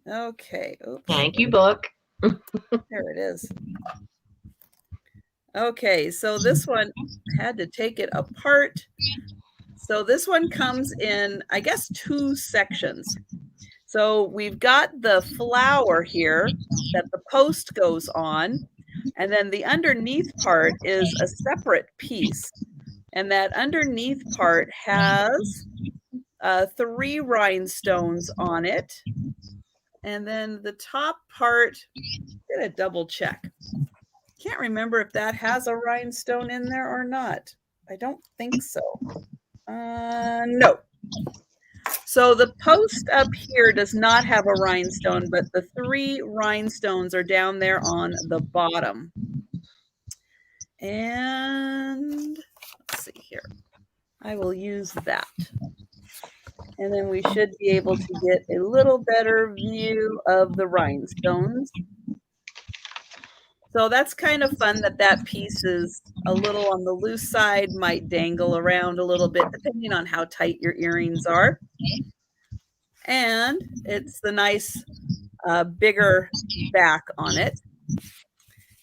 Speaker 1: Okay. Oops.
Speaker 2: Thank you, book.
Speaker 1: There it is. Okay, so this one had to take it apart. So this one comes in, I guess, 2 sections. So we've got the flower here that the post goes on, and then the underneath part is a separate piece. And that underneath part has 3 rhinestones on it. And then the top part, I'm gonna double check. Can't remember if that has a rhinestone in there or not. I don't think so. No. So the post up here does not have a rhinestone, but the 3 rhinestones are down there on the bottom. And let's see here. I will use that. And then we should be able to get a little better view of the rhinestones. So that's kind of fun that piece is a little on the loose side, might dangle around a little bit, depending on how tight your earrings are. And it's the nice bigger back on it.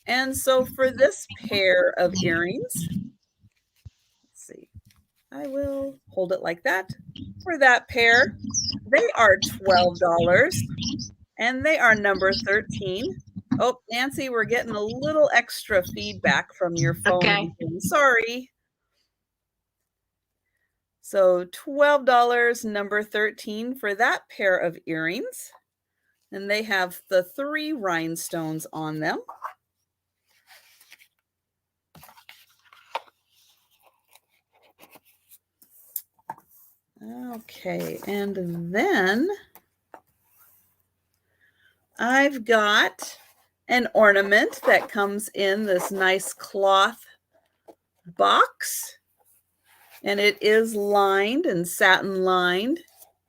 Speaker 1: And so for this pair of earrings, let's see, I will hold it like that. For that pair, they are $12 and they are number 13. Oh, Nancy, we're getting a little extra feedback from your phone.
Speaker 2: Okay.
Speaker 1: Sorry. So $12, number 13 for that pair of earrings. And they have the 3 rhinestones on them. Okay, and then I've got an ornament that comes in this nice cloth box. And it is lined and satin lined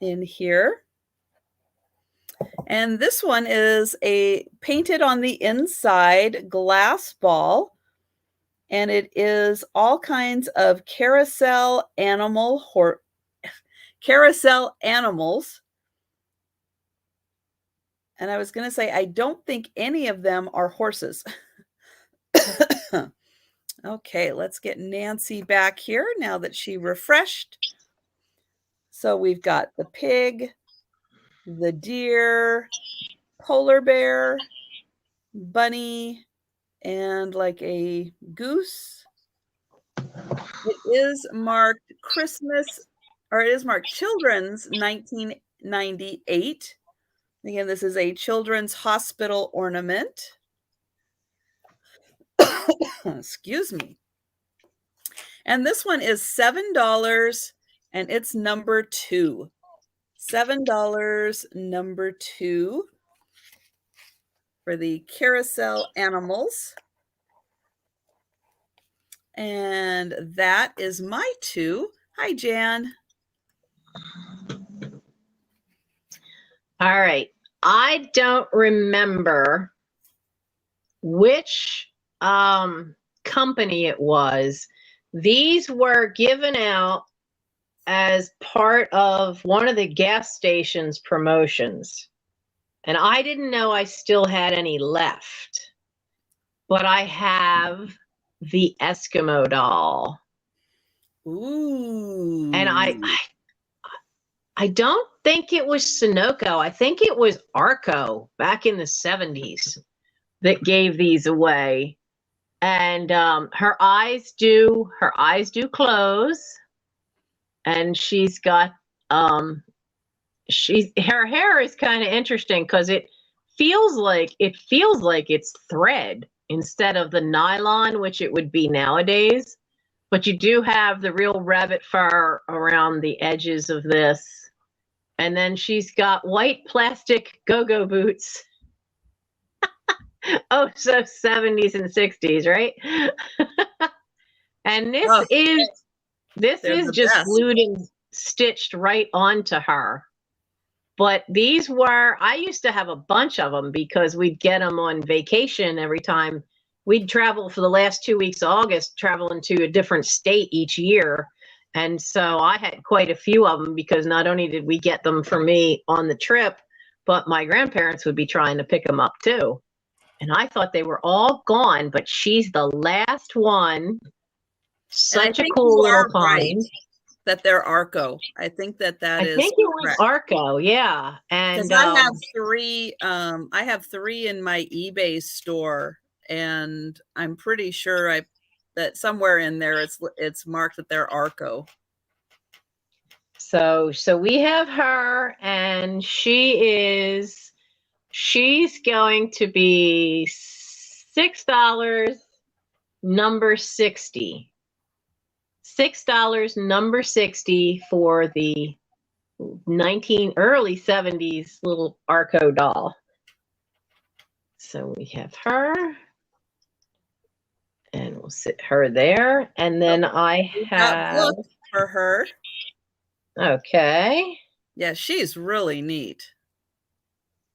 Speaker 1: in here. And this one is a painted on the inside glass ball. And it is all kinds of carousel animals. And I was going to say, I don't think any of them are horses. Okay, let's get Nancy back here now that she refreshed. So we've got the pig, the deer, polar bear, bunny, and like a goose. It is marked Christmas, or it is marked Children's 1998. Again, this is a children's hospital ornament. Excuse me. And this one is $7 and it's number 2. $7, number 2 for the carousel animals. And that is my 2. Hi, Jan.
Speaker 2: All right. I don't remember which company it was. These were given out as part of one of the gas station's promotions. And I didn't know I still had any left. But I have the Eskimo doll.
Speaker 1: Ooh.
Speaker 2: And I don't think it was Sunoco. I think it was Arco back in the 70s that gave these away. And her eyes do close. And she's got her hair is kind of interesting because it feels like it's thread instead of the nylon, which it would be nowadays. But you do have the real rabbit fur around the edges of this. And then she's got white plastic go-go boots. Oh, so 70s and 60s, right? And this is just glued and stitched right onto her. But these were, I used to have a bunch of them because we'd get them on vacation every time. We'd travel for the last 2 weeks of August, traveling to a different state each year. And so I had quite a few of them because not only did we get them for me on the trip, but my grandparents would be trying to pick them up too. And I thought they were all gone, but she's the last one. Such a cool little find.
Speaker 1: Right, that they're Arco. I think that is.
Speaker 2: I think it was Arco, yeah. And
Speaker 1: I have 3. I have 3 in my eBay store, and I'm pretty sure that somewhere in there it's marked that they're Arco.
Speaker 2: So we have her, and she's going to be $6, number 60. $6, number 60 for the early 70s little Arco doll. So we have her, and we'll sit her there. And then I have
Speaker 1: for her.
Speaker 2: Okay.
Speaker 1: Yeah, she's really neat.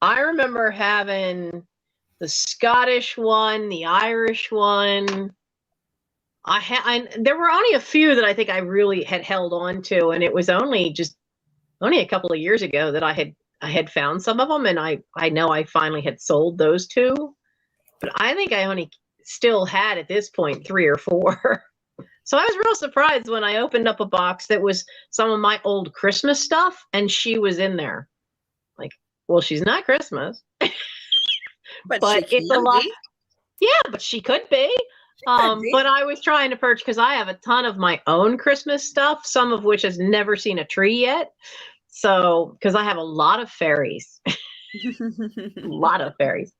Speaker 2: I remember having the Scottish one, the Irish one. There were only a few that I think I really had held on to, and it was only a couple of years ago that I had found some of them, and I know I finally had sold those 2. But I think I only still had at this point 3 or 4. So I was real surprised when I opened up a box that was some of my old Christmas stuff, and she was in there. Like, well, she's not Christmas,
Speaker 1: But
Speaker 2: but
Speaker 1: she
Speaker 2: it's a
Speaker 1: can
Speaker 2: lot.
Speaker 1: be.
Speaker 2: Yeah, but she could be.
Speaker 1: Could be.
Speaker 2: But I was trying to purchase because I have a ton of my own Christmas stuff, some of which has never seen a tree yet. So, because I have a lot of fairies, a lot of fairies,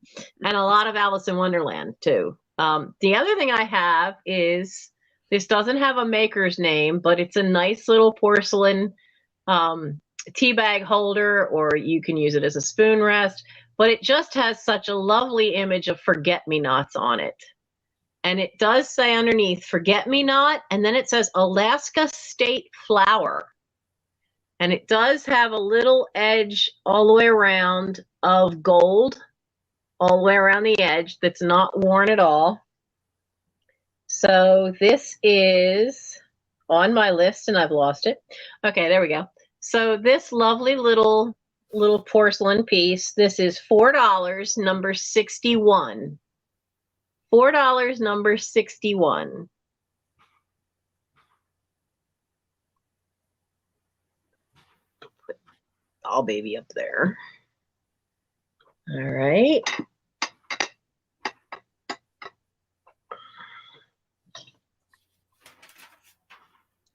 Speaker 2: and a lot of Alice in Wonderland too. The other thing I have is this doesn't have a maker's name, but it's a nice little porcelain tea bag holder, or you can use it as a spoon rest. But it just has such a lovely image of forget-me-nots on it. And it does say underneath forget-me-not, and then it says Alaska State Flower. And it does have a little edge all the way around of gold, all the way around the edge that's not worn at all. So this is on my list, and I've lost it. Okay, there we go. So this lovely little porcelain piece, this is $4, number 61. $4, number 61. Put Doll Baby up there. All right.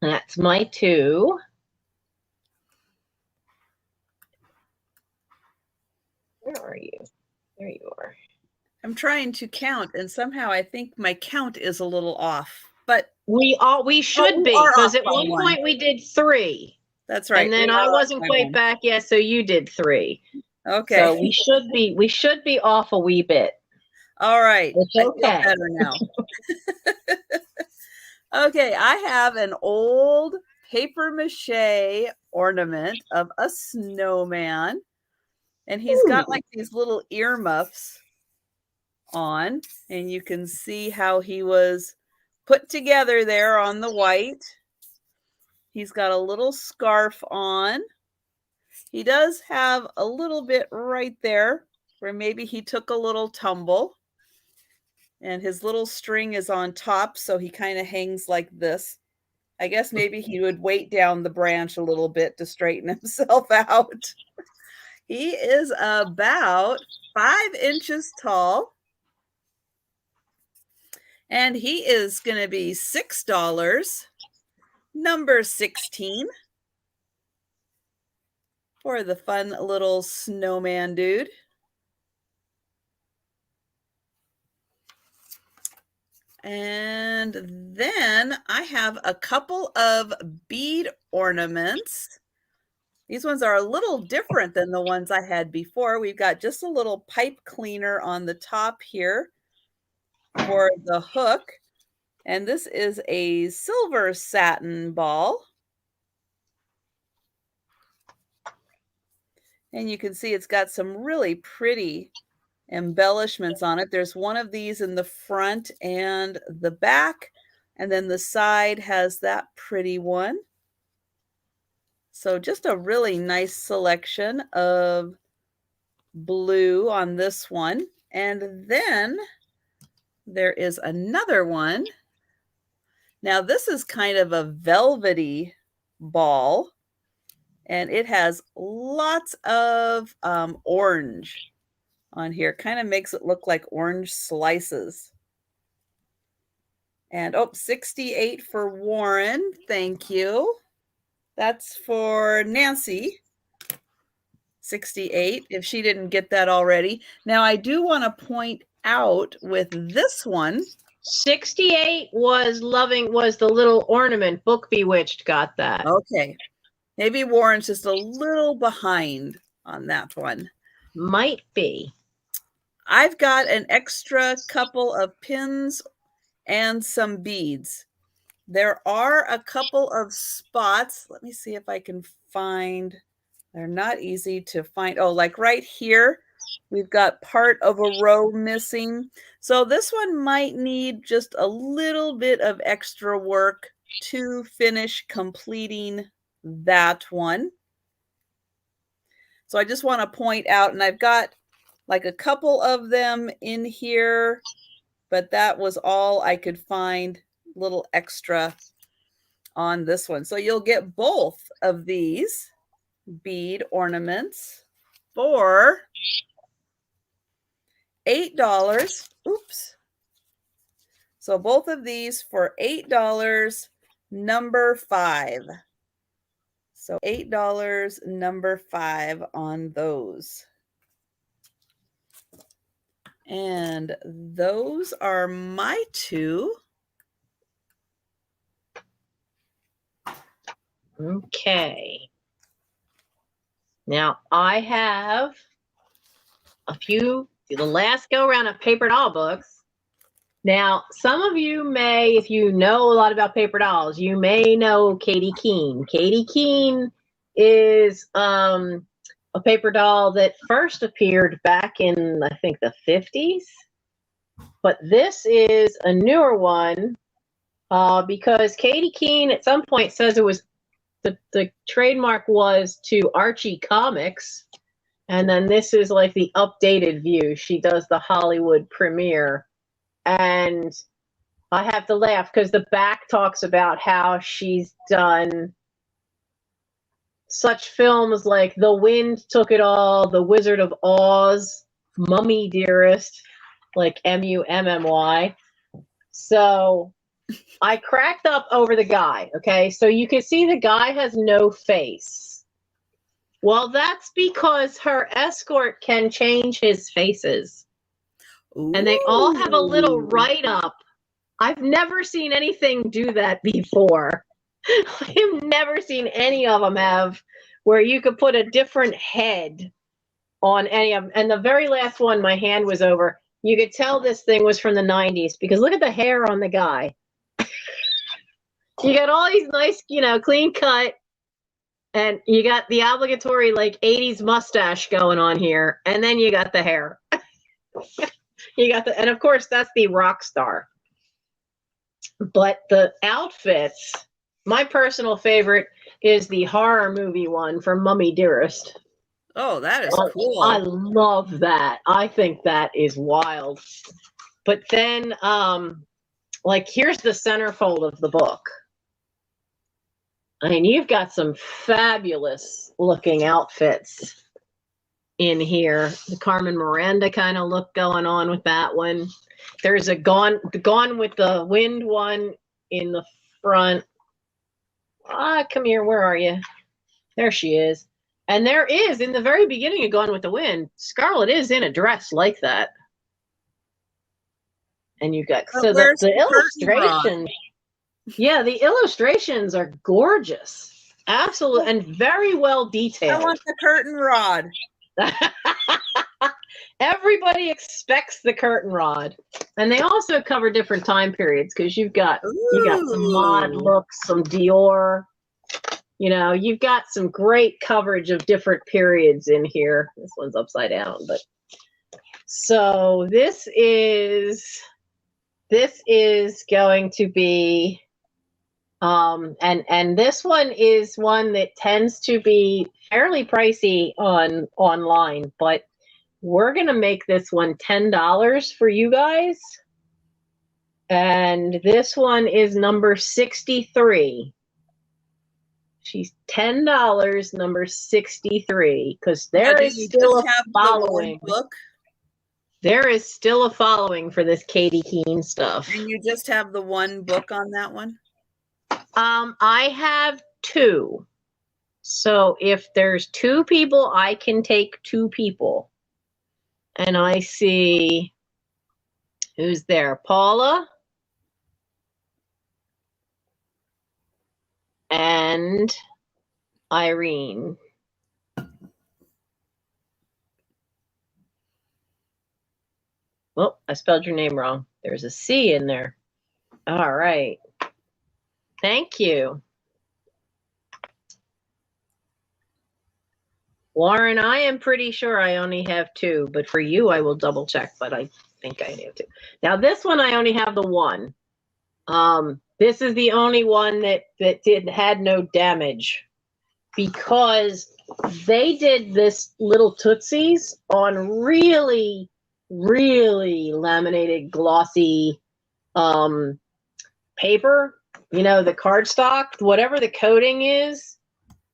Speaker 2: That's my 2. Where are you? There you are.
Speaker 1: I'm trying to count, and somehow I think my count is a little off. But
Speaker 2: we should be, because at one point we did 3.
Speaker 1: That's right.
Speaker 2: And then I wasn't quite back yet, so you did 3.
Speaker 1: Okay.
Speaker 2: So we should be off a wee bit.
Speaker 1: All right.
Speaker 2: It's okay.
Speaker 1: I feel better now. Okay, I have an old paper mache ornament of a snowman, and he's got like these little earmuffs on, and you can see how he was put together there on the white. He's got a little scarf on. He does have a little bit right there where maybe he took a little tumble, and his little string is on top, so he kind of hangs like this. I guess maybe he would weight down the branch a little bit to straighten himself out. He is about 5 inches tall, and he is going to be $6, number 16, for the fun little snowman dude. And then I have a couple of bead ornaments. These ones are a little different than the ones I had before. We've got just a little pipe cleaner on the top here for the hook. And this is a silver satin ball. And you can see it's got some really pretty embellishments on it. There's one of these in the front and the back, and then the side has that pretty one. So just a really nice selection of blue on this one. And then there is another one. Now this is kind of a velvety ball, and it has lots of orange on here. Kind of makes it look like orange slices. And 68 for Warren. Thank you. That's for Nancy. 68, if she didn't get that already. Now I do want to point out with this one,
Speaker 2: 68 was the little ornament. Book Bewitched got that.
Speaker 1: Okay. Maybe Warren's just a little behind on that one.
Speaker 2: Might be.
Speaker 1: I've got an extra couple of pins and some beads. There are a couple of spots. Let me see if I can find. They're not easy to find. Oh, like right here, we've got part of a row missing. So this one might need just a little bit of extra work to finish completing that one. So I just want to point out, and I've got like a couple of them in here but that was all I could find little extra on this one. So you'll get both of these bead ornaments for $8. Oops. So both of these for $8, number 5. So $8, number 5 on those. And those are my two.
Speaker 2: Okay. Now I have a few, the last go around of paper doll books. Now, some of you may, if you know a lot about paper dolls, you may know Katie Keene. Katie Keene is a paper doll that first appeared back in, I think, the 50s. But this is a newer one because Katie Keene at some point says it was the trademark was to Archie Comics. And then this is like the updated view. She does the Hollywood premiere. And I have to laugh because the back talks about how she's done such films like The Wind Took It All, The Wizard of Oz, Mummy Dearest, like Mummy. So I cracked up over the guy, okay? So you can see the guy has no face. Well, that's because her escort can change his faces. Ooh. And they all have a little write-up. I've never seen anything do that before. I've never seen any of them have where you could put a different head on any of them. And the very last one, my hand was over. You could tell this thing was from the 90s because look at the hair on the guy. You got all these nice, clean cut, and you got the obligatory like 80s mustache going on here, and then you got the hair. And of course that's the rock star. But the outfits, my personal favorite is the horror movie one from Mummy Dearest.
Speaker 1: Oh, that is cool.
Speaker 2: I love that. I think that is wild. But then, like, here's the centerfold of the book. I mean, you've got some fabulous looking outfits in here. The Carmen Miranda kind of look going on with that one. There's a Gone with the Wind one in the front. Come here. Where are you? There she is. And there is, in the very beginning of Gone with the Wind, Scarlett is in a dress like that. And you've got, so the illustrations. Yeah, the illustrations are gorgeous. Absolutely. And very well detailed.
Speaker 1: I want the curtain rod.
Speaker 2: Everybody expects the curtain rod. And they also cover different time periods because you've got some mod looks, some Dior. You've got some great coverage of different periods in here. This one's upside down, but so this is going to be and this one is one that tends to be fairly pricey online, but we're gonna make this one $10 for you guys. And this one is number 63. She's $10, number 63, because there is still a following. There is still a following for this Katie Keene stuff.
Speaker 1: And you just have the one book on that one?
Speaker 2: I have 2. So if there's 2 people, I can take 2 people. And I see who's there. Paula and Irene. Oh, I spelled your name wrong. There's a C in there. All right. Thank you. Lauren, I am pretty sure I only have 2, but for you, I will double check, but I think I have 2. Now, this one, I only have the 1. This is the only one that had no damage because they did this little Tootsies on really, really laminated, glossy paper, you know, the cardstock, whatever the coating is.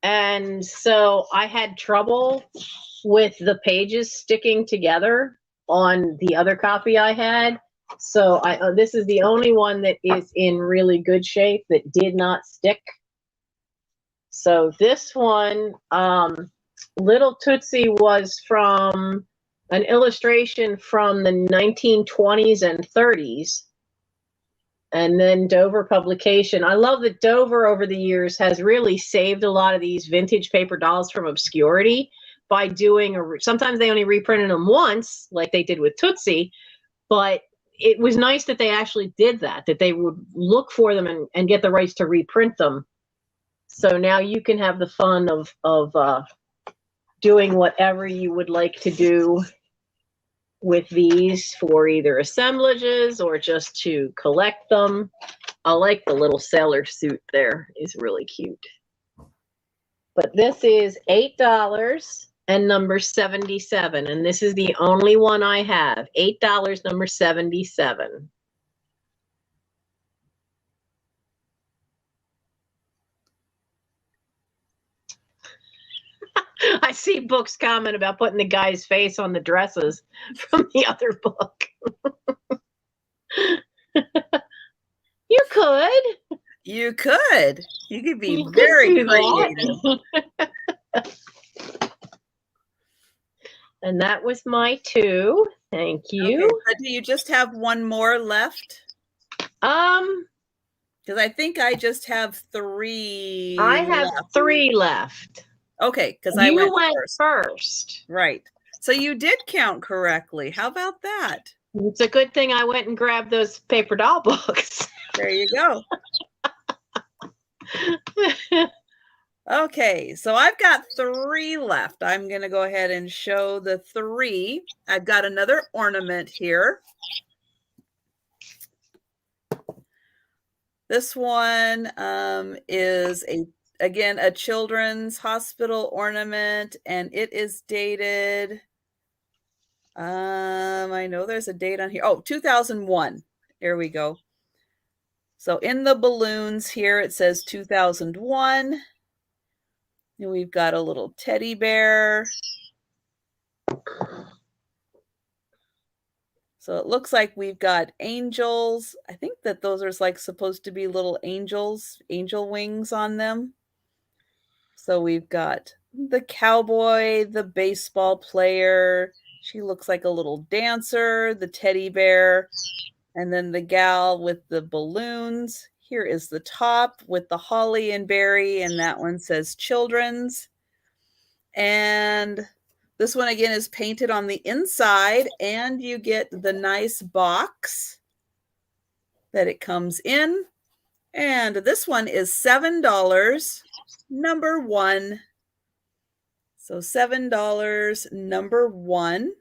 Speaker 2: And so I had trouble with the pages sticking together on the other copy I had. So this is the only one that is in really good shape that did not stick. So this one, Little Tootsie, was from an illustration from the 1920s and 30s. And then Dover publication. I love that Dover over the years has really saved a lot of these vintage paper dolls from obscurity by doing sometimes they only reprinted them once, like they did with Tootsie, but it was nice that they actually did that they would look for them and get the rights to reprint them. So now you can have the fun of doing whatever you would like to do with these for either assemblages or just to collect them. I like the little sailor suit there. It's really cute. But this is $8 and number 77. And this is the only one I have. $8, number 77. I see books comment about putting the guy's face on the dresses from the other book. You could.
Speaker 1: You could. You could be very creative.
Speaker 2: And that was my 2. Thank you.
Speaker 1: Okay, so do you just have one more left? Because I think I just have 3.
Speaker 2: I have left. 3 left.
Speaker 1: Okay, because
Speaker 2: you went first.
Speaker 1: Right. So you did count correctly. How about that?
Speaker 2: It's a good thing I went and grabbed those paper doll books.
Speaker 1: There you go. Okay, so I've got 3 left. I'm going to go ahead and show the 3. I've got another ornament here. This one is again a children's hospital ornament, and it is dated. I know there's a date on here. Oh, 2001. Here we go. So in the balloons here, it says 2001. And we've got a little teddy bear. So it looks like we've got angels. I think that those are like supposed to be little angels, angel wings on them. So we've got the cowboy, the baseball player. She looks like a little dancer, the teddy bear, and then the gal with the balloons. Here is the top with the holly and berry, and that one says children's. And this one again is painted on the inside, and you get the nice box that it comes in. And this one is $7, number 1. So $7, number 1.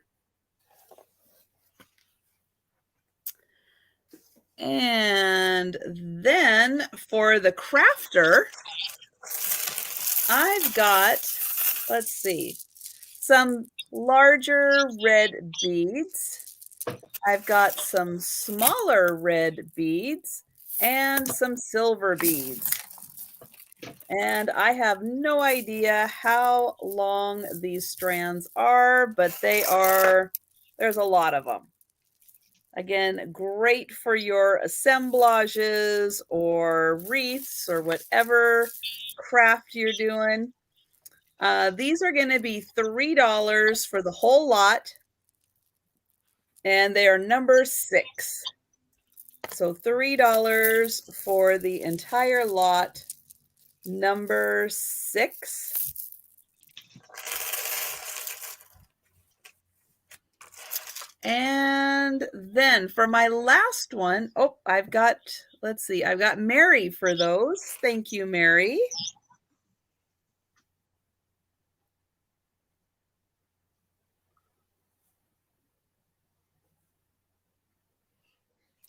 Speaker 1: And then for the crafter, I've got, let's see, some larger red beads. I've got some smaller red beads and some silver beads. And I have no idea how long these strands are, but there's a lot of them. Again, great for your assemblages or wreaths or whatever craft you're doing. These are going to be $3 for the whole lot, and they are number 6. So $3 for the entire lot, number 6. And then for my last one, I've got Mary for those. Thank you, Mary.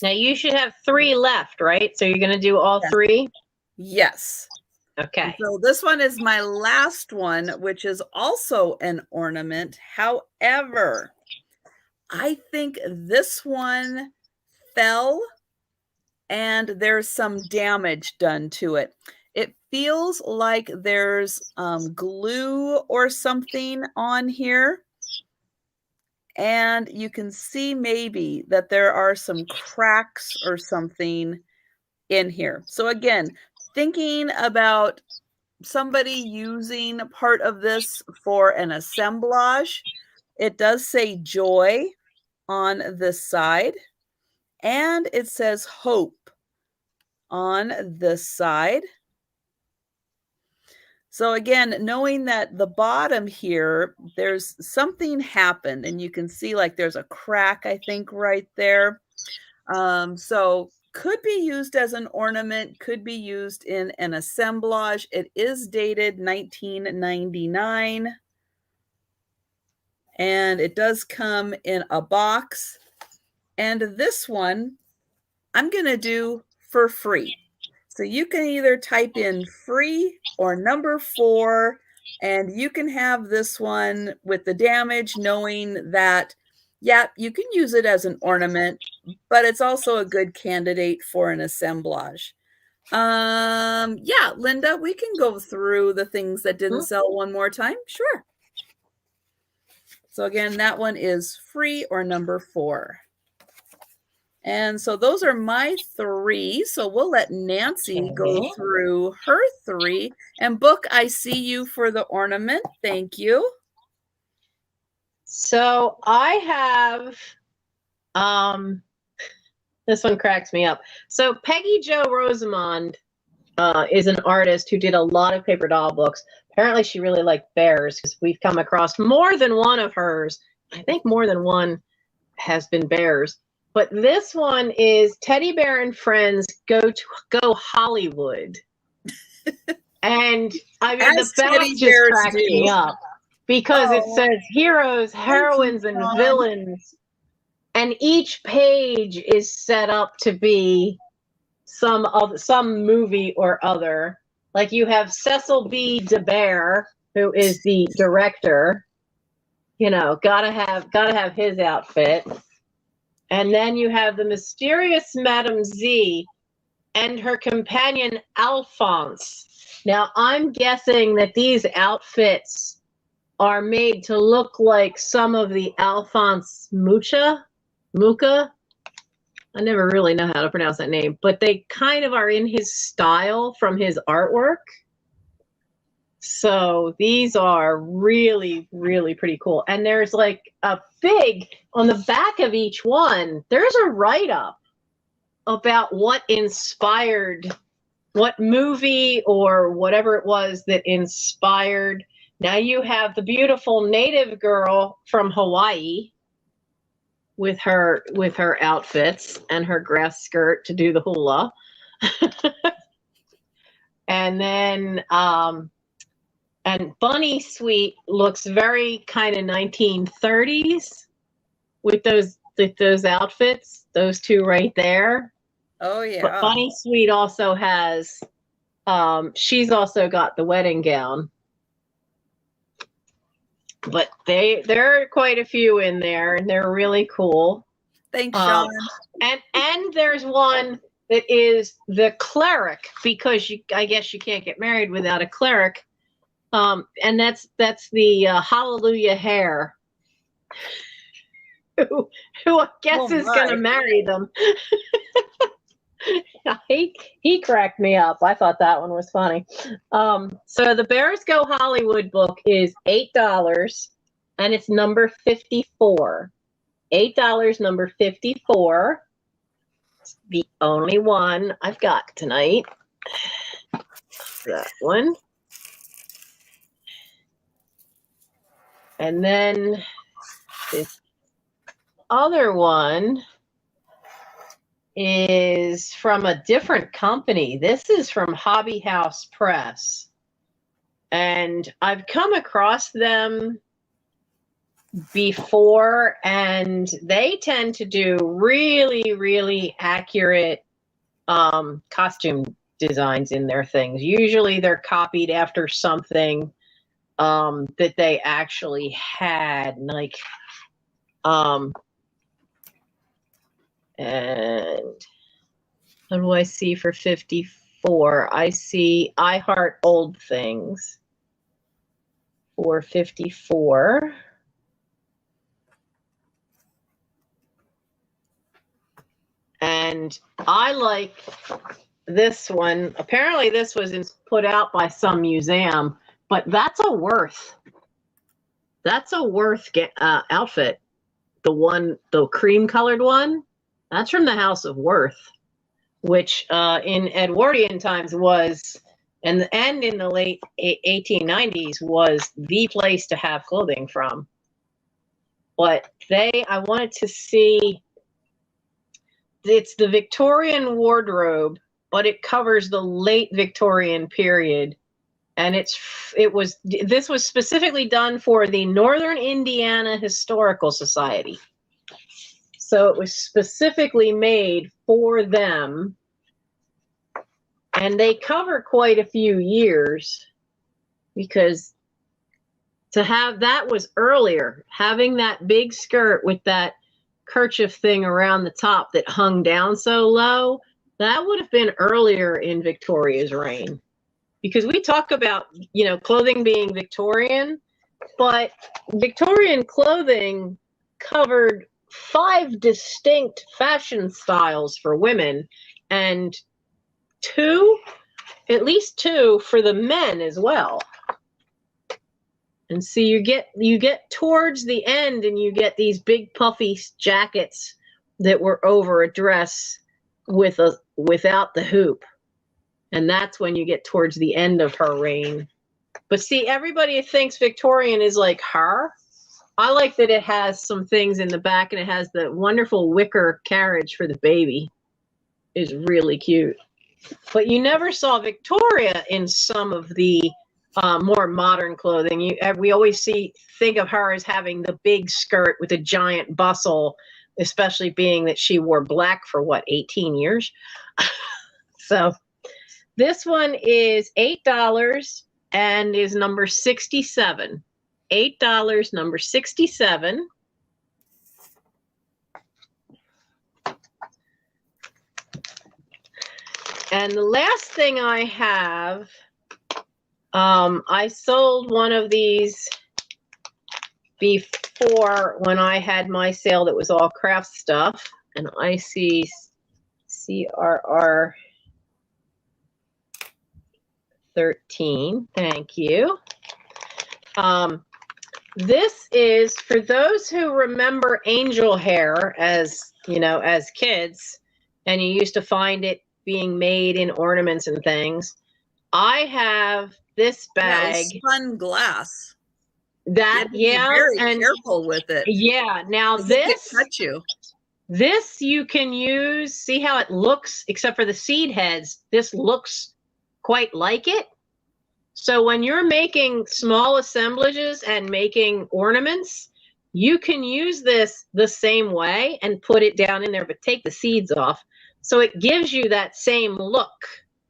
Speaker 2: Now you should have 3 left, right? So you're going to do all 3?
Speaker 1: Yes.
Speaker 2: Okay.
Speaker 1: So this one is my last one, which is also an ornament. However, I think this one fell and there's some damage done to it. It feels like there's glue or something on here. And you can see maybe that there are some cracks or something in here. So again, thinking about somebody using part of this for an assemblage. It does say joy on this side, and it says hope on this side. So again, knowing that the bottom here, there's something happened, and you can see like there's a crack, I think, right there. So could be used as an ornament, could be used in an assemblage. It is dated 1999. And it does come in a box. And this one, I'm going to do for free. So you can either type in free or number 4, and you can have this one with the damage, knowing that, yeah, you can use it as an ornament, but it's also a good candidate for an assemblage. Yeah, Linda, we can go through the things that didn't sell one more time. Sure. So again, that one is free or number 4. And so those are my 3. So we'll let Nancy go through her 3. And Book, I see you for the ornament. Thank you.
Speaker 2: So I have, this one cracks me up. So Peggy Jo Rosamond is an artist who did a lot of paper doll books. Apparently she really liked bears, because we've come across more than one of hers. I think more than one has been bears. But this one is Teddy Bear and Friends Go Hollywood. And I mean, the back just cracked me up, because it says heroes, heroines, and villains. And each page is set up to be some movie or other. Like you have Cecil B. DeBear, who is the director. You know, gotta have his outfit. And then you have the mysterious Madame Z and her companion Alphonse. Now I'm guessing that these outfits are made to look like some of the Alphonse Mucha. I never really know how to pronounce that name, but they kind of are in his style from his artwork. So these are really, really pretty cool. And there's like a big, on the back of each one, there's a write-up about what inspired, what movie or whatever it was that inspired. Now you have the beautiful native girl from Hawaii with her outfits and her grass skirt to do the hula. And then and Bunny Sweet looks very kind of 1930s with those outfits, those two right there.
Speaker 1: Oh yeah.
Speaker 2: But Bunny Sweet also has she's also got the wedding gown. But there are quite a few in there, and they're really cool.
Speaker 1: Thanks, Sean.
Speaker 2: And there's one that is the cleric, because I guess you can't get married without a cleric. And that's the Hallelujah Hare, who I guess is going to marry them. He cracked me up. I thought that one was funny. So the Bears Go Hollywood book is $8, and it's number 54. $8, number 54. It's the only one I've got tonight. That one. And then this other one is from a different company. This is from Hobby House Press. And I've come across them before, and they tend to do really, really accurate costume designs in their things. Usually they're copied after something that they actually had. Like And what do I see for 54? I see I Heart Old Things for 54. And I like this one. Apparently this was put out by some museum, but that's a Worth. That's a Worth outfit. The cream colored one, that's from the House of Worth, which in Edwardian times was, and in the late 1890s was the place to have clothing from. But I wanted to see, it's the Victorian wardrobe, but it covers the late Victorian period. And this was specifically done for the Northern Indiana Historical Society. So it was specifically made for them. And they cover quite a few years, because to have that was earlier. Having that big skirt with that kerchief thing around the top that hung down so low, that would have been earlier in Victoria's reign. Because we talk about, clothing being Victorian, but Victorian clothing covered 5 distinct fashion styles for women, and at least 2 for the men as well. And so you get towards the end and you get these big puffy jackets that were over a dress without the hoop. And that's when you get towards the end of her reign. But see, everybody thinks Victorian is like her. I like that it has some things in the back, and it has the wonderful wicker carriage for the baby. It's really cute. But you never saw Victoria in some of the more modern clothing. We always think of her as having the big skirt with a giant bustle, especially being that she wore black for 18 years. So this one is $8 and is number 67. $8, number 67. And the last thing I have, I sold one of these before when I had my sale that was all craft stuff. And I see CRR 13. Thank you. This is for those who remember angel hair as kids, and you used to find it being made in ornaments and things. I have this bag.
Speaker 1: Yeah, spun glass.
Speaker 2: That, yeah,
Speaker 1: very careful with it.
Speaker 2: Yeah. Now this
Speaker 1: touch you.
Speaker 2: This you can use. See how it looks, except for the seed heads. This looks quite like it. So when you're making small assemblages and making ornaments, you can use this the same way and put it down in there, but take the seeds off. So it gives you that same look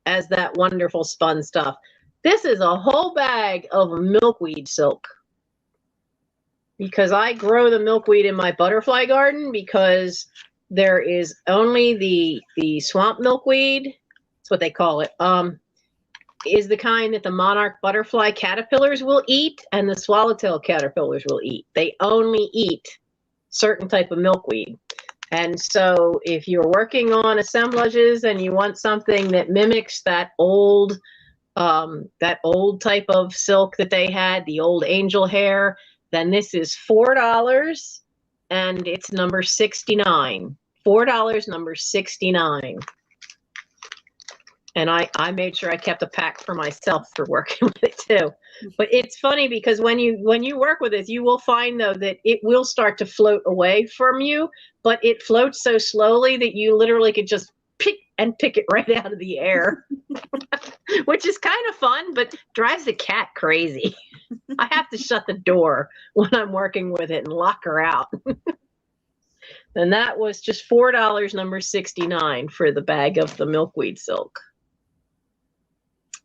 Speaker 2: as that wonderful spun stuff. This is a whole bag of milkweed silk, because I grow the milkweed in my butterfly garden, because there is only the swamp milkweed. That's what they call it. Is the kind that the monarch butterfly caterpillars will eat and the swallowtail caterpillars will eat. They only eat certain type of milkweed. And so if you're working on assemblages and you want something that mimics that old type of silk that they had, the old angel hair, then this is $4 and it's number 69. $4, number 69. And I made sure I kept a pack for myself for working with it too. But it's funny because when you work with it, you will find though that it will start to float away from you, but it floats so slowly that you literally could just pick it right out of the air, which is kind of fun, but drives the cat crazy. I have to shut the door when I'm working with it and lock her out. And that was just $4, number 69 for the bag of the milkweed silk.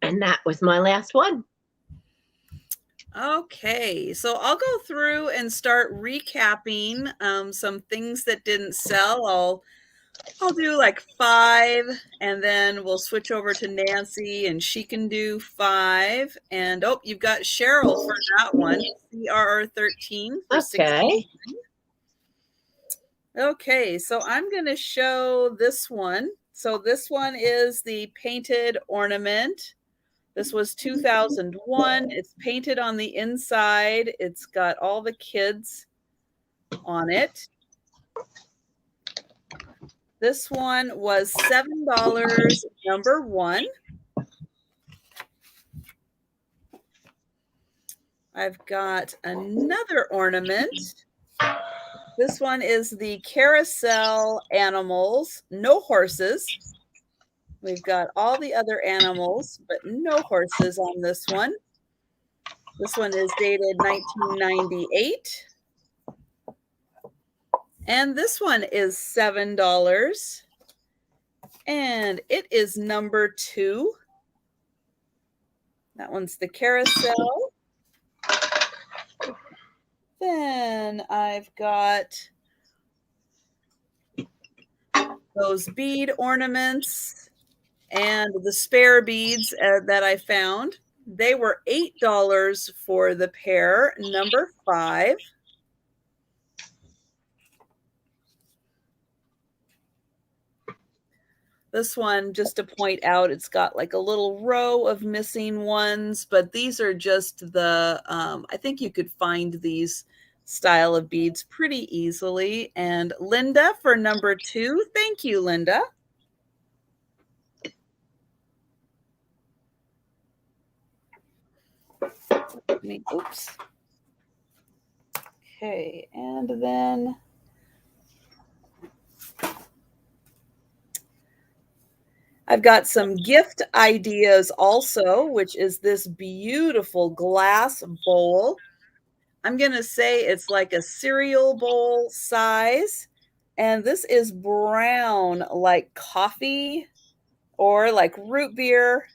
Speaker 2: And that was my last one.
Speaker 1: Okay, so I'll go through and start recapping some things that didn't sell. I'll do like 5, and then we'll switch over to Nancy, and she can do 5. And oh, you've got Cheryl for that one. CRR13 for
Speaker 2: Okay.
Speaker 1: 16. Okay, so I'm going to show this one. So this one is the painted ornament. This was 2001. It's painted on the inside. It's got all the kids on it. This one was $7, number 1. I've got another ornament. This one is the carousel animals, no horses. We've got all the other animals, but no horses on this one. This one is dated 1998. And this one is $7. And it is number 2. That one's the carousel. Then I've got those bead ornaments and the spare beads that I found. They were $8 for the pair, number 5. This one, just to point out, it's got like a little row of missing ones, but these are just the, I think you could find these style of beads pretty easily. And Linda for number 2. Thank you, Linda. Oops. Okay, and then I've got some gift ideas also, which is this beautiful glass bowl. I'm going to say it's like a cereal bowl size. And this is brown like coffee or like root beer.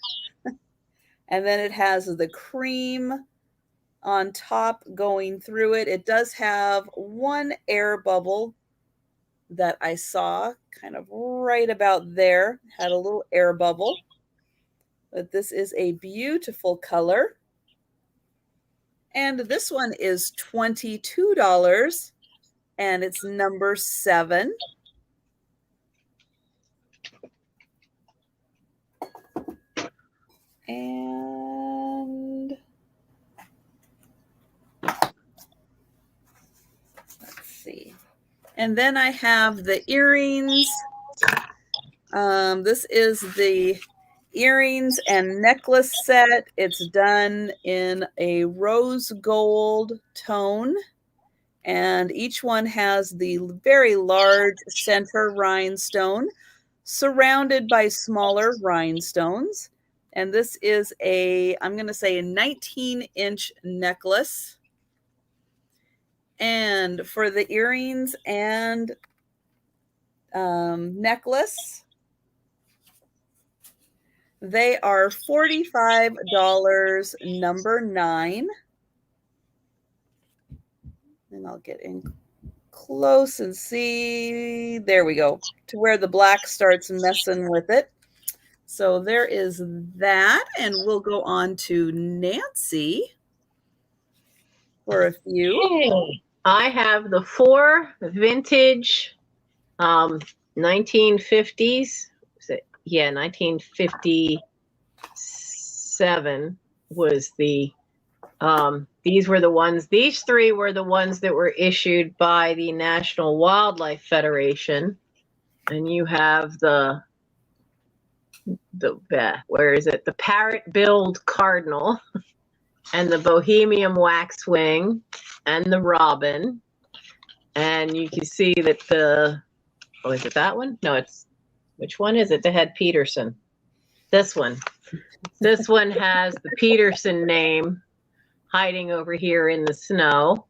Speaker 1: And then it has the cream on top going through it. It does have one air bubble that I saw kind of right about there, had a little air bubble. But this is a beautiful color. And this one is $22, and it's number 7. And let's see. And then I have the earrings. This is the earrings and necklace set. It's done in a rose gold tone. And each one has the very large center rhinestone surrounded by smaller rhinestones. And this is I'm going to say a 19-inch necklace. And for the earrings and necklace, they are $45, number 9. And I'll get in close and see. There we go, to where the black starts messing with it. So there is that. And we'll go on to Nancy for a few.
Speaker 2: Hey, I have the 4 vintage 1950s. Yeah, 1957 was the these 3 were the ones that were issued by the National Wildlife Federation. And you have the where is it? The parrot-billed cardinal and the bohemian waxwing and the robin. And you can see that is it that one? No, which one is it? The head Peterson. This one. This one has the Peterson name hiding over here in the snow,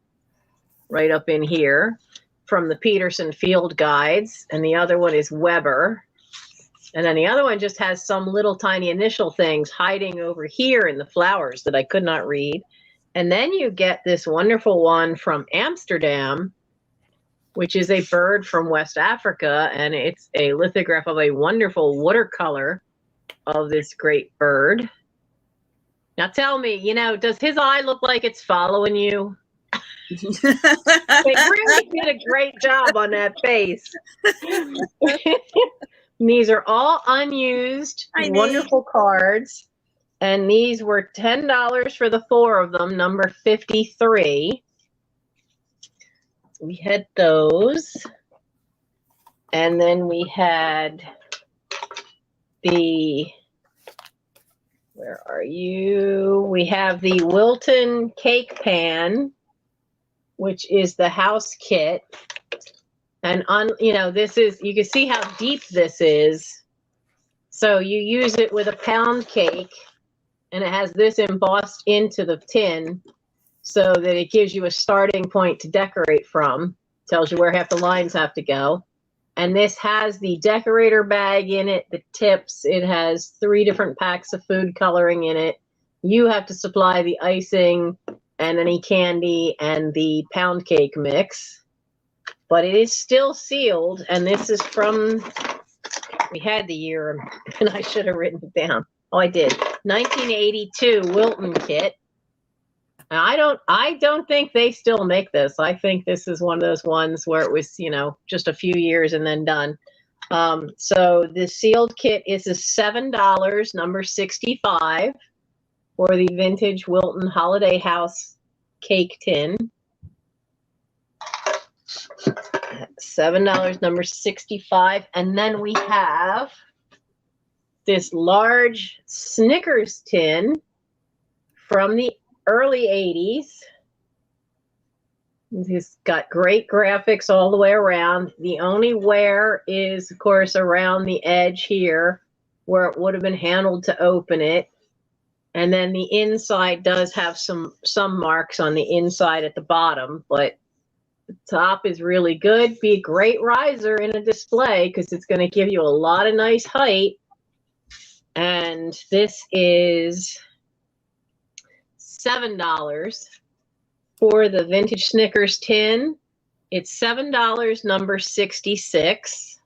Speaker 2: right up in here, from the Peterson Field Guides. And the other one is Weber. And then the other one just has some little tiny initial things hiding over here in the flowers that I could not read. And then you get this wonderful one from Amsterdam which is a bird from West Africa, and it's a lithograph of a wonderful watercolor of this great bird. Now tell me, you know, does his eye look like it's following you? They really did a great job on that face. These are all unused, wonderful cards. And these were $10 for the 4 of them, number 53. We had those. And then we had the, where are you? We have the Wilton cake pan, which is the house kit. And you know, this is, you can see how deep this is. So you use it with a pound cake, and it has this embossed into the tin so that it gives you a starting point to decorate from. Tells you where half the lines have to go. And this has the decorator bag in it, the tips. It has 3 different packs of food coloring in it. You have to supply the icing and any candy and the pound cake mix. But it is still sealed, and this is from, we had the year, and I should have written it down. Oh, I did. 1982 Wilton kit. Now, I don't think they still make this. I think this is one of those ones where it was, you know, just a few years and then done. So the sealed kit is a $7, number 65, for the vintage Wilton Holiday House cake tin. $7, number 65. And then we have this large Snickers tin from the early 80s. It's got great graphics all the way around. The only wear is, of course, around the edge here where it would have been handled to open it. And then the inside does have some marks on the inside at the bottom, but the top is really good. Be a great riser in a display because it's going to give you a lot of nice height. And this is $7 for the vintage Snickers tin. It's $7, number 66.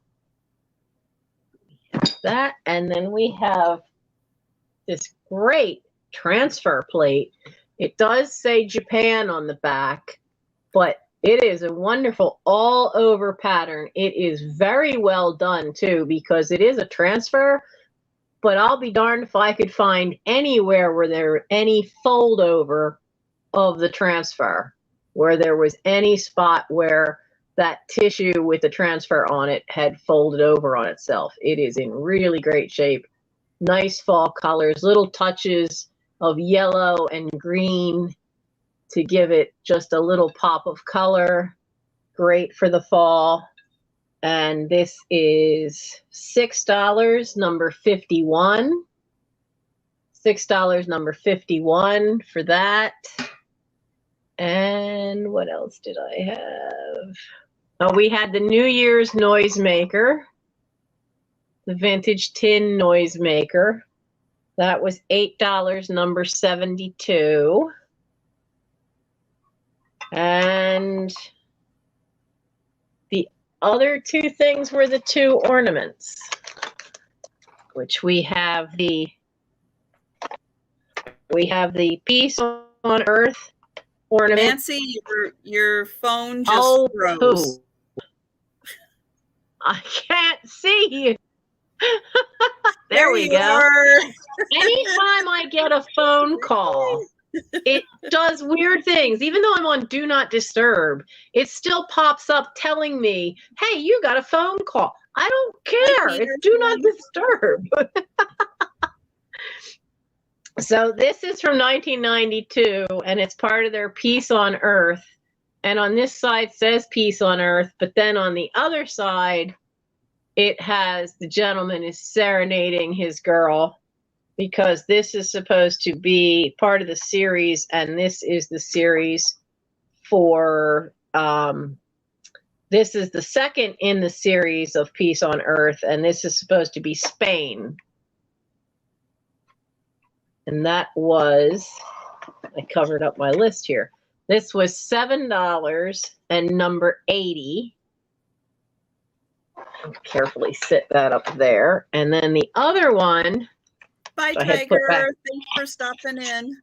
Speaker 2: That, and then we have this great transfer plate. It does say Japan on the back, but it is a wonderful all over pattern. It is very well done too, because it is a transfer, but I'll be darned if I could find anywhere where there were any fold over of the transfer, where there was any spot where that tissue with the transfer on it had folded over on itself. It is in really great shape. Nice fall colors, little touches of yellow and green to give it just a little pop of color. Great for the fall. And this is $6, number 51. $6, number 51 for that. And what else did I have? Oh, we had the New Year's noisemaker, the vintage tin noisemaker. That was $8, number 72. And the other 2 things were the 2 ornaments, which we have the Peace on Earth ornament.
Speaker 1: Nancy, your phone just froze.
Speaker 2: I can't see you. There we go. Anytime I get a phone call, it does weird things. Even though I'm on Do Not Disturb, it still pops up telling me, hey, you got a phone call. I don't care. It's Do Not Disturb. So this is from 1992, and it's part of their Peace on Earth. And on this side says Peace on Earth, but then on the other side, it has the gentleman is serenading his girl, because this is supposed to be part of the series, and this is the series for, this is the second in the series of Peace on Earth, and this is supposed to be Spain. And that was, I covered up my list here. This was $7, and number 80. I'll carefully sit that up there. And then the other one.
Speaker 1: Bye, Tiger. Thanks for stopping in.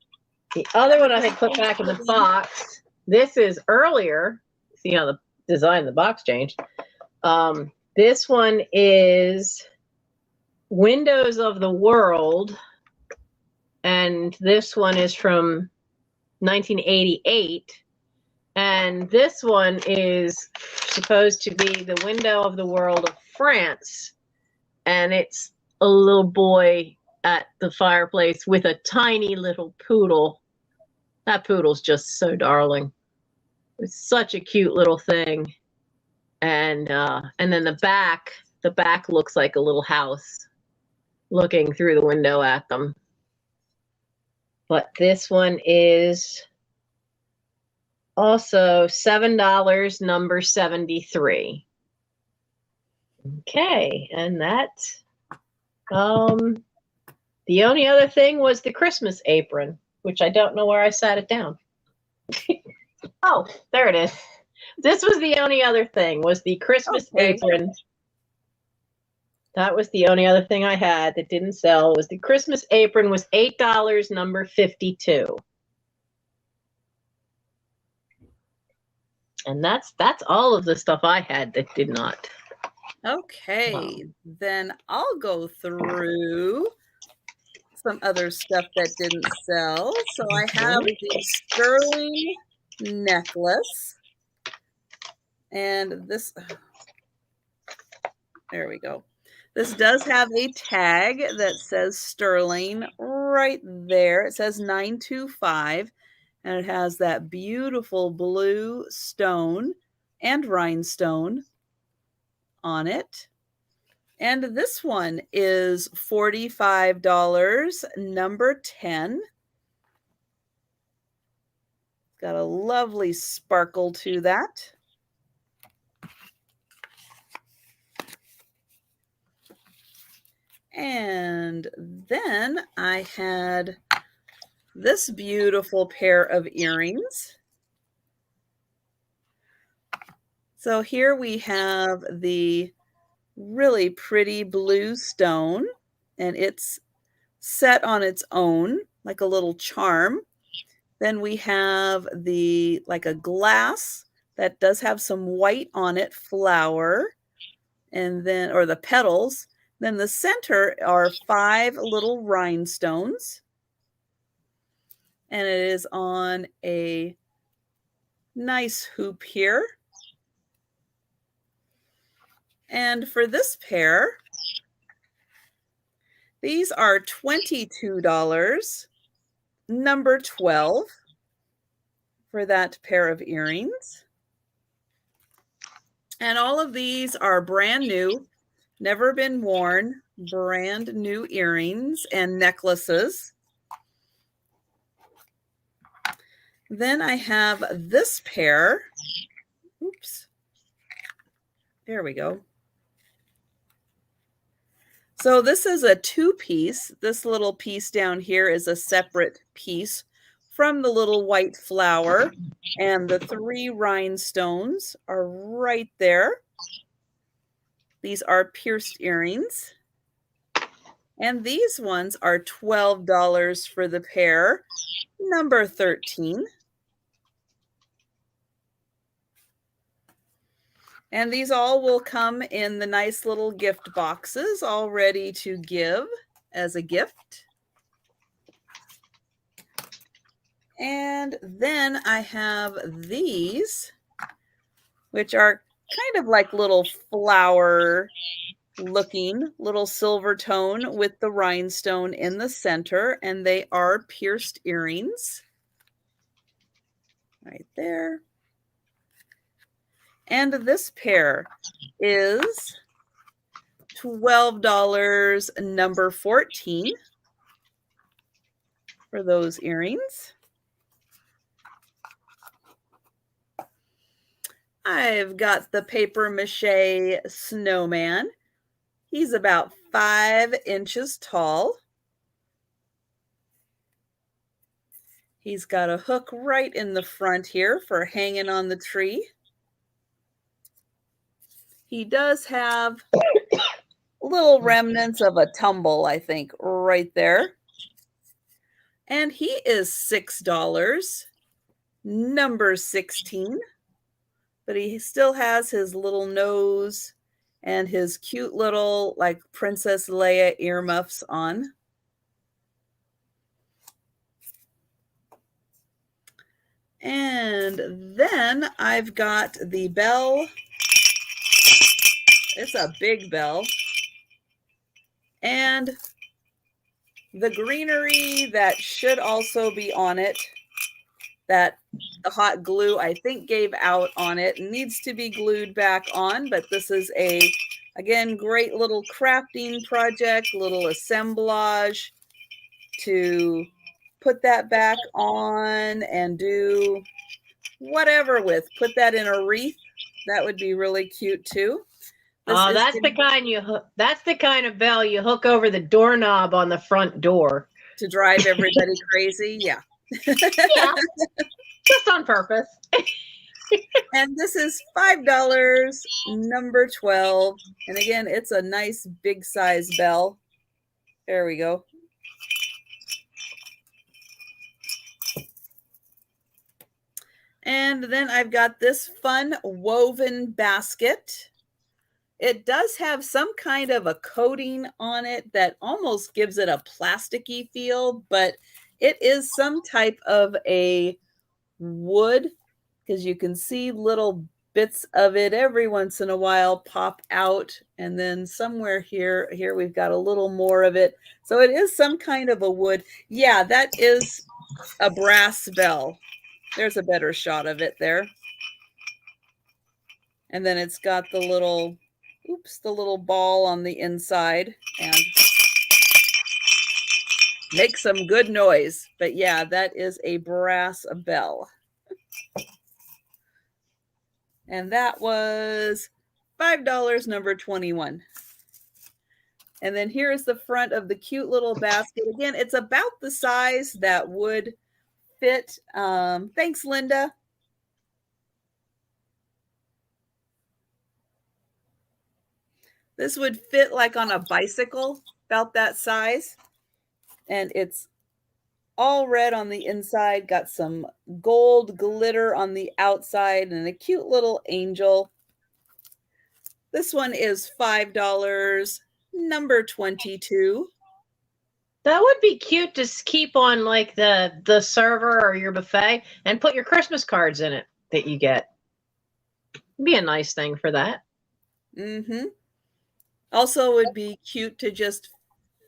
Speaker 2: The other one I had put back in the box. This is earlier. See how the design of the box changed. This one is Windows of the World. And this one is from 1988. And this one is supposed to be the window of the world of France. And it's a little boy at the fireplace with a tiny little poodle. That poodle's just so darling. It's such a cute little thing. And then the back looks like a little house looking through the window at them. But this one is also $7, number 73. Okay, and that, the only other thing was the Christmas apron, which I don't know where I sat it down. Oh, there it is. This was the only other thing, was the Christmas apron. That was the only other thing I had that didn't sell. Was the Christmas apron, was $8, number 52. And that's all of the stuff I had that did not.
Speaker 1: Okay, then I'll go through some other stuff that didn't sell. So I have the sterling necklace. And this, there we go. This does have a tag that says sterling right there. It says 925, and it has that beautiful blue stone and rhinestone on it. And this one is $45, number 10. Got a lovely sparkle to that. And then I had this beautiful pair of earrings. So here we have the really pretty blue stone, and it's set on its own like a little charm. Then we have the like a glass that does have some white on it, flower, and then, or the petals. Then the center are 5 little rhinestones, and it is on a nice hoop here. And for this pair, these are $22, number 12, for that pair of earrings. And all of these are brand new, never been worn, brand new earrings and necklaces. Then I have this pair. Oops. There we go. So this is a 2-piece. This little piece down here is a separate piece from the little white flower, and the 3 rhinestones are right there. These are pierced earrings. And these ones are $12 for the pair, number 13. And these all will come in the nice little gift boxes, all ready to give as a gift. And then I have these, which are kind of like little flower looking little silver tone with the rhinestone in the center, and they are pierced earrings right there. And this pair is $12, number 14, for those earrings. I've got the paper mache snowman. He's about 5 inches tall. He's got a hook right in the front here for hanging on the tree. He does have little remnants of a tumble, I think, right there. And he is $6, number 16. But he still has his little nose and his cute little, like, Princess Leia earmuffs on. And then I've got the bell. It's a big bell. And the greenery that should also be on it, that the hot glue, I think, gave out on it, needs to be glued back on. But this is a, again, great little crafting project, little assemblage to put that back on and do whatever with. Put that in a wreath. That would be really cute too.
Speaker 2: Oh, that's the kind that's the kind of bell you hook over the doorknob on the front door
Speaker 1: to drive everybody crazy. Yeah.
Speaker 2: Yeah. Just on purpose.
Speaker 1: And this is $5, number 12. And again, it's a nice big size bell. There we go. And then I've got this fun woven basket. It does have some kind of a coating on it that almost gives it a plasticky feel, but it is some type of a wood, because you can see little bits of it every once in a while pop out. And then somewhere here we've got a little more of it. So it is some kind of a wood. Yeah, that is a brass bell. There's a better shot of it there. And then it's got the little, the little ball on the inside and make some good noise. But yeah, that is a brass bell. And that was $5, number 21. And then here's the front of the cute little basket. Again, it's about the size that would fit. Thanks, Linda. This would fit like on a bicycle, about that size. And it's all red on the inside, got some gold glitter on the outside, and a cute little angel. This one is $5, number 22.
Speaker 2: That would be cute to keep on like the server or your buffet and put your Christmas cards in it that you get. It'd be a nice thing for that.
Speaker 1: Mm-hmm. Also, it would be cute to just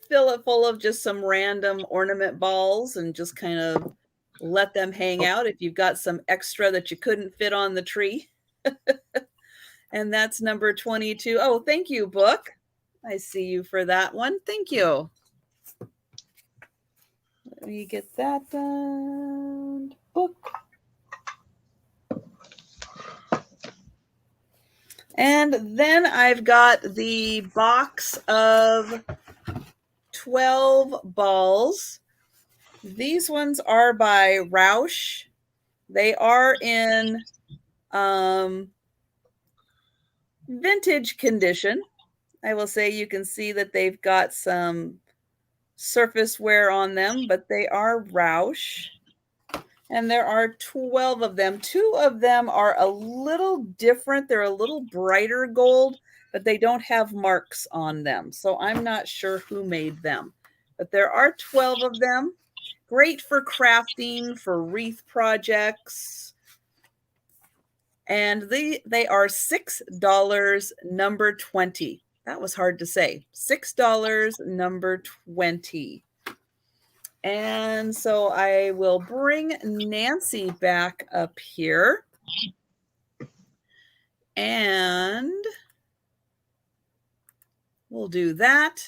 Speaker 1: fill it full of just some random ornament balls and just kind of let them hang out if you've got some extra that you couldn't fit on the tree. And that's number 22. Oh, thank you, Book. I see you for that one. Thank you. Let me get that done. Book. And then I've got the box of 12 balls. These ones are by Roush. They are in vintage condition. I will say you can see that they've got some surface wear on them, but they are Roush. And there are 12 of them. 2 of them are a little different. They're a little brighter gold, but they don't have marks on them. So I'm not sure who made them. But there are 12 of them. Great for crafting, for wreath projects. And they are $6, number 20. That was hard to say. $6, number 20. And so I will bring Nancy back up here. And we'll do that.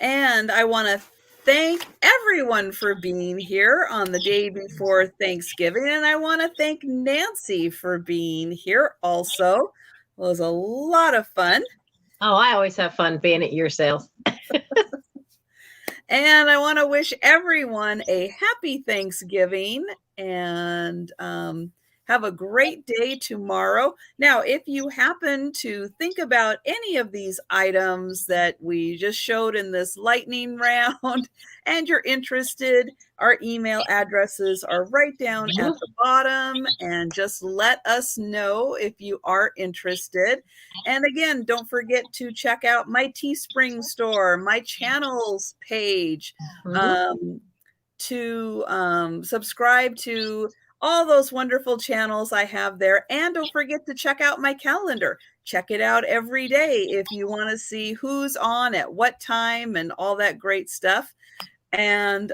Speaker 1: And I want to thank everyone for being here on the day before Thanksgiving. And I want to thank Nancy for being here also. It was a lot of fun.
Speaker 2: Oh, I always have fun being at your sales.
Speaker 1: And I want to wish everyone a happy Thanksgiving and Have a great day tomorrow. Now, if you happen to think about any of these items that we just showed in this lightning round and you're interested, our email addresses are right down at the bottom, and just let us know if you are interested. And again, don't forget to check out my Teespring store, my channels page, to subscribe to all those wonderful channels I have there. And don't forget to check out my calendar. Check it out every day if you want to see who's on at what time and all that great stuff. And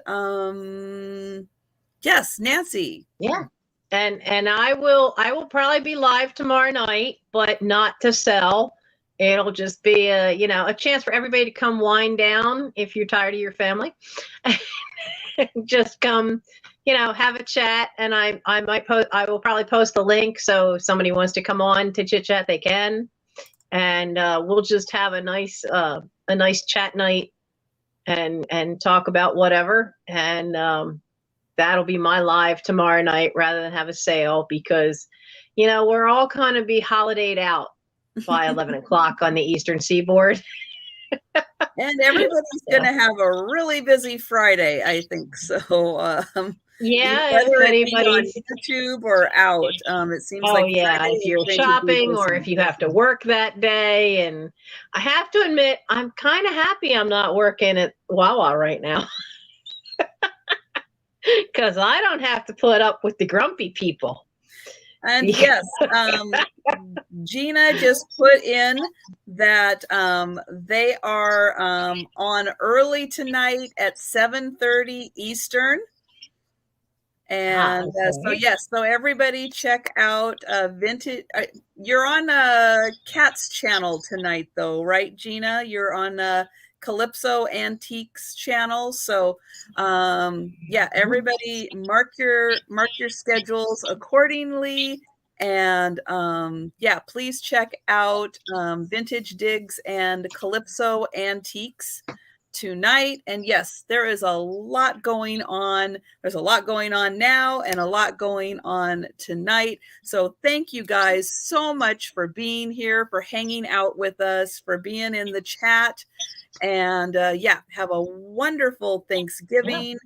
Speaker 1: yes, Nancy.
Speaker 2: Yeah. And I will probably be live tomorrow night, but not to sell. It'll just be a chance for everybody to come wind down if you're tired of your family. Just come, have a chat, and I will probably post a link, so if somebody wants to come on to chit chat, they can, and we'll just have a nice chat night and talk about whatever, and that'll be my live tomorrow night rather than have a sale, because we're all kind of be holidayed out by 11 o'clock on the Eastern Seaboard.
Speaker 1: And everybody's going to have a really busy Friday, I think. So,
Speaker 2: yeah,
Speaker 1: whether
Speaker 2: if
Speaker 1: anybody's on YouTube or out, it seems like
Speaker 2: Friday, if you're shopping or if you have to work that day. And I have to admit, I'm kind of happy I'm not working at Wawa right now, because I don't have to put up with the grumpy people.
Speaker 1: And yes, Gina just put in that they are on early tonight at 7:30 Eastern. And so yes, so everybody check out Vintage. You're on Kat's channel tonight, though, right, Gina? You're on Calypso Antiques channel. So yeah, everybody mark your schedules accordingly. And yeah, please check out Vintage Digs and Calypso Antiques tonight. And yes, there is a lot going on. There's a lot going on now and a lot going on tonight. So thank you guys so much for being here, for hanging out with us, for being in the chat. And yeah, have a wonderful Thanksgiving.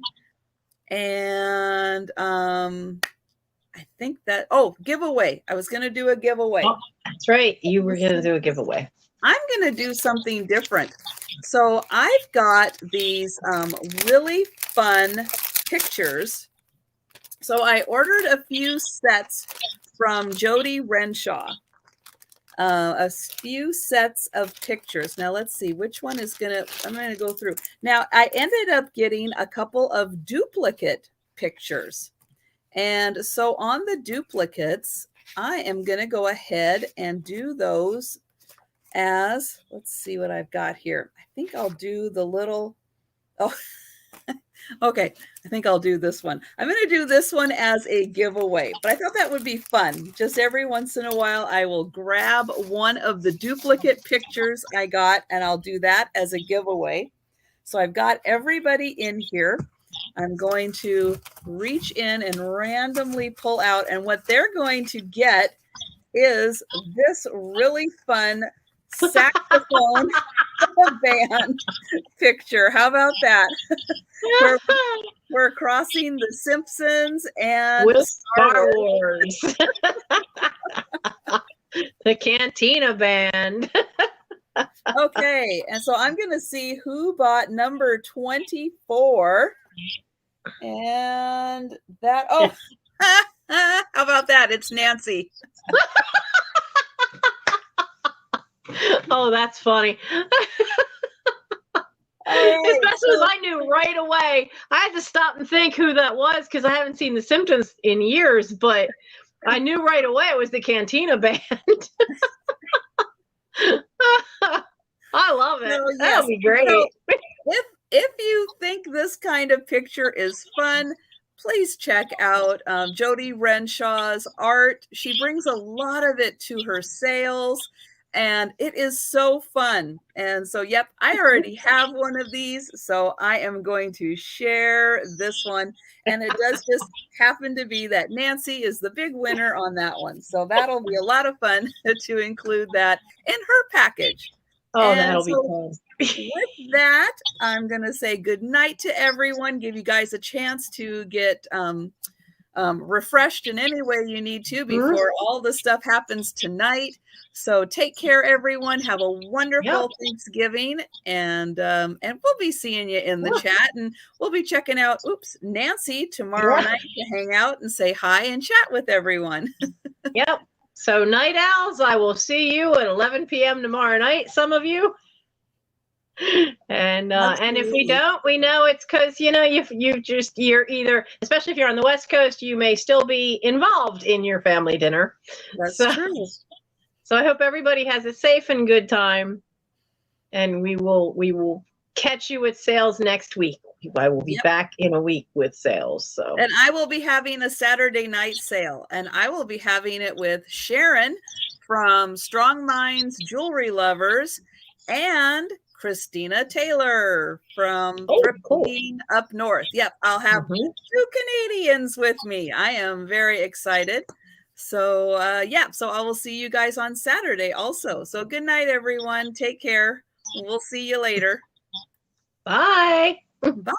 Speaker 1: Yeah. And I think that, giveaway. I was going to do a giveaway.
Speaker 2: Oh, that's right. You were going to do a giveaway.
Speaker 1: I'm going to do something different. So I've got these really fun pictures. So I ordered a few sets from Jody Renshaw. A few sets of pictures. Now let's see which one is I'm going to go through. Now I ended up getting a couple of duplicate pictures. And so on the duplicates, I am going to go ahead and do those as, let's see what I've got here. I think I'll do the little, okay. I think I'll do this one. I'm going to do this one as a giveaway, but I thought that would be fun. Just every once in a while, I will grab one of the duplicate pictures I got, and I'll do that as a giveaway. So I've got everybody in here. I'm going to reach in and randomly pull out, and what they're going to get is this really fun saxophone band picture. How about that? we're crossing the Simpsons and
Speaker 2: with Star Wars. The Cantina Band.
Speaker 1: Okay, and so I'm going to see who bought number 24. And that, how about that? It's Nancy.
Speaker 2: Oh, that's funny. Especially as I knew right away. I had to stop and think who that was because I haven't seen The Simpsons in years, but I knew right away it was the Cantina Band. I love it.
Speaker 1: So, yes,
Speaker 2: that would be great.
Speaker 1: So if you think this kind of picture is fun, please check out Jody Renshaw's art. She brings a lot of it to her sales. And it is so fun. And so, yep, I already have one of these. So I am going to share this one. And it does just happen to be that Nancy is the big winner on that one. So that'll be a lot of fun to include that in her package.
Speaker 2: Oh,
Speaker 1: And
Speaker 2: that'll be
Speaker 1: so
Speaker 2: fun.
Speaker 1: with that, I'm going to say good night to everyone, give you guys a chance to get refreshed in any way you need to before all the stuff happens tonight. So take care, everyone. Have a wonderful Thanksgiving, and we'll be seeing you in the chat, and we'll be checking out Nancy tomorrow night to hang out and say hi and chat with everyone.
Speaker 2: Yep. So night owls, I will see you at 11 p.m. tomorrow night, some of you. And if we don't, we know it's because you're either, especially if you're on the West Coast, you may still be involved in your family dinner.
Speaker 1: That's true.
Speaker 2: So I hope everybody has a safe and good time, and we will catch you at sales next week. I will be back in a week with sales. So,
Speaker 1: and I will be having a Saturday night sale, and I will be having it with Sharon from Strong Minds Jewelry Lovers and Christina Taylor from Thrifting Up North. Yep, I'll have 2 Canadians with me. I am very excited. So, so I will see you guys on Saturday also. So good night, everyone. Take care. We'll see you later.
Speaker 2: Bye.
Speaker 1: Bye.